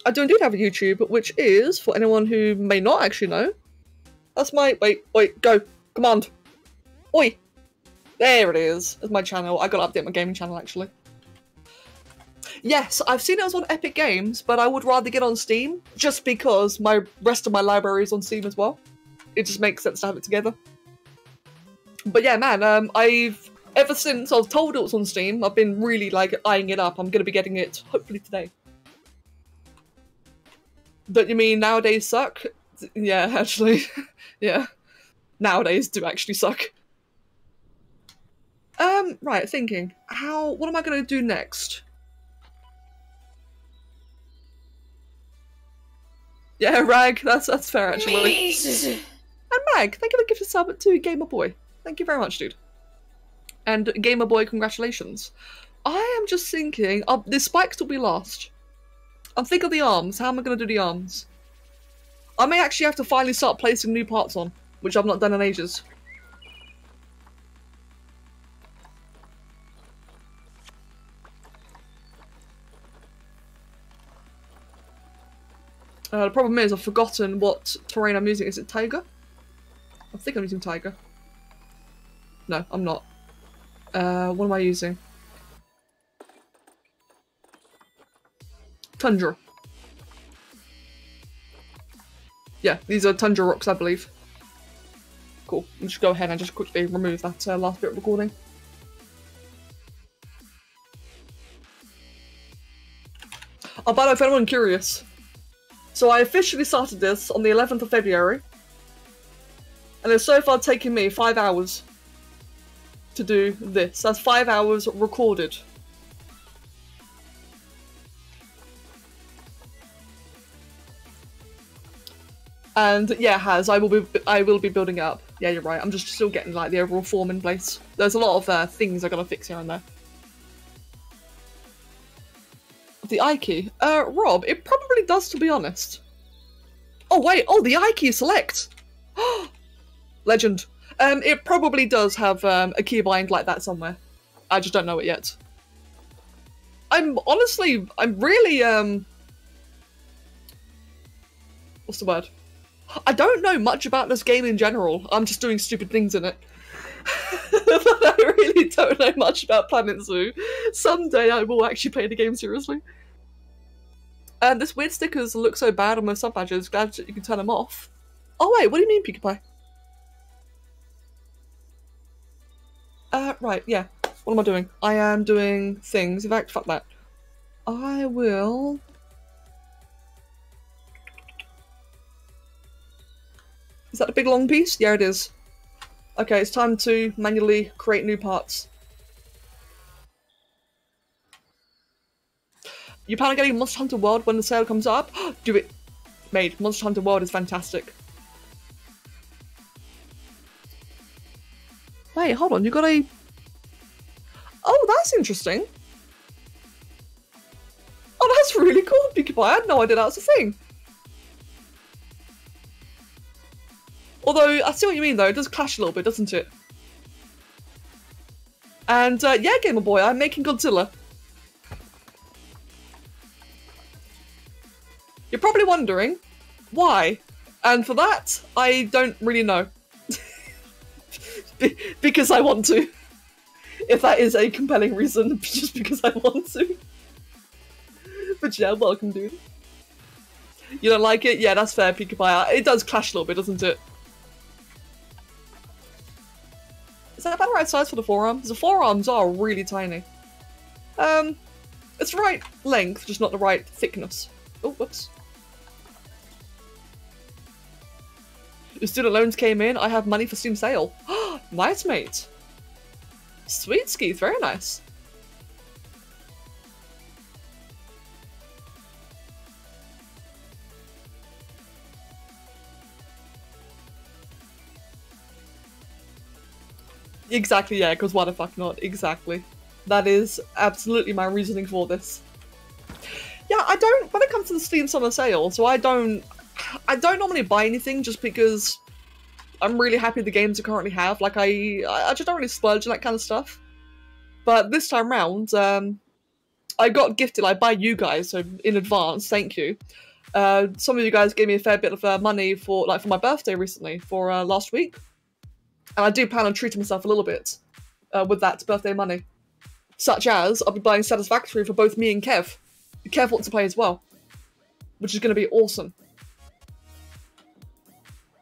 I do indeed have a YouTube, which is, for anyone who may not actually know, that's my... Wait, go. Command. Oi. There it is. That's my channel. I gotta update my gaming channel, actually. Yes, I've seen it was on Epic Games, but I would rather get on Steam, just because my rest of my library is on Steam as well. It just makes sense to have it together. But yeah, man, ever since I was told it was on Steam, I've been really, like, eyeing it up. I'm gonna be getting it, hopefully today. Don't you mean nowadays suck? Yeah, actually. Yeah. Nowadays do actually suck. Right, thinking. What am I gonna do next? Yeah, Rag, that's fair actually. And Mag, thank you for the gift of sub to Gamer Boy. Thank you very much, dude. And Gamer Boy, congratulations. I am just thinking, the spikes will be last. I'm thinking of the arms. How am I gonna do the arms? I may actually have to finally start placing new parts on, which I've not done in ages. The problem is I've forgotten what terrain I'm using. Is it Tiger? I think I'm using Tiger. No, I'm not. What am I using? Tundra. Yeah, these are Tundra rocks, I believe. Cool. I'll just go ahead and just quickly remove that last bit of recording. Oh, by the way, if anyone curious, so I officially started this on the 11th of February, and it's so far taken me 5 hours to do this. That's 5 hours recorded. And yeah, it has. I will be building it up. Yeah, you're right. I'm just still getting like the overall form in place. There's a lot of things I gotta fix here and there. The I key, Rob, it probably does, to be honest. Oh wait, oh, the I key select. Legend. It probably does have a keybind like that somewhere. I just don't know it yet. I'm really what's the word? I don't know much about this game in general. I'm just doing stupid things in it. But I really don't know much about Planet Zoo. Someday I will actually play the game seriously. And this weird stickers look so bad on my sub badges. Glad that you can turn them off. Oh wait, what do you mean, Peaky Pie? Right, yeah. What am I doing? I am doing things. In fact, fuck that. I will... Is that the big long piece? Yeah, it is. Okay, it's time to manually create new parts. You plan on getting Monster Hunter World when the sale comes up? Do it! Mate, Monster Hunter World is fantastic. Wait, hold on, you got a... Oh, that's interesting. Oh, that's really cool, Peaky Pie. I had no idea that was a thing. Although, I see what you mean though, it does clash a little bit, doesn't it? And, yeah, Gamer Boy, I'm making Godzilla. You're probably wondering, why? And for that, I don't really know. Because I want to. If that is a compelling reason, just because I want to. But yeah, welcome, dude. You don't like it? Yeah, that's fair, Peaky Pie. It does clash a little bit, doesn't it? Is that about the right size for the forearms? The forearms are really tiny. It's the right length, just not the right thickness. Oh, whoops. Your student loans came in. I have money for Steam sale. Nice, mate. Sweet, Skeeth. Very nice. Exactly, yeah, because why the fuck not? Exactly. That is absolutely my reasoning for this. Yeah, I don't, when it comes to the Steam Summer Sale, so I don't normally buy anything just because I'm really happy with the games I currently have. Like, I just don't really splurge on that kind of stuff. But this time round, I got gifted, like, by you guys, so in advance, thank you. Some of you guys gave me a fair bit of money for my birthday recently, for last week. And I do plan on treating myself a little bit with that birthday money. Such as, I'll be buying Satisfactory for both me and Kev. Kev wants to play as well, which is going to be awesome.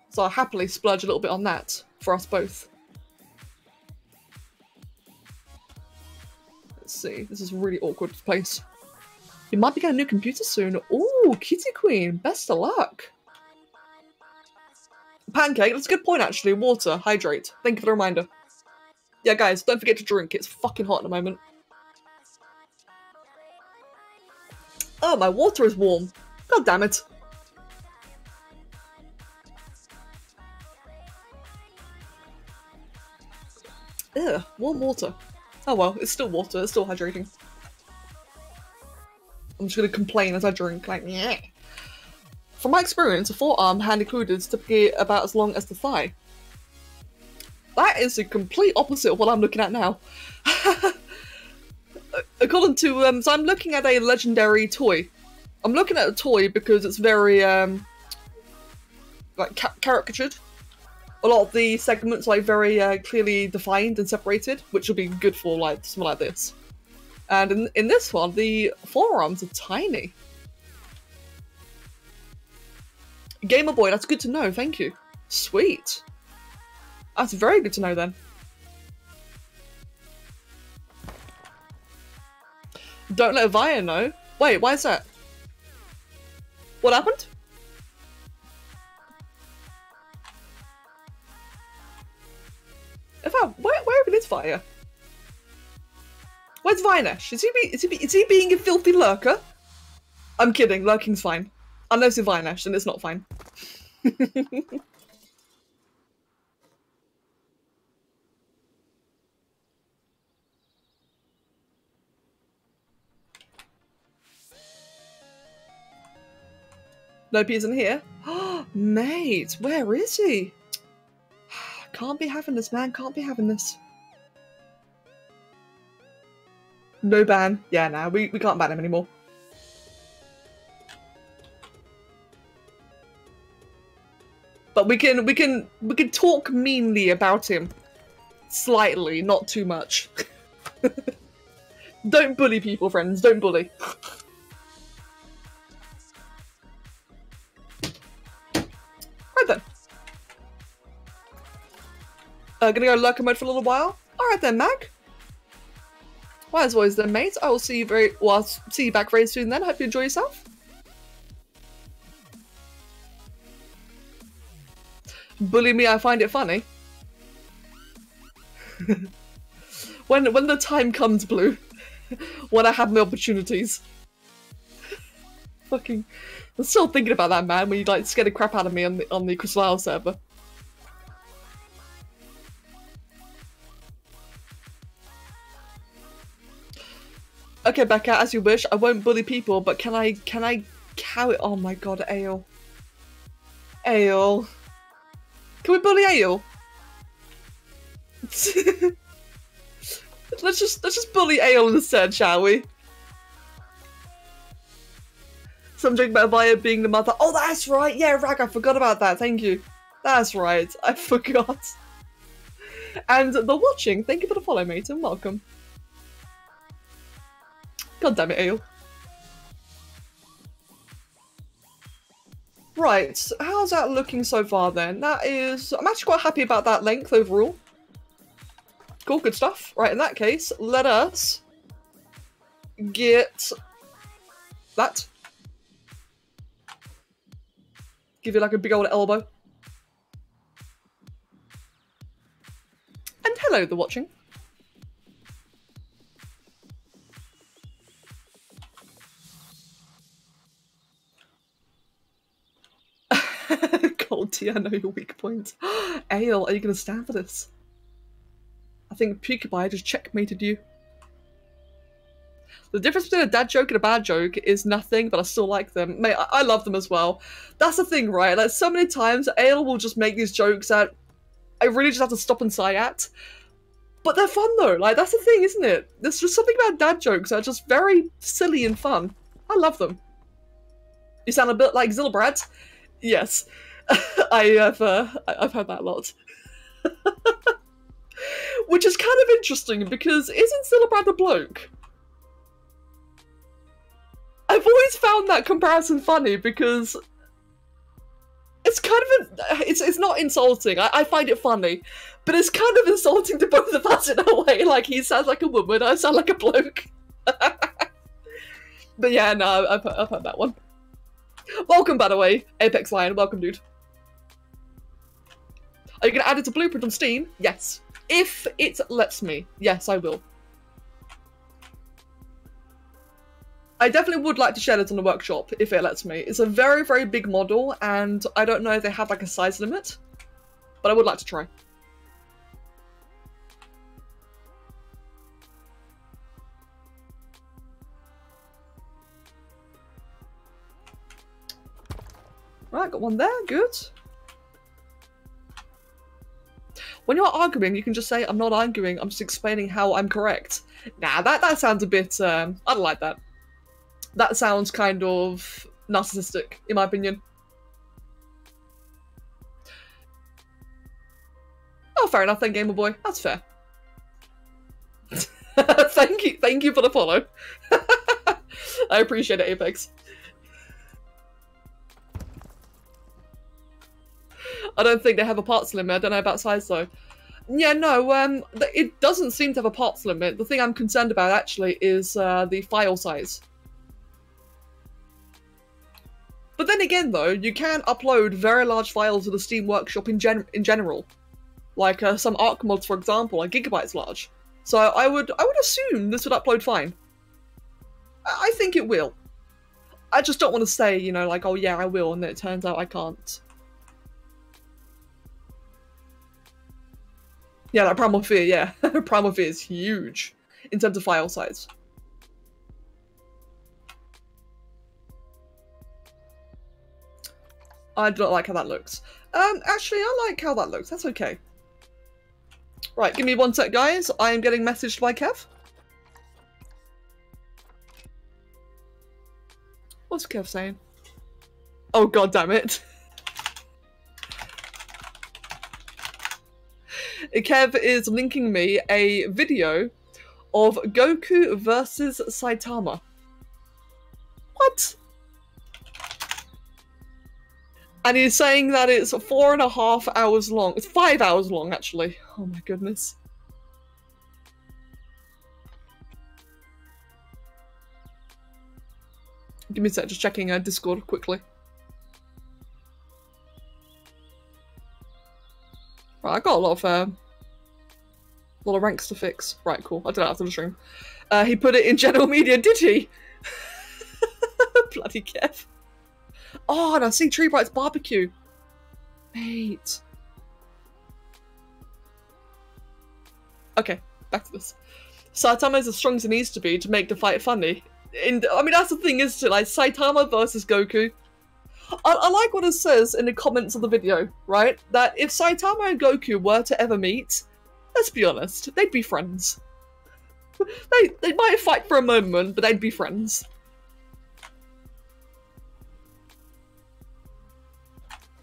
So I'll happily splurge a little bit on that for us both. Let's see, this is a really awkward place. You might be getting a new computer soon. Ooh, Kitty Queen, best of luck. Pancake, that's a good point actually. Water, hydrate. Thank you for the reminder. Yeah, guys, don't forget to drink. It's fucking hot at the moment. Oh, my water is warm. God damn it. Ugh, warm water. Oh well, it's still water. It's still hydrating. I'm just gonna complain as I drink, like, yeah. From my experience, a forearm, hand included, is typically about as long as the thigh. That is the complete opposite of what I'm looking at now. According to, so I'm looking at a legendary toy. I'm looking at a toy because it's very, like, caricatured. A lot of the segments are like, very clearly defined and separated, which will be good for like something like this. And in this one, the forearms are tiny. Gamer Boy, that's good to know, thank you. Sweet. That's very good to know then. Don't let Via know. Wait, why is that? What happened? In fact, where even is Via? Where's Vinesh? Is he being a filthy lurker? I'm kidding, lurking's fine. Unless it's Vinesh, then it's not fine. No peas in here? Mate, where is he? Can't be having this, man. Can't be having this. No ban. Yeah, nah, we can't ban him anymore. But we can talk meanly about him. Slightly, not too much. Don't bully people, friends. Don't bully. Right then. Gonna go lurker mode for a little while. Alright then, Mag. Well, as always then, mate. I will see you I'll see you back very soon then. Hope you enjoy yourself. Bully me, I find it funny. when the time comes, Blue. When I have my opportunities. Fucking, I'm still thinking about that, man, when you like scare the crap out of me on the Crystal Isle server. Okay, Becca, as you wish. I won't bully people, but can I cow it? Oh my god, Ale. Ale. Can we bully Ale? let's just bully Ale instead, shall we? Some joke about Via being the mother. Oh, that's right. Yeah, Rag, I forgot about that. Thank you. That's right. I forgot. And the watching. Thank you for the follow, mate, and welcome. God damn it, Ale. Right, how's that looking so far then? That is... I'm actually quite happy about that length overall. Cool, good stuff. Right, in that case, let us get that. Give you like a big old elbow. And hello, the watching. Cold tea, I know your weak point. Ale, are you going to stand for this? I think Peekabye just checkmated you. The difference between a dad joke and a bad joke is nothing, but I still like them. Mate, I love them as well. That's the thing, right? Like, so many times, Ale will just make these jokes that I really just have to stop and sigh at. But they're fun, though. Like, that's the thing, isn't it? There's just something about dad jokes that are just very silly and fun. I love them. You sound a bit like Zillbrad. Yes. I've heard that a lot. Which is kind of interesting because isn't Silverbrand a bloke? I've always found that comparison funny because it's kind of it's not insulting. I find it funny, but it's kind of insulting to both of us in a way. Like he sounds like a woman, I sound like a bloke. But yeah, no, I've heard that one. Welcome, by the way, Apex Lion. Welcome, dude. Are you gonna add it to Blueprint on Steam? Yes. If it lets me. Yes, I will. I definitely would like to share it on the workshop if it lets me. It's a very, very big model, and I don't know if they have like a size limit, but I would like to try. Right, got one there, good. When you're arguing, you can just say, I'm not arguing, I'm just explaining how I'm correct. Nah, that sounds a bit, I don't like that. That sounds kind of narcissistic, in my opinion. Oh, fair enough then, Gamer Boy. That's fair. Thank you for the follow. I appreciate it, Apex. I don't think they have a parts limit. I don't know about size though. Yeah, no, it doesn't seem to have a parts limit. The thing I'm concerned about actually is the file size. But then again though, you can upload very large files to the Steam Workshop in general. Like some Arc mods, for example, are gigabytes large. So I would assume this would upload fine. I think it will. I just don't want to say, you know, like, oh yeah, I will, and then it turns out I can't. Yeah, like Primal Fear, yeah. Primal Fear is huge in terms of file size. I do not like how that looks. Actually, I like how that looks. That's okay. Right, give me one sec, guys. I am getting messaged by Kev. What's Kev saying? Oh, god damn it. Kev is linking me a video of Goku versus Saitama. What? And he's saying that it's 4.5 hours long. It's 5 hours long, actually. Oh my goodness. Give me a sec, just checking Discord quickly. Right, I got a lot of ranks to fix. Right, cool. I did that after the stream. He put it in general media, did he? Bloody Kev. Oh, and I see Tree Bright's barbecue. Mate. Okay, back to this. Saitama is as strong as he needs to be to make the fight funny. I mean, that's the thing, isn't it? Like, Saitama versus Goku. I like what it says in the comments of the video, right? That if Saitama and Goku were to ever meet, let's be honest, they'd be friends. They might fight for a moment, but they'd be friends.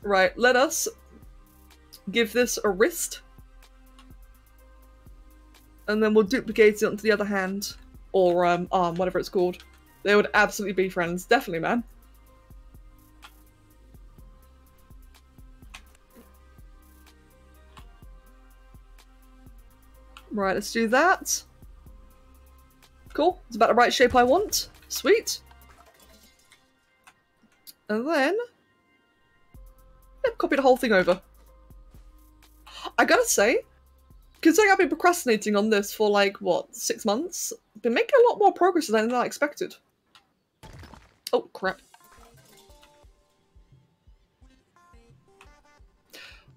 Right, let us give this a wrist. And then we'll duplicate it onto the other hand. Or arm, whatever it's called. They would absolutely be friends. Definitely, man. Right, let's do that. Cool. It's about the right shape I want. Sweet. And then... copy the whole thing over. I gotta say, considering I've been procrastinating on this for like, what, 6 months? I've been making a lot more progress than I expected. Oh, crap.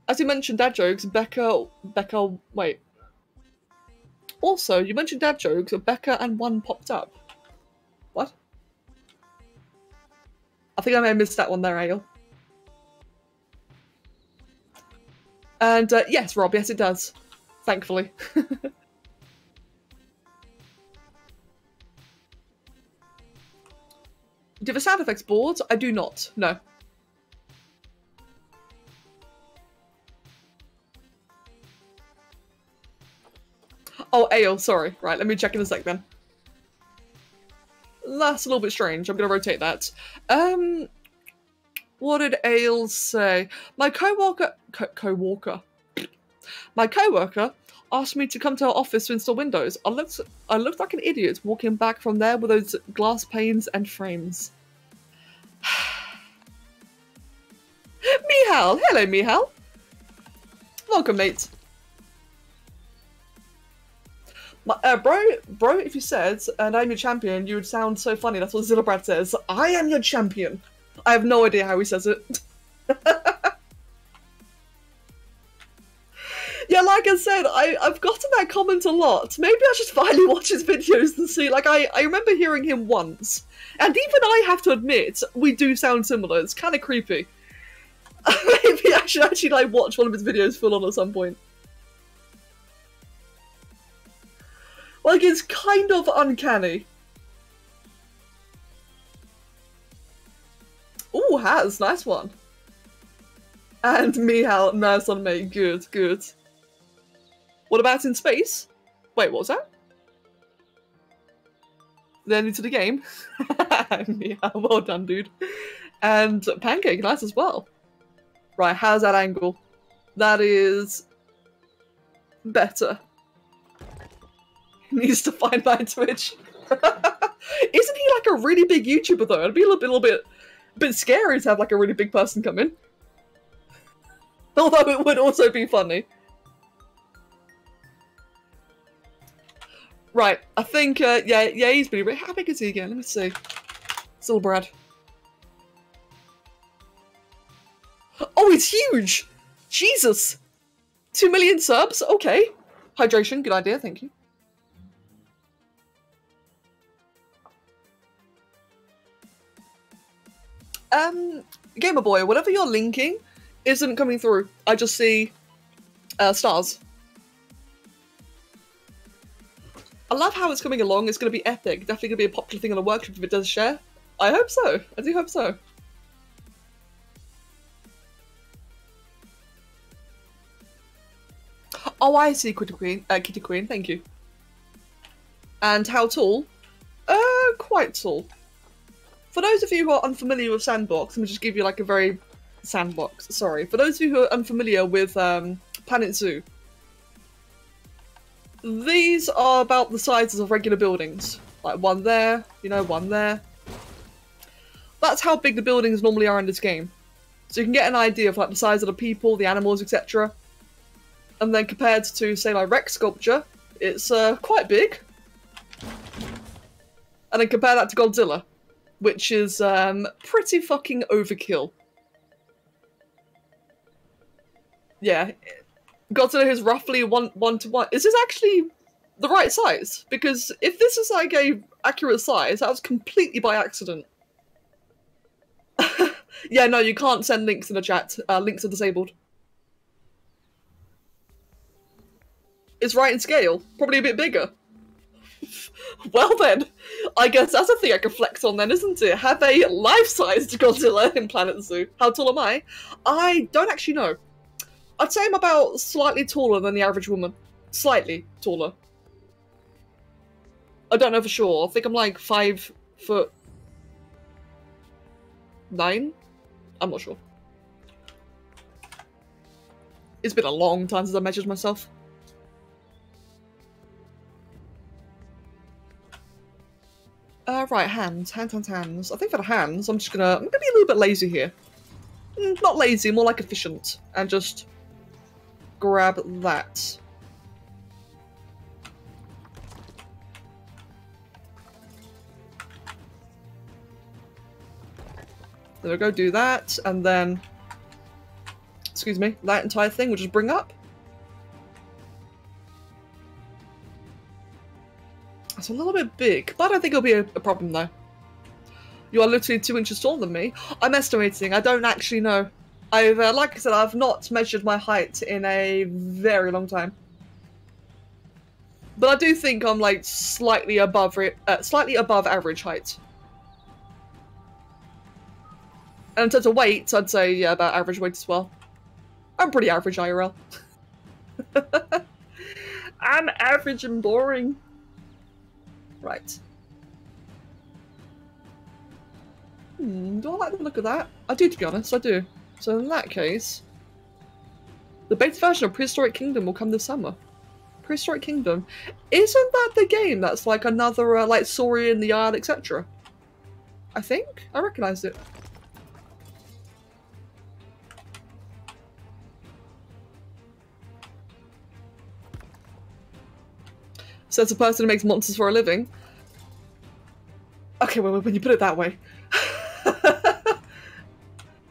As you mentioned dad jokes, wait. Also, you mentioned dad jokes, Becca and one popped up. What? I think I may have missed that one there, Ale. And yes, Rob, yes it does. Thankfully. Do you have a sound effects board? I do not, no. Ale, sorry. Right, let me check in a sec then. That's a little bit strange. I'm gonna rotate that. What did Ale say? My co-worker asked me to come to her office to install windows. I looked like an idiot walking back from there with those glass panes and frames. Mihal! Hello, Mihal! Welcome, mate. Bro, if you said, and I'm your champion, you would sound so funny. That's what Zillabrad says. I am your champion. I have no idea how he says it. Yeah, like I said, I've gotten that comment a lot. Maybe I should finally watch his videos and see. Like, I remember hearing him once. And even I have to admit, we do sound similar. It's kind of creepy. Maybe I should actually, like, watch one of his videos full on at some point. Like, it's kind of uncanny. Ooh, Has, nice one. And Mihal, nice on me. Good, good. What about in space? Wait, what was that? Then into the game. Yeah, well done, dude. And Pancake, nice as well. Right, how's that angle? That is better. He needs to find my Twitch. Isn't he like a really big YouTuber though? It'd be a little bit scary to have like a really big person come in. Although it would also be funny. Right, I think, yeah, he's pretty rich. How big is he again? Let me see. Still Brad. Oh, he's huge! Jesus! 2 million subs? Okay. Hydration, good idea, thank you. Gamer Boy, whatever you're linking isn't coming through. I just see, stars. I love how it's coming along. It's going to be epic. Definitely going to be a popular thing on the workshop if it does share. I hope so. I do hope so. Oh, I see, Kitty Queen. Thank you. And how tall? Quite tall. For those of you who are unfamiliar with Sandbox, let me just give you like a very sandbox. Sorry. For those of you who are unfamiliar with Planet Zoo, these are about the sizes of regular buildings. Like one there, you know, one there. That's how big the buildings normally are in this game. So you can get an idea of like the size of the people, the animals, etc. And then compared to, say, like Rex Sculpture, it's quite big. And then compare that to Godzilla, which is pretty fucking overkill. Yeah. Godzilla is roughly one to one. Is this actually the right size? Because if this is like a accurate size, that was completely by accident. Yeah, no, you can't send links in the chat. Links are disabled. It's right in scale. Probably a bit bigger. Well then, I guess that's a thing I can flex on then, isn't it? Have a life-sized Godzilla in Planet Zoo. How tall am I? I don't actually know. I'd say I'm about slightly taller than the average woman. Slightly taller. I don't know for sure. I think I'm like 5'9". I'm not sure. It's been a long time since I measured myself. Right, hands. I think for the hands, I'm gonna be a little bit lazy here. Not lazy, more like efficient. And just grab that. There we go, do that, and then, excuse me, that entire thing we'll just bring up. It's a little bit big, but I don't think it'll be a problem though. You are literally 2 inches taller than me. I'm estimating, I don't actually know. I've, like I said, I've not measured my height in a very long time. But I do think I'm like slightly above average height. And in terms of weight, I'd say, yeah, about average weight as well. I'm pretty average IRL. I'm average and boring. Right. Do I like the look of that? I do, to be honest, I do. So in that case, the beta version of Prehistoric Kingdom will come this summer. Prehistoric Kingdom. Isn't that the game that's like another, like Saurian, the Isle, etc.? I think? I recognise it. Says a person who makes monsters for a living. Okay, well, when you put it that way.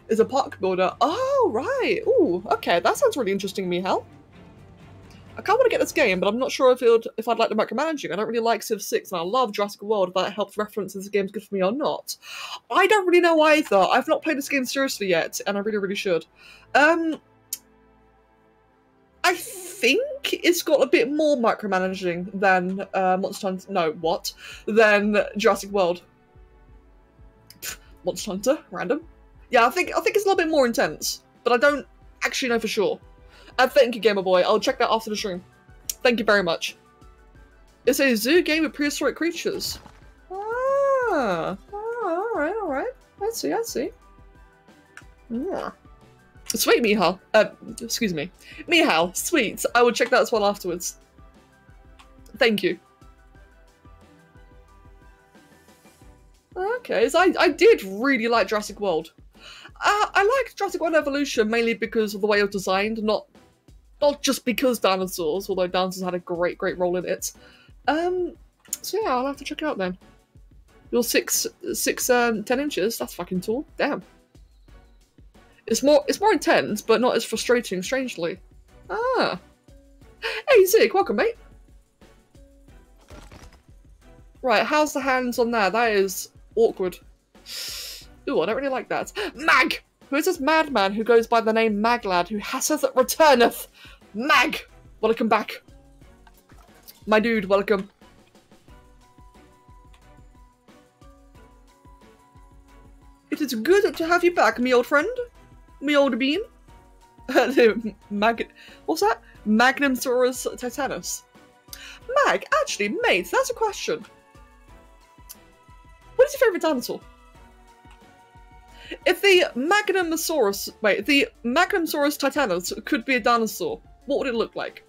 Is a park builder. Oh, right. Ooh, okay. That sounds really interesting, Mihal. I kind of want to get this game, but I'm not sure if I'd like the micromanaging. I don't really like Civ 6, and I love Jurassic World, if that helps reference if this game's good for me or not. I don't really know either. I've not played this game seriously yet, and I really, really should. I think it's got a bit more micromanaging than Monster Hunter. No, what? Than Jurassic World. Pfft, Monster Hunter, random. Yeah, I think it's a little bit more intense, but I don't actually know for sure. Thank you, Gamer Boy. I'll check that after the stream. Thank you very much. It's a zoo game with prehistoric creatures. Ah, alright. I see. Yeah. Sweet, Mihal. Excuse me. Mihal, sweet. I will check that as well afterwards. Thank you. Okay, so I did really like Jurassic World. I like Jurassic World Evolution mainly because of the way it was designed, not just because dinosaurs, although dinosaurs had a great role in it. So yeah, I'll have to check it out then. You're 10 inches, that's fucking tall. Damn. It's more intense, but not as frustrating, strangely. Ah. Hey Zig, welcome mate. Right, how's the hands on there? That is awkward. Ooh, I don't really like that. Mag! Who is this madman who goes by the name Maglad, who hasseth returneth? Mag! Welcome back. My dude, welcome. It is good to have you back, me old friend. Me old bean. What's that? Magnumsaurus titanus. Mag, actually, mate, that's a question. What is your favourite dinosaur? If the Magnumsaurus titanus could be a dinosaur, what would it look like?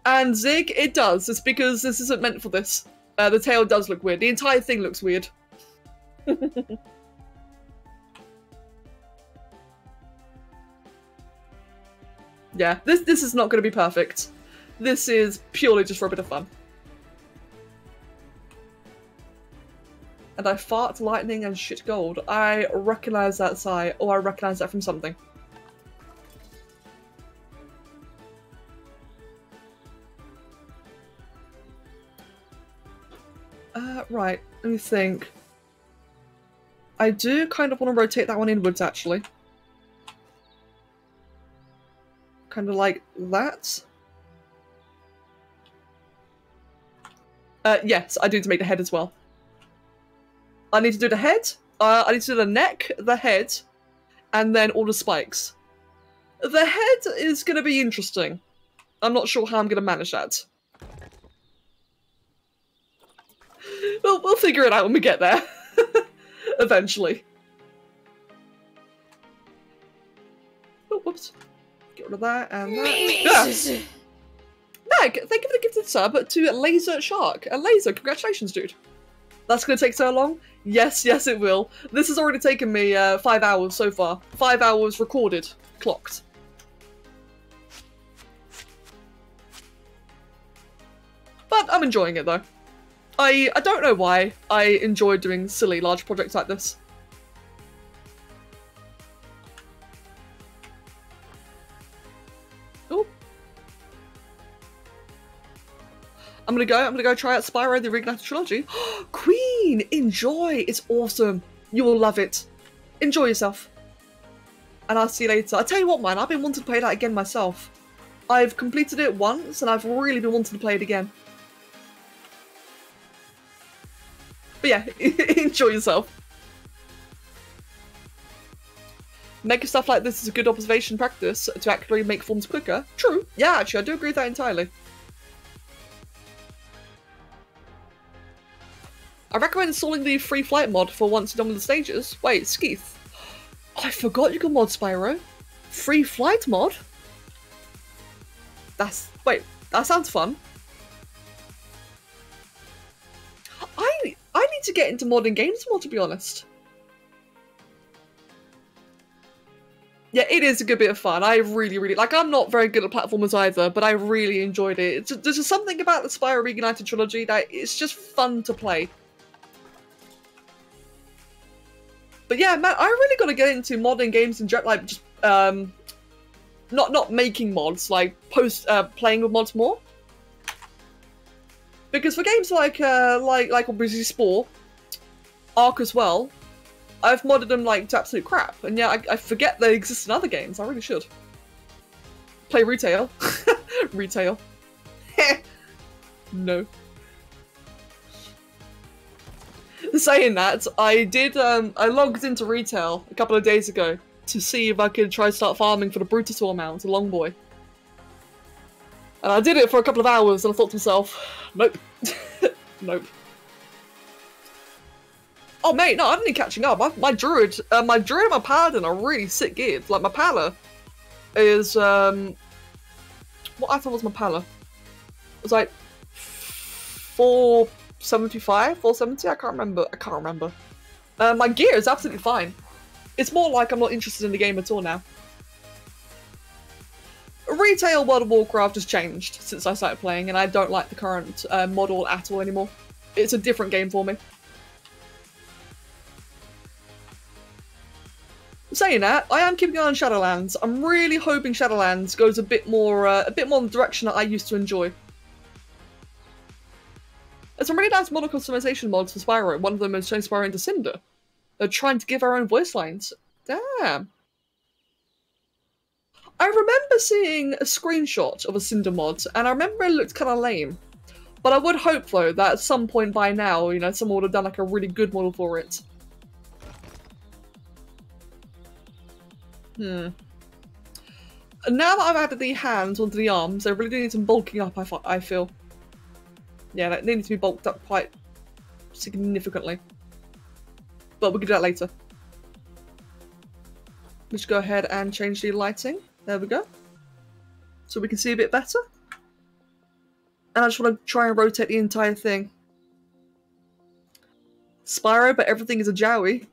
And Zig, it does. It's because this isn't meant for this. The tail does look weird. The entire thing looks weird. Yeah, this is not going to be perfect. This is purely just for a bit of fun. And I fart lightning and shit gold. I recognise that sigh, or I recognise that from something. Right, let me think. I do kind of want to rotate that one inwards, actually. Kind of like that. Yes, I do need to make the head as well. I need to do the head, I need to do the neck, the head, and then all the spikes. The head is going to be interesting. I'm not sure how I'm going to manage that. We'll figure it out when we get there. Eventually. Oh, whoops. Get rid of that and that. Yeah. Meg, thank you for the gifted sub to Laser Shark. Laser, congratulations, dude. That's going to take so long? Yes, it will. This has already taken me 5 hours so far. 5 hours recorded. Clocked. But I'm enjoying it, though. I don't know why I enjoy doing silly large projects like this. Oh. I'm gonna go try out Spyro the Reignited Trilogy. Queen! Enjoy! It's awesome. You will love it. Enjoy yourself. And I'll see you later. I tell you what, man, I've been wanting to play that again myself. I've completed it once, and I've really been wanting to play it again. But yeah, enjoy yourself. Making stuff like this is a good observation practice to actually make forms quicker. True. Yeah, actually, I do agree with that entirely. I recommend installing the free flight mod for once you're done with the stages. Wait, Skeeth. I forgot you could mod Spyro. Free flight mod? Wait, that sounds fun. I need to get into modding games more, to be honest. Yeah, it is a good bit of fun. I really like. I'm not very good at platformers either, but I really enjoyed it. There's just something about the Spyro Reignited trilogy that it's just fun to play. But yeah, man, I really got to get into modding games and like just not making mods, like playing with mods more. Because for games like obviously Spore, Ark as well, I've modded them like to absolute crap, and yeah, I forget they exist in other games. I really should play retail. Retail. No. Saying that, I did. I logged into retail a couple of days ago to see if I could try to start farming for the Brutosaur mount, a long boy. And I did it for a couple of hours, and I thought to myself, nope, nope. Oh mate, no, I'm only catching up. My druid and my paladin are really sick geared. Like my pala is what item was my pala? It was like 475, 470. I can't remember. My gear is absolutely fine. It's more like I'm not interested in the game at all now. Retail World of Warcraft has changed since I started playing, and I don't like the current model at all anymore. It's a different game for me. Saying that, I am keeping an eye on Shadowlands. I'm really hoping Shadowlands goes a bit more in the direction that I used to enjoy. There's some really nice model customization mods for Spyro. One of them is turning Spyro into Cinder. They're trying to give our own voice lines. Damn. I remember seeing a screenshot of a Cinder mod, and I remember it looked kind of lame. But I would hope, though, that at some point by now, you know, someone would have done like a really good model for it. And now that I've added the hands onto the arms, they really do need some bulking up, I feel. Yeah, they need to be bulked up quite significantly. But we can do that later. Let's go ahead and change the lighting. There we go. So we can see a bit better. And I just want to try and rotate the entire thing. Spyro, but everything is a Jowie.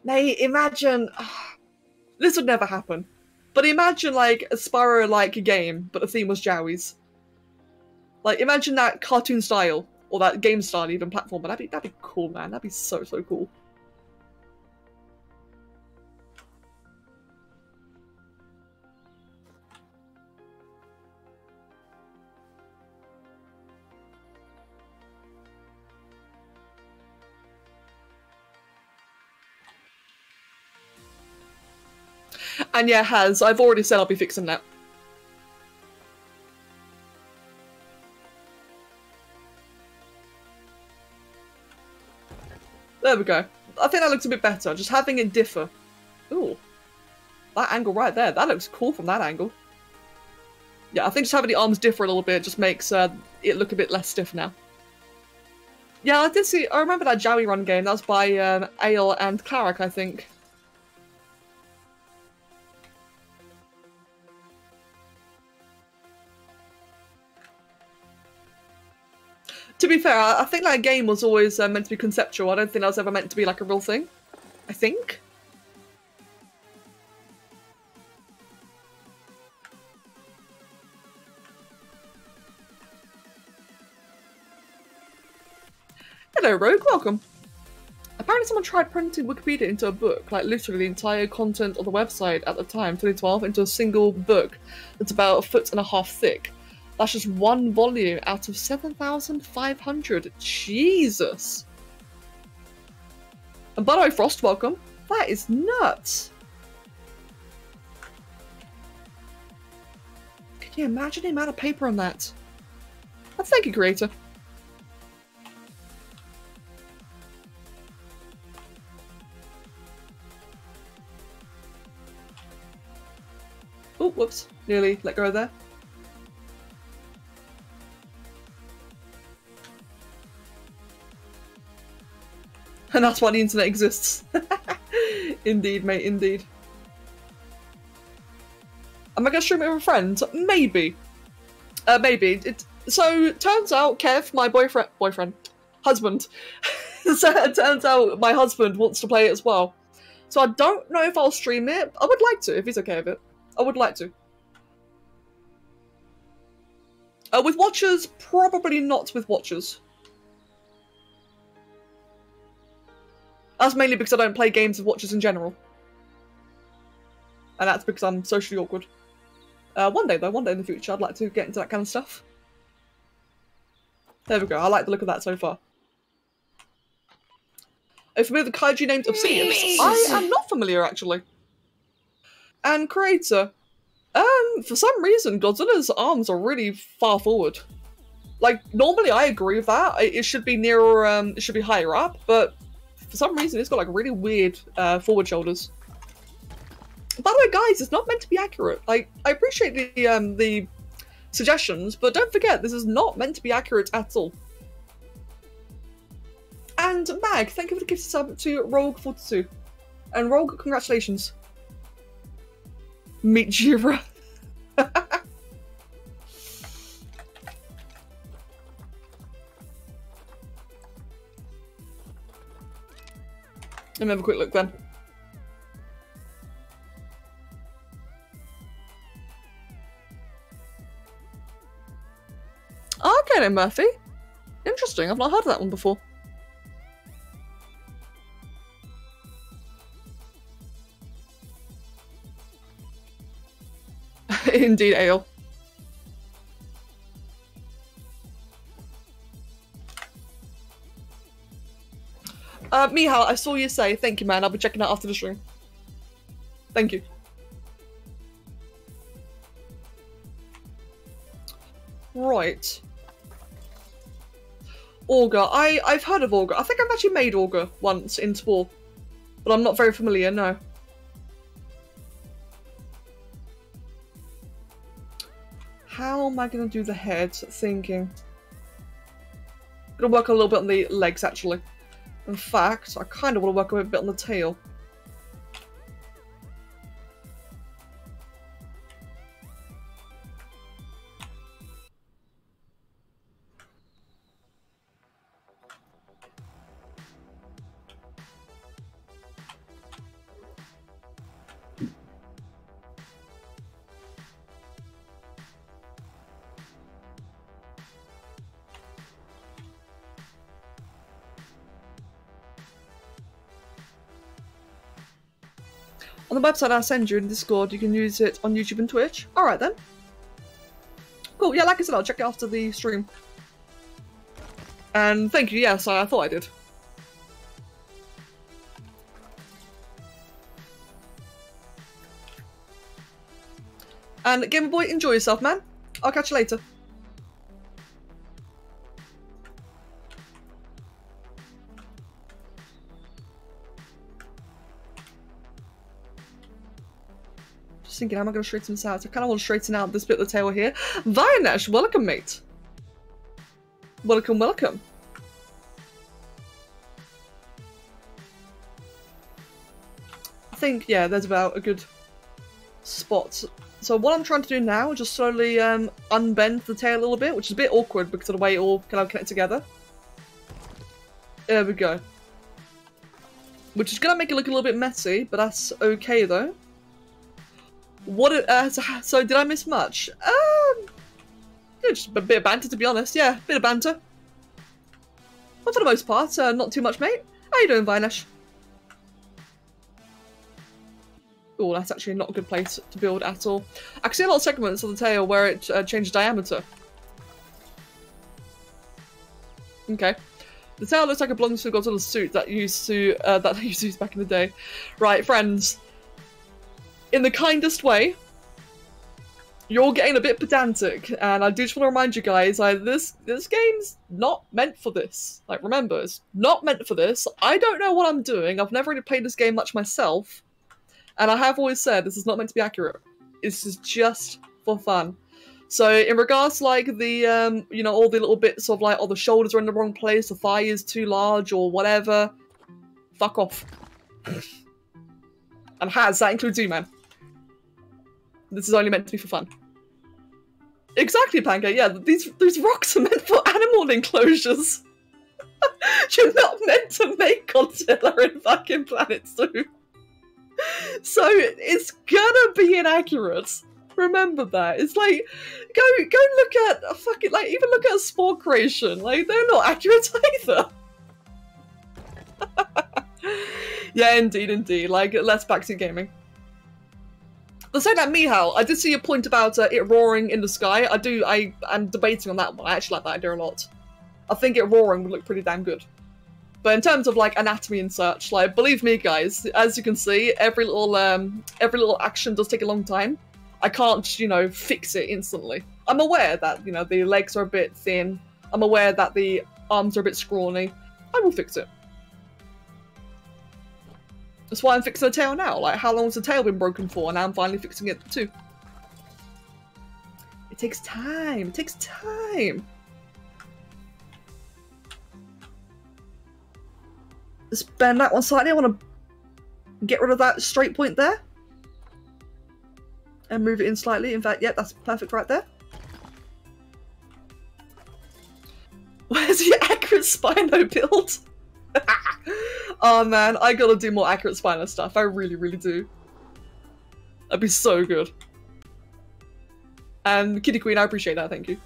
Mate, imagine... This would never happen. But imagine, like, a Spyro-like game, but the theme was Jowies. Like, imagine that cartoon style, or that game style, even platform. But that'd be cool, man. That'd be so cool. And yeah, I've already said I'll be fixing that. There we go. I think that looks a bit better, just having it differ. Ooh. That angle right there, that looks cool from that angle. Yeah, I think just having the arms differ a little bit just makes it look a bit less stiff now. Yeah, I remember that Jowie Run game, that was by Ale and Clark, I think. To be fair, I think that game was always meant to be conceptual. I don't think that was ever meant to be like a real thing. I think. Hello, Rogue. Welcome. Apparently someone tried printing Wikipedia into a book, like literally the entire content of the website at the time, 2012, into a single book that's about 1.5 feet thick. That's just one volume out of 7,500. Jesus. And by the way, Frost, welcome. That is nuts. Can you imagine the amount of paper on that? Thank you, creator. whoops. Nearly let go there. And that's why the internet exists. Indeed, mate, indeed. Am I gonna stream it with a friend? Maybe. Maybe. So, turns out Kev, my husband. So, it turns out my husband wants to play it as well. So I don't know if I'll stream it. I would like to, if he's okay with it. I would like to. With watchers, probably not with watchers. That's mainly because I don't play games with watchers in general. And that's because I'm socially awkward. One day though, one day in the future, I'd like to get into that kind of stuff. There we go, I like the look of that so far. Are you familiar with the kaiju named Obsidians? I am not familiar, actually. And creator. For some reason, Godzilla's arms are really far forward. Like, normally I agree with that. It should be nearer, it should be higher up, but for some reason it's got like really weird forward shoulders. By the way, guys, it's not meant to be accurate. Like, I appreciate the suggestions, but don't forget, this is not meant to be accurate at all. And Mag, thank you for the gift sub to Rogue42. And Rogue, congratulations. Meet Jira. Let me have a quick look then. Okay then, Murphy. Interesting, I've not heard of that one before. Indeed, Ale. Mihal, I saw you say, thank you, man. I'll be checking out after the stream. Thank you. Right. Augur. I've heard of Augur. I think I've actually made Augur once in Spore, but I'm not very familiar, no. How am I going to do the head? Thinking. Gonna work a little bit on the legs, actually. In fact, I kind of want to work a bit on the tail. On the website I'll send you in Discord, you can use it on YouTube and Twitch. Alright then. Cool, yeah, like I said, I'll check it after the stream. And thank you, yes, I thought I did. And Gamer Boy, enjoy yourself, man. I'll catch you later. Thinking, how am I going to straighten this out? I kind of want to straighten out this bit of the tail here. Vianesh, welcome, mate. Welcome, welcome. I think, yeah, there's about a good spot. So what I'm trying to do now is just slowly unbend the tail a little bit, which is a bit awkward because of the way it all kind of connect together. There we go. Which is going to make it look a little bit messy, but that's okay though. So did I miss much? Yeah, just a bit of banter, to be honest. Yeah, bit of banter. But for the most part, not too much, mate. How you doing, Vinesh? Oh, that's actually not a good place to build at all. I can see a lot of segments of the tail where it changes diameter. Okay. The tail looks like it belongs to Godzilla's suit that used to that they used to use back in the day. Right, friends. In the kindest way, you're getting a bit pedantic, and I do just want to remind you guys, this game's not meant for this. Like, remember, it's not meant for this. I don't know what I'm doing. I've never really played this game much myself, and I have always said this is not meant to be accurate. This is just for fun. So in regards to like the, you know, all the little bits of like, oh, the shoulders are in the wrong place, the thigh is too large or whatever, fuck off. And Haz, that includes you, man. This is only meant to be for fun. Exactly, Pancake, yeah, these rocks are meant for animal enclosures. You're not meant to make Godzilla in fucking Planet Zoo. So it's gonna be inaccurate. Remember that. It's like, go look at a fucking, like, even look at a spore creation. Like, they're not accurate either. Yeah, indeed. Like, let's back to gaming. The saying that, Mihal, I did see a point about it roaring in the sky. I'm debating on that one. I actually like that idea a lot. I think it roaring would look pretty damn good. But in terms of like anatomy and such, like, believe me, guys, as you can see, every little action does take a long time. I can't, you know, fix it instantly. I'm aware that, you know, the legs are a bit thin. I'm aware that the arms are a bit scrawny. I will fix it. That's why I'm fixing the tail now. Like, how long has the tail been broken for? And now I'm finally fixing it too. It takes time. It takes time. Let's bend that one slightly. I want to get rid of that straight point there. And move it in slightly. In fact, yeah, that's perfect right there. Where's your accurate Spino build? Oh man, I gotta do more accurate Spino stuff. I really, really do. That'd be so good. And Kitty Queen, I appreciate that, thank you.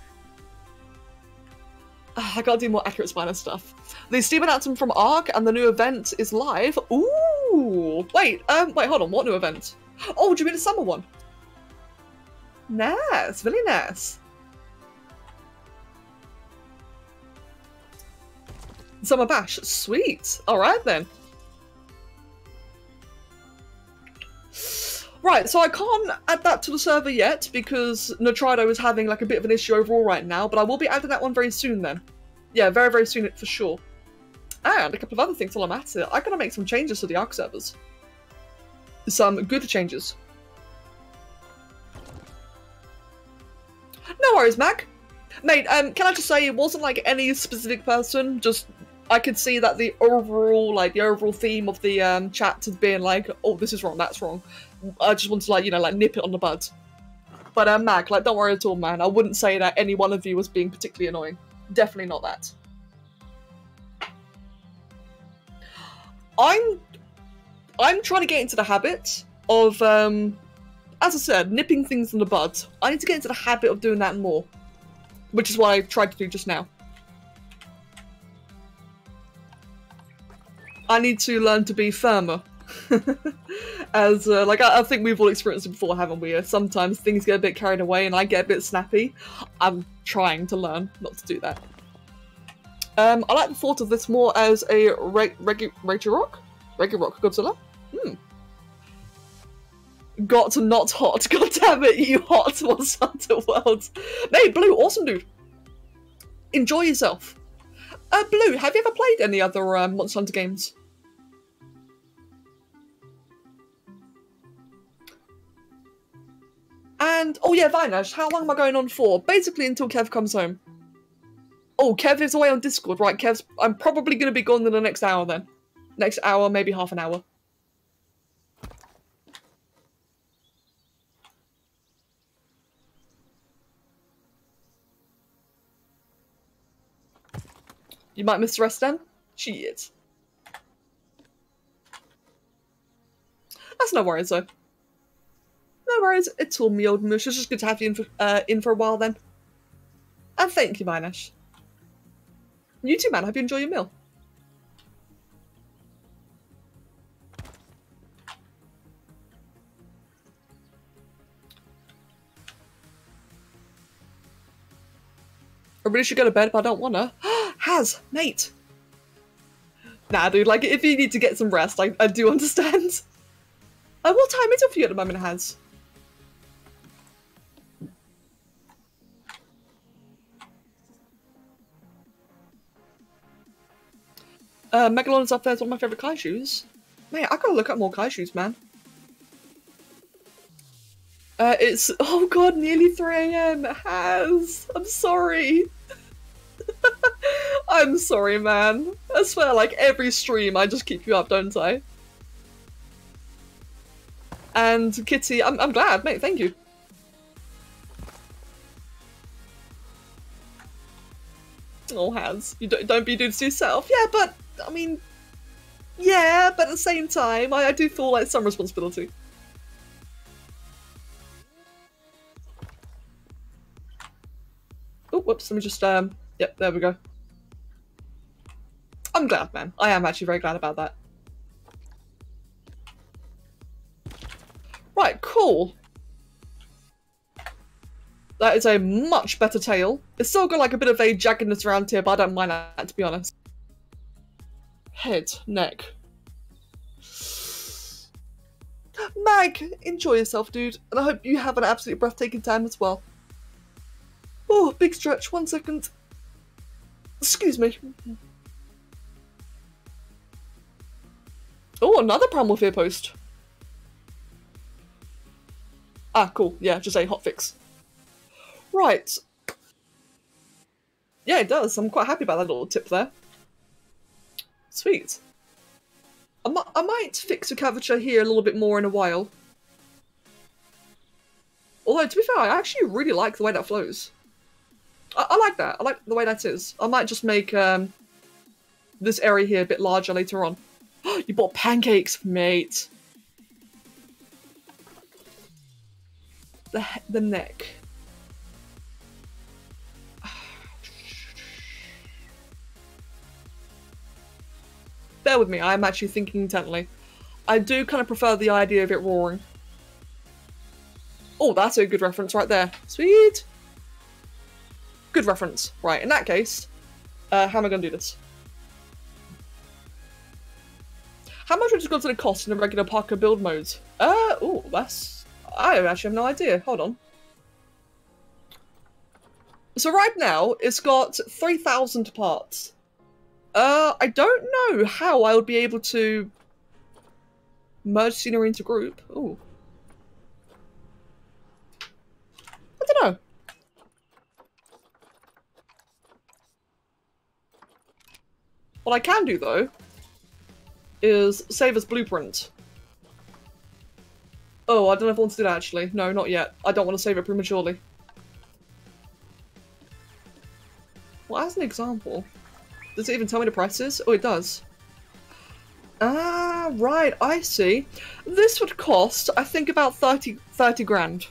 I gotta do more accurate Spino stuff. The Steam announcement from Ark and the new event is live. Ooh! Wait, hold on, what new event? Oh, do you mean the summer one? Nice, really nice. Summer Bash, sweet. Alright then. Right, so I can't add that to the server yet because Nitrado is having like a bit of an issue overall right now, but I will be adding that one very soon then. Yeah, very, very soon for sure. And a couple of other things while I'm at it. I'm gonna make some changes to the Ark servers. Some good changes. No worries, Mac. Mate, can I just say it wasn't like any specific person, just I could see that the overall theme of the chat had been like, oh, this is wrong, that's wrong. I just want to like, you know, like nip it on the bud. But Mac, like, don't worry at all, man. I wouldn't say that any one of you was being particularly annoying. Definitely not that. I'm trying to get into the habit of, as I said, nipping things in the bud. I need to get into the habit of doing that more. Which is what I tried to do just now. I need to learn to be firmer. As, like, I think we've all experienced it before, haven't we? Sometimes things get a bit carried away and I get a bit snappy. I'm trying to learn not to do that. I like the thought of this more as a Reggae Rock Godzilla. Got not hot. God damn it, you hot Monster Hunter World. Hey, Blue, awesome dude. Enjoy yourself. Blue, have you ever played any other Monster Hunter games? And, oh yeah, Vinash, how long am I going on for? Basically until Kev comes home. Oh, Kev is away on Discord, right? I'm probably going to be gone in the next hour then. Next hour, maybe half an hour. You might miss the rest then? Shit. That's no worries though. No worries, it's all me, old mush. It's just good to have you in for a while then. And thank you, Vinash. You too, man. Hope you enjoy your meal. I really should go to bed, but I don't wanna. Haz, mate. Nah, dude, like, if you need to get some rest, I do understand. What time is it for you at the moment, Haz? Megalon's up there is one of my favourite kaijus. Mate, I gotta look up more kaijus, man. It's, oh god, nearly 3 AM. It has. I'm sorry. I'm sorry, man. I swear, like, every stream I just keep you up, don't I? And Kitty, I'm glad, mate, thank you. Oh, Has, you don't be doing this to yourself. Yeah, but, I mean, yeah, but at the same time, I do feel like some responsibility. Oh, whoops, let me just, yep, there we go. I'm glad, man. I am actually very glad about that. Right, cool. That is a much better tail. It's still got like a bit of a jaggedness around here, but I don't mind that, to be honest. Head, neck. Mag, enjoy yourself, dude. And I hope you have an absolutely breathtaking time as well. Oh, big stretch. 1 second. Excuse me. Oh, another Primal Fear post. Ah, cool. Yeah, just a hotfix. Right. Yeah, it does. I'm quite happy about that little tip there. Sweet. I might fix the curvature here a little bit more in a while. Although, to be fair, I actually really like the way that flows. I like that. I like the way that is. I might just make this area here a bit larger later on. You bought pancakes, mate. The neck. Bear with me, I'm actually thinking intently. I do kind of prefer the idea of it roaring. Oh, that's a good reference right there. Sweet! Good reference. Right, in that case, how am I going to do this? How much would Godzilla cost in a regular Parker build mode? Oh, that's... I actually have no idea. Hold on. So right now, it's got 3,000 parts. I don't know how I would be able to merge scenery into group. Ooh. I don't know. What I can do, though, is save as blueprint. Oh, I don't know if I want to do that, actually. No, not yet. I don't want to save it prematurely. Well, as an example... Does it even tell me the prices? Oh, it does. Ah, right, I see. This would cost, I think, about 30 grand.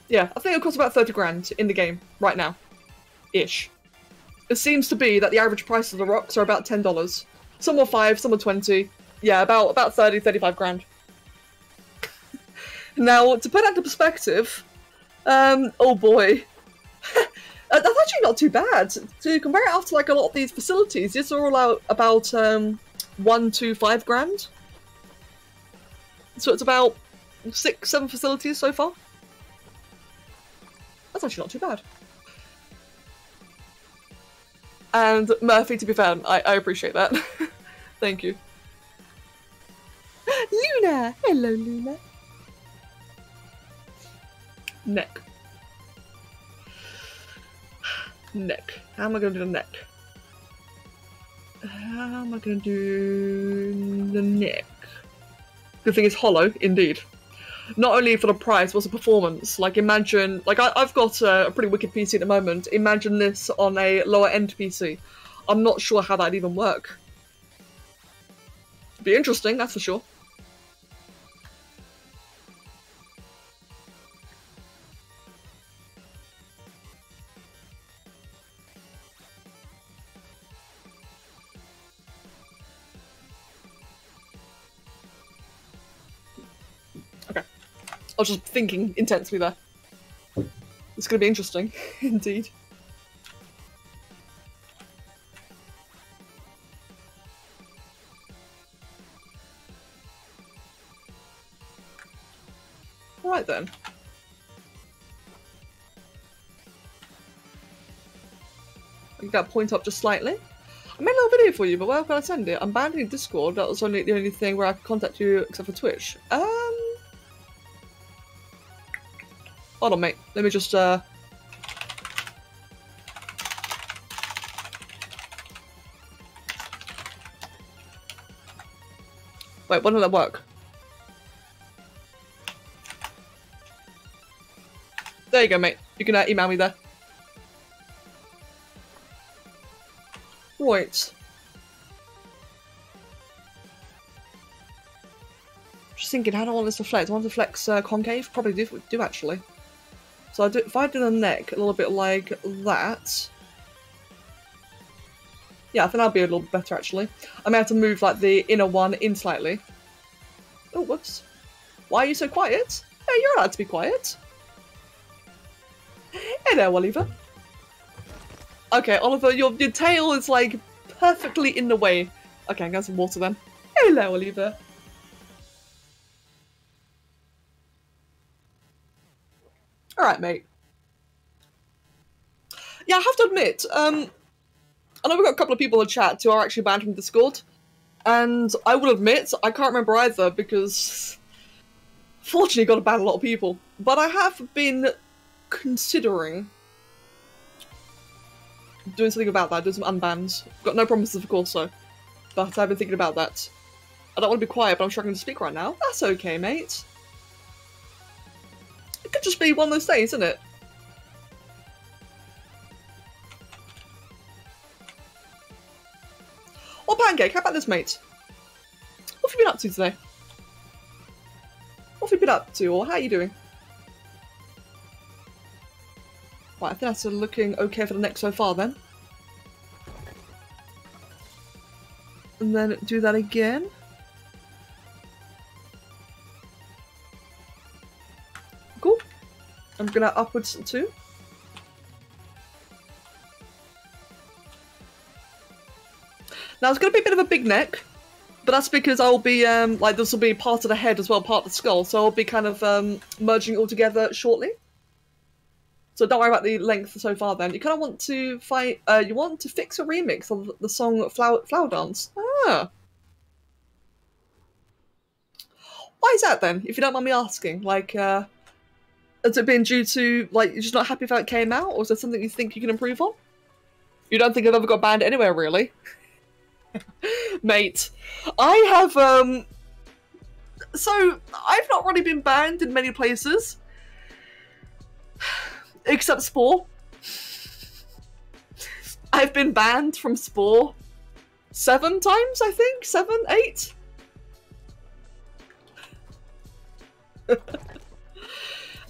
Yeah, I think it would cost about 30 grand in the game, right now. Ish. It seems to be that the average price of the rocks are about $10. Some are 5, some are 20. Yeah, about 30, 35 grand. Now, to put that into perspective, oh boy. That's actually not too bad. To compare it after like a lot of these facilities, these are all out about 1 to 5 grand. So it's about 6, 7 facilities so far. That's actually not too bad. And Murphy, to be fair, I appreciate that. Thank you. Luna! Hello, Luna. Neck. Neck. How am I going to do the neck? How am I going to do the neck? Good thing it's hollow, indeed. Not only for the price, but also performance. Like, imagine... Like, I've got a pretty wicked PC at the moment. Imagine this on a lower-end PC. I'm not sure how that'd even work. Be interesting, that's for sure. I was just thinking intensely there. It's going to be interesting, indeed. Right then. I can get point up just slightly. I made a little video for you, but where can I send it? I'm banned in Discord. That was only the only thing where I could contact you except for Twitch. Hold on, mate. Let me just, Wait, why didn't that work? There you go, mate. You can email me there. Right. Just thinking, how do I want this to flex? I want to flex concave? Probably do actually. So if I do the neck a little bit like that. Yeah, I think that'll be a little bit better actually. I may have to move like the inner one in slightly. Oh, whoops. Why are you so quiet? Hey, you're allowed to be quiet. Hey there, Oliver. Okay, Oliver, your tail is like perfectly in the way. Okay, I'm gonna have some water then. Hello, Oliver. Alright, mate. Yeah, I have to admit, I know we've got a couple of people in the chat who are actually banned from Discord, and I will admit, I can't remember either because fortunately got to ban a lot of people. But I have been considering doing something about that, doing some unbans. Got no promises, of course, so. But I've been thinking about that. I don't want to be quiet, but I'm struggling to speak right now. That's okay, mate. It could just be one of those days, isn't it? Or Pancake, how about this, mate? What have you been up to today? What have you been up to, or how are you doing? Right, I think that's looking okay for the neck so far, then. And then do that again. Cool. I'm gonna upwards too. Now it's gonna be a bit of a big neck, but that's because I'll be like this will be part of the head as well, part of the skull, so I'll be kind of merging it all together shortly. So don't worry about the length so far. Then you kind of want to find you want to fix a remix of the song Flower Dance. Ah. Why is that then? If you don't mind me asking, like, has it been due to like you're just not happy with how it came out, or is there something you think you can improve on? You don't think I've ever got banned anywhere, really? Mate, I have, so, I've not really been banned in many places. Except Spore. I've been banned from Spore 7 times, I think? 7, 8?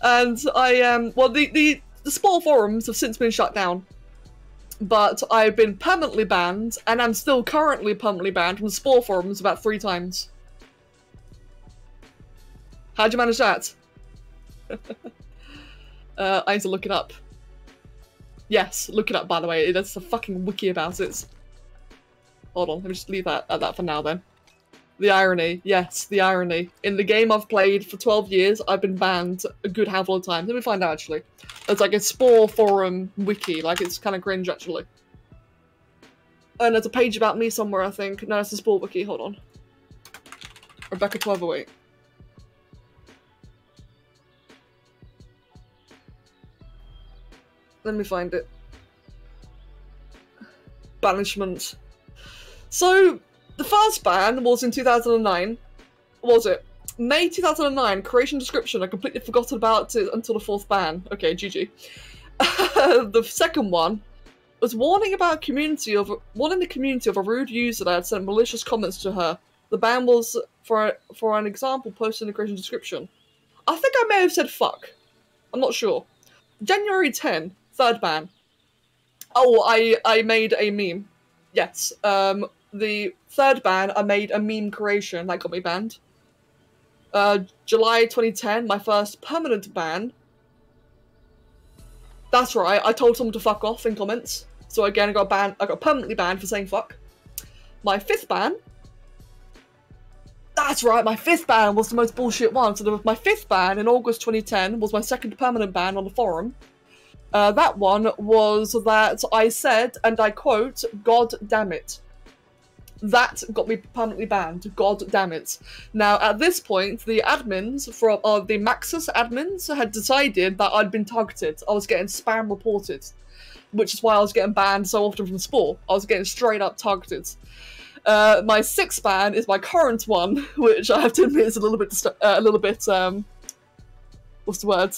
And I, well, the Spore forums have since been shut down. But I've been permanently banned, and I'm still currently permanently banned from the Spore forums about 3 times. How'd you manage that? I need to look it up. Yes, look it up, by the way. There's a fucking wiki about it. Hold on, let me just leave that at that for now, then. The irony. Yes, the irony. In the game I've played for 12 years, I've been banned a good handful of times. Let me find out, actually. It's like a Spore forum wiki. Like, it's kind of cringe, actually. And there's a page about me somewhere, I think. No, it's a Spore wiki. Hold on. Rebecca 1208. Let me find it. Banishment. So, the first ban was in 2009. What was it? May 2009, creation description. I completely forgot about it until the 4th ban. Okay, GG. The second one was warning the community of a rude user that had sent malicious comments to her. The ban was for an example posted in the creation description. I think I may have said fuck. I'm not sure. January 10, 3rd ban. Oh, I made a meme. Yes. The 3rd ban, I made a meme creation that got me banned. July 2010, my first permanent ban. That's right, I told someone to fuck off in comments. So again, I got permanently banned for saying fuck. My 5th ban. That's right, my 5th ban was the most bullshit one. So my 5th ban in August 2010 was my 2nd permanent ban on the forum. That one was that I said, and I quote, "God damn it." That got me permanently banned. God damn it. Now, at this point, the admins from the Maxis admins had decided that I'd been targeted. I was getting spam reported, which is why I was getting banned so often from Spore. I was getting straight up targeted. My 6th ban is my current one, which I have to admit is a little bit, what's the word?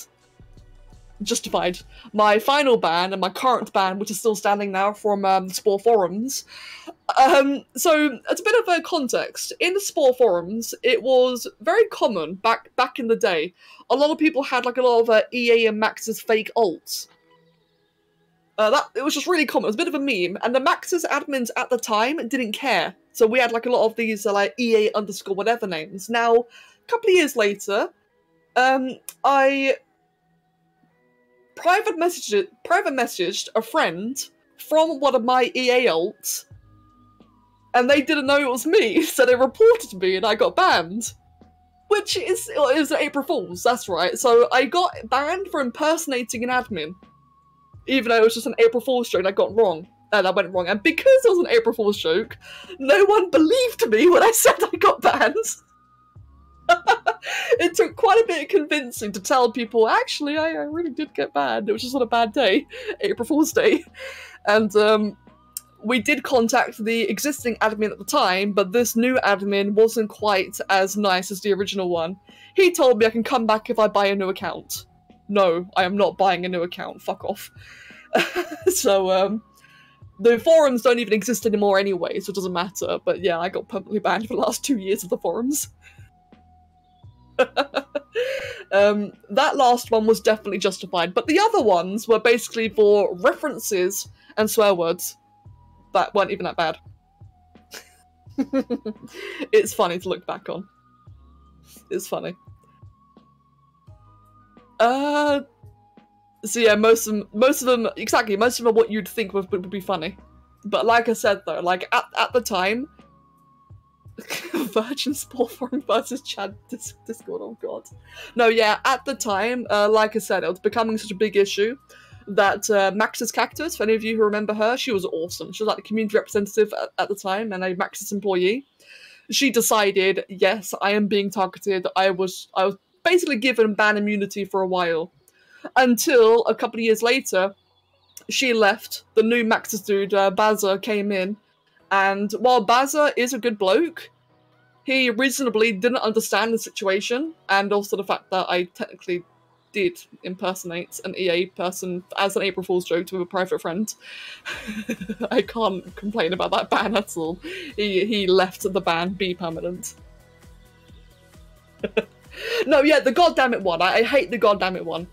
Justified. My final ban and my current ban, which is still standing now from the Spore forums. So, it's a bit of a context. In the Spore forums, it was very common back in the day. A lot of people had like a lot of EA and Max's fake alts. It was just really common. It was a bit of a meme, and the Max's admins at the time didn't care. So we had like a lot of these like EA underscore whatever names. Now, a couple of years later, I private messaged a friend from one of my EA alts, and they didn't know it was me, so they reported me, and I got banned. Which is, it was an April Fool's, that's right. So I got banned for impersonating an admin. Even though it was just an April Fool's joke that went wrong. And because it was an April Fool's joke, no one believed me when I said I got banned. It took quite a bit of convincing to tell people, actually, I really did get banned. It was just on a bad day, April Fool's Day. And we did contact the existing admin at the time, but this new admin wasn't quite as nice as the original one. He told me I can come back if I buy a new account. No, I am not buying a new account. Fuck off. So, the forums don't even exist anymore anyway, so it doesn't matter. But yeah, I got permanently banned for the last 2 years of the forums. That last one was definitely justified, but the other ones were basically for references and swear words that weren't even that bad. It's funny to look back on. It's funny. So yeah, most of them are what you'd think would be funny. But like I said though, like at the time, Virgin Spore Forum versus Chad Discord, oh god. No, yeah, at the time, like I said, it was becoming such a big issue that Maxis Cactus, for any of you who remember her, she was awesome. She was like the community representative at the time and a Maxis employee. She decided, yes, I am being targeted. I was basically given ban immunity for a while. Until a couple of years later, she left. The new Maxis dude, Bazza, came in. And while Bazza is a good bloke, he reasonably didn't understand the situation, and also the fact that I technically did impersonate an EA person as an April Fool's joke to a private friend. I can't complain about that ban at all. He left the ban be permanent. No, yeah, the goddammit one. I hate the goddammit one.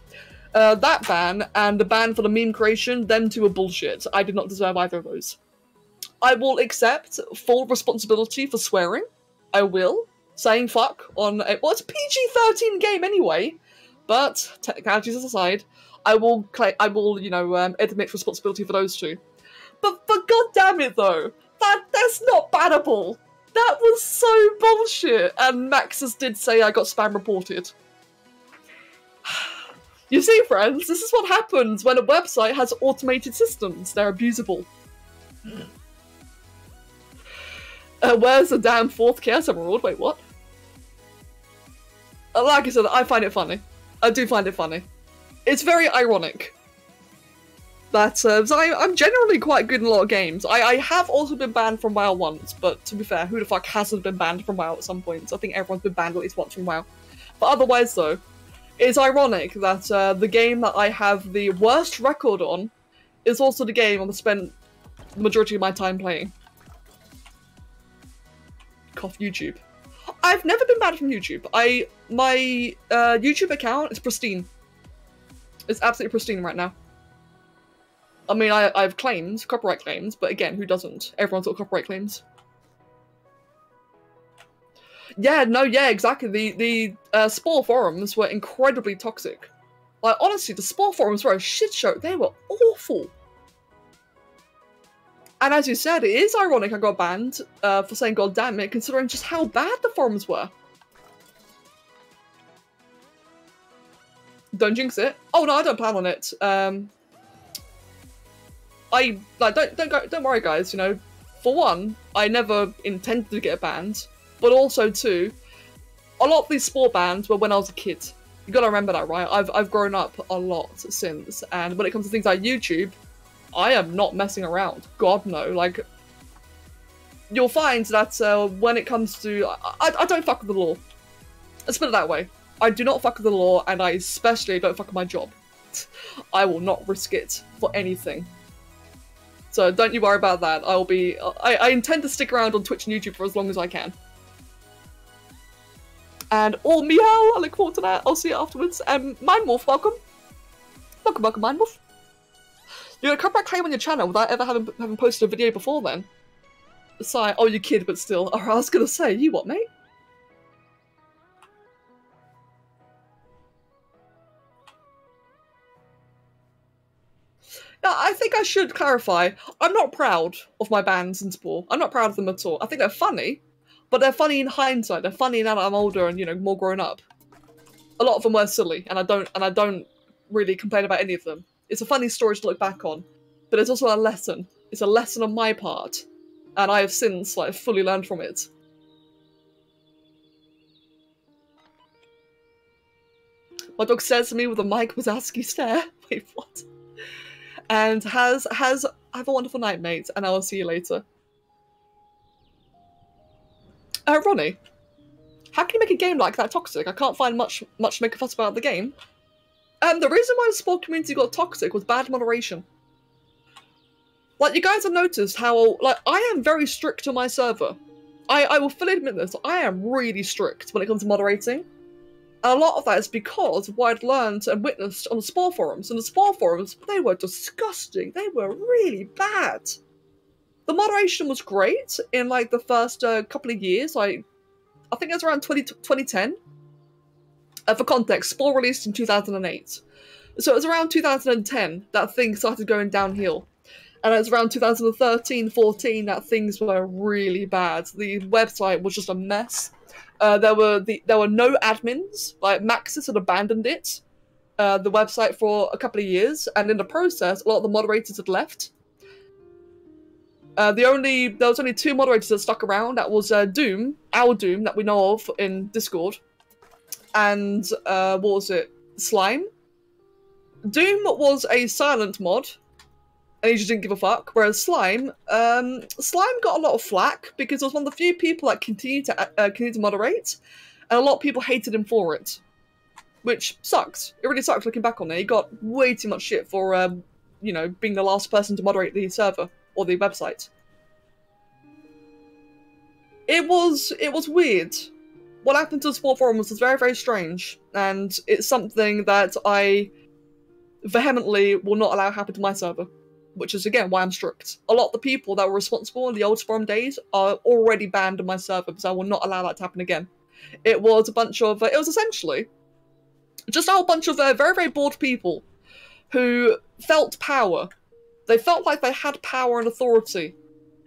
That ban and the ban for the meme creation, them two are bullshit. I did not deserve either of those. I will accept full responsibility for swearing. I will. Saying fuck on a, well, it's a PG-13 game anyway, but technicalities aside, I will, you know, admit responsibility for those two. But goddammit though, that's not bannable. That was so bullshit. And Maxis did say I got spam reported. You see, friends, this is what happens when a website has automated systems. They're abusable. Where's the damn 4th Chaos Emerald? Wait, what? Like I said, I find it funny. I do find it funny. It's very ironic. That, I'm generally quite good in a lot of games. I have also been banned from WoW once, but to be fair, who the fuck hasn't been banned from WoW at some point? I think everyone's been banned at least once from WoW. But otherwise though, it's ironic that the game that I have the worst record on is also the game I've spent the majority of my time playing. Cough YouTube. I've never been banned from YouTube. My YouTube account is pristine. It's absolutely pristine right now. I mean, I have claims, copyright claims, but again, who doesn't? Everyone's got copyright claims. Yeah, no, yeah, exactly. The Spore forums were incredibly toxic. Like, honestly, the Spore forums were a shit show. They were awful. And as you said, it is ironic I got banned for saying God damn it, considering just how bad the forums were. Don't jinx it. Oh no, I don't plan on it. Don't worry, guys. You know, for one, I never intended to get banned, but also two, a lot of these sport bans were when I was a kid. You gotta remember that, right? I've grown up a lot since, and when it comes to things like YouTube, I am not messing around. God no. Like, you'll find that when it comes to, I don't fuck with the law. Let's put it that way. I do not fuck with the law, and I especially don't fuck with my job. I will not risk it for anything. So don't you worry about that. I intend to stick around on Twitch and YouTube for as long as I can. And oh, meow, I look forward to that. I'll see you afterwards. Mindwolf, welcome. Welcome, Mindwolf. You're gonna come back claim on your channel without ever having posted a video before then. Sigh. Oh, you kid, but still. Oh, I was gonna say, you what, mate? Now, I think I should clarify, I'm not proud of my bans in sport. I'm not proud of them at all. I think they're funny, but they're funny in hindsight. They're funny now that I'm older and, you know, more grown up. A lot of them were silly, and I don't really complain about any of them. It's a funny story to look back on, but it's also a lesson. It's a lesson on my part, and I have since, like, fully learned from it. My dog stares at me with a Mike Wazowski stare. Wait, what? And have a wonderful night, mate, and I will see you later. Ronnie, how can you make a game like that toxic? I can't find much to make a fuss about the game. The reason why the sport community got toxic was bad moderation. Like, you guys have noticed how, like, I am very strict on my server. I will fully admit this, I am really strict when it comes to moderating. And a lot of that is because of what I'd learned and witnessed on the sport forums. And the sport forums, they were disgusting. They were really bad. The moderation was great in, like, the first couple of years. I think it was around 2010. For context, Spore released in 2008. So it was around 2010 that things started going downhill. And it was around 2013-14 that things were really bad. The website was just a mess. There were no admins. Like, Maxis had abandoned it, the website, for a couple of years, and in the process, a lot of the moderators had left. There was only two moderators that stuck around. That was Doom, our Doom that we know of in Discord, and what was it? Slime. Doom was a silent mod, and he just didn't give a fuck. Whereas Slime got a lot of flack because it was one of the few people that continued to moderate, and a lot of people hated him for it, which sucks. It really sucks looking back on it. He got way too much shit for you know, being the last person to moderate the server or the website. It was weird. What happened to the sport forums was very, very strange, and it's something that I vehemently will not allow happen to my server. Which is, again, why I'm strict. A lot of the people that were responsible in the old forum days are already banned on my server because I will not allow that to happen again. It was a bunch of, it was essentially just a whole bunch of very, very bored people who felt power. They felt like they had power and authority,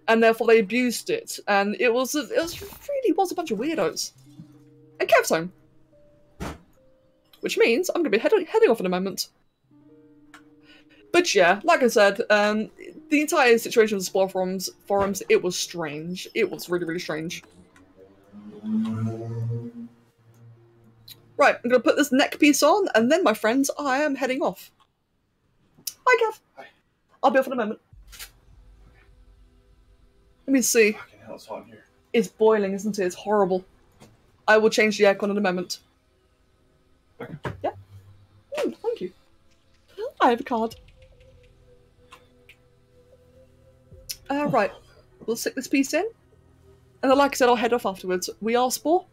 and therefore they abused it. And it really was a bunch of weirdos. And Kev's home. Which means I'm going to be heading off in a moment. But yeah, like I said, the entire situation of the Spore forums, it was strange. It was really, really strange. Right, I'm going to put this neck piece on, and then, my friends, I am heading off. Hi, Kev. Hi. I'll be off in a moment. Let me see. Fucking hell, it's hot in here. It's boiling, isn't it? It's horrible. I will change the aircon in a moment. Okay. Yeah. Thank you. I have a card. Right, we'll stick this piece in, and then, like I said, I'll head off afterwards. We are Spore.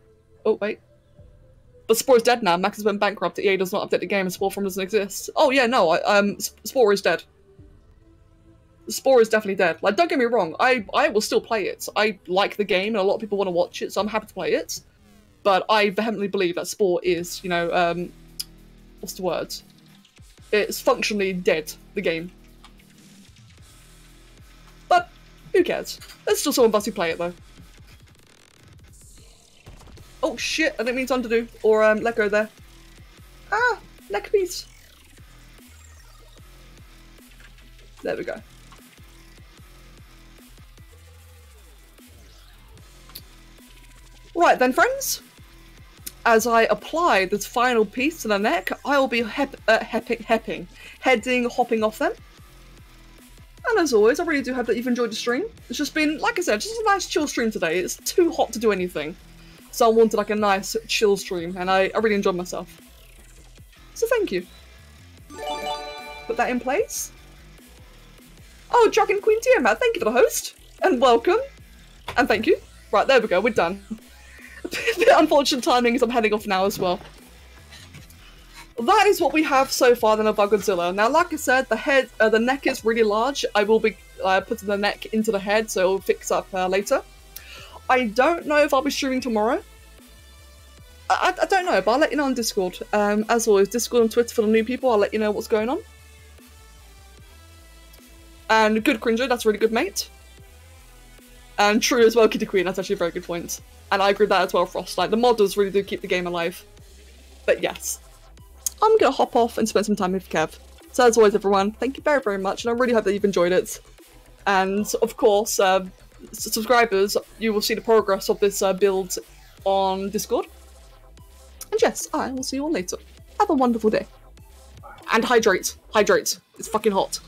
Oh, wait. But Spore is dead now. Max has went bankrupt. EA does not update the game, and Spore Forum doesn't exist. Oh, yeah, no, Spore is dead. Spore is definitely dead. Like, don't get me wrong, I will still play it. I like the game, and a lot of people want to watch it, so I'm happy to play it. But I vehemently believe that Spore is, you know, what's the word? It's functionally dead, the game. But who cares? There's still some of us who play it, though. Oh shit, I didn't mean to undo or let go there. Ah, neck piece. There we go. Right then, friends. As I apply this final piece to the neck, I will be hopping off them. And as always, I really do hope that you've enjoyed the stream. It's just been, like I said, just a nice chill stream today. It's too hot to do anything. So I wanted like a nice chill stream, and I really enjoyed myself. So thank you. Put that in place. Oh, Dragon Queen Tiamat, thank you for the host. And welcome. And thank you. Right, there we go, we're done. A bit unfortunate timing as I'm heading off now as well. That is what we have so far then of our Godzilla. Now, like I said, the neck is really large. I will be putting the neck into the head, so it'll fix up later. I don't know if I'll be streaming tomorrow. I don't know, but I'll let you know on Discord. As always, Discord and Twitter for the new people, I'll let you know what's going on. And good Cringer, that's a really good, mate. And true as well, Kitty Queen, that's actually a very good point. And I agree with that as well, Frost. Like, the modders really do keep the game alive. But yes. I'm gonna hop off and spend some time with Kev. So as always, everyone, thank you very, very much, and I really hope that you've enjoyed it. And, of course, subscribers, you will see the progress of this build on Discord. And yes, I will see you all later. Have a wonderful day. And hydrate. Hydrate. It's fucking hot.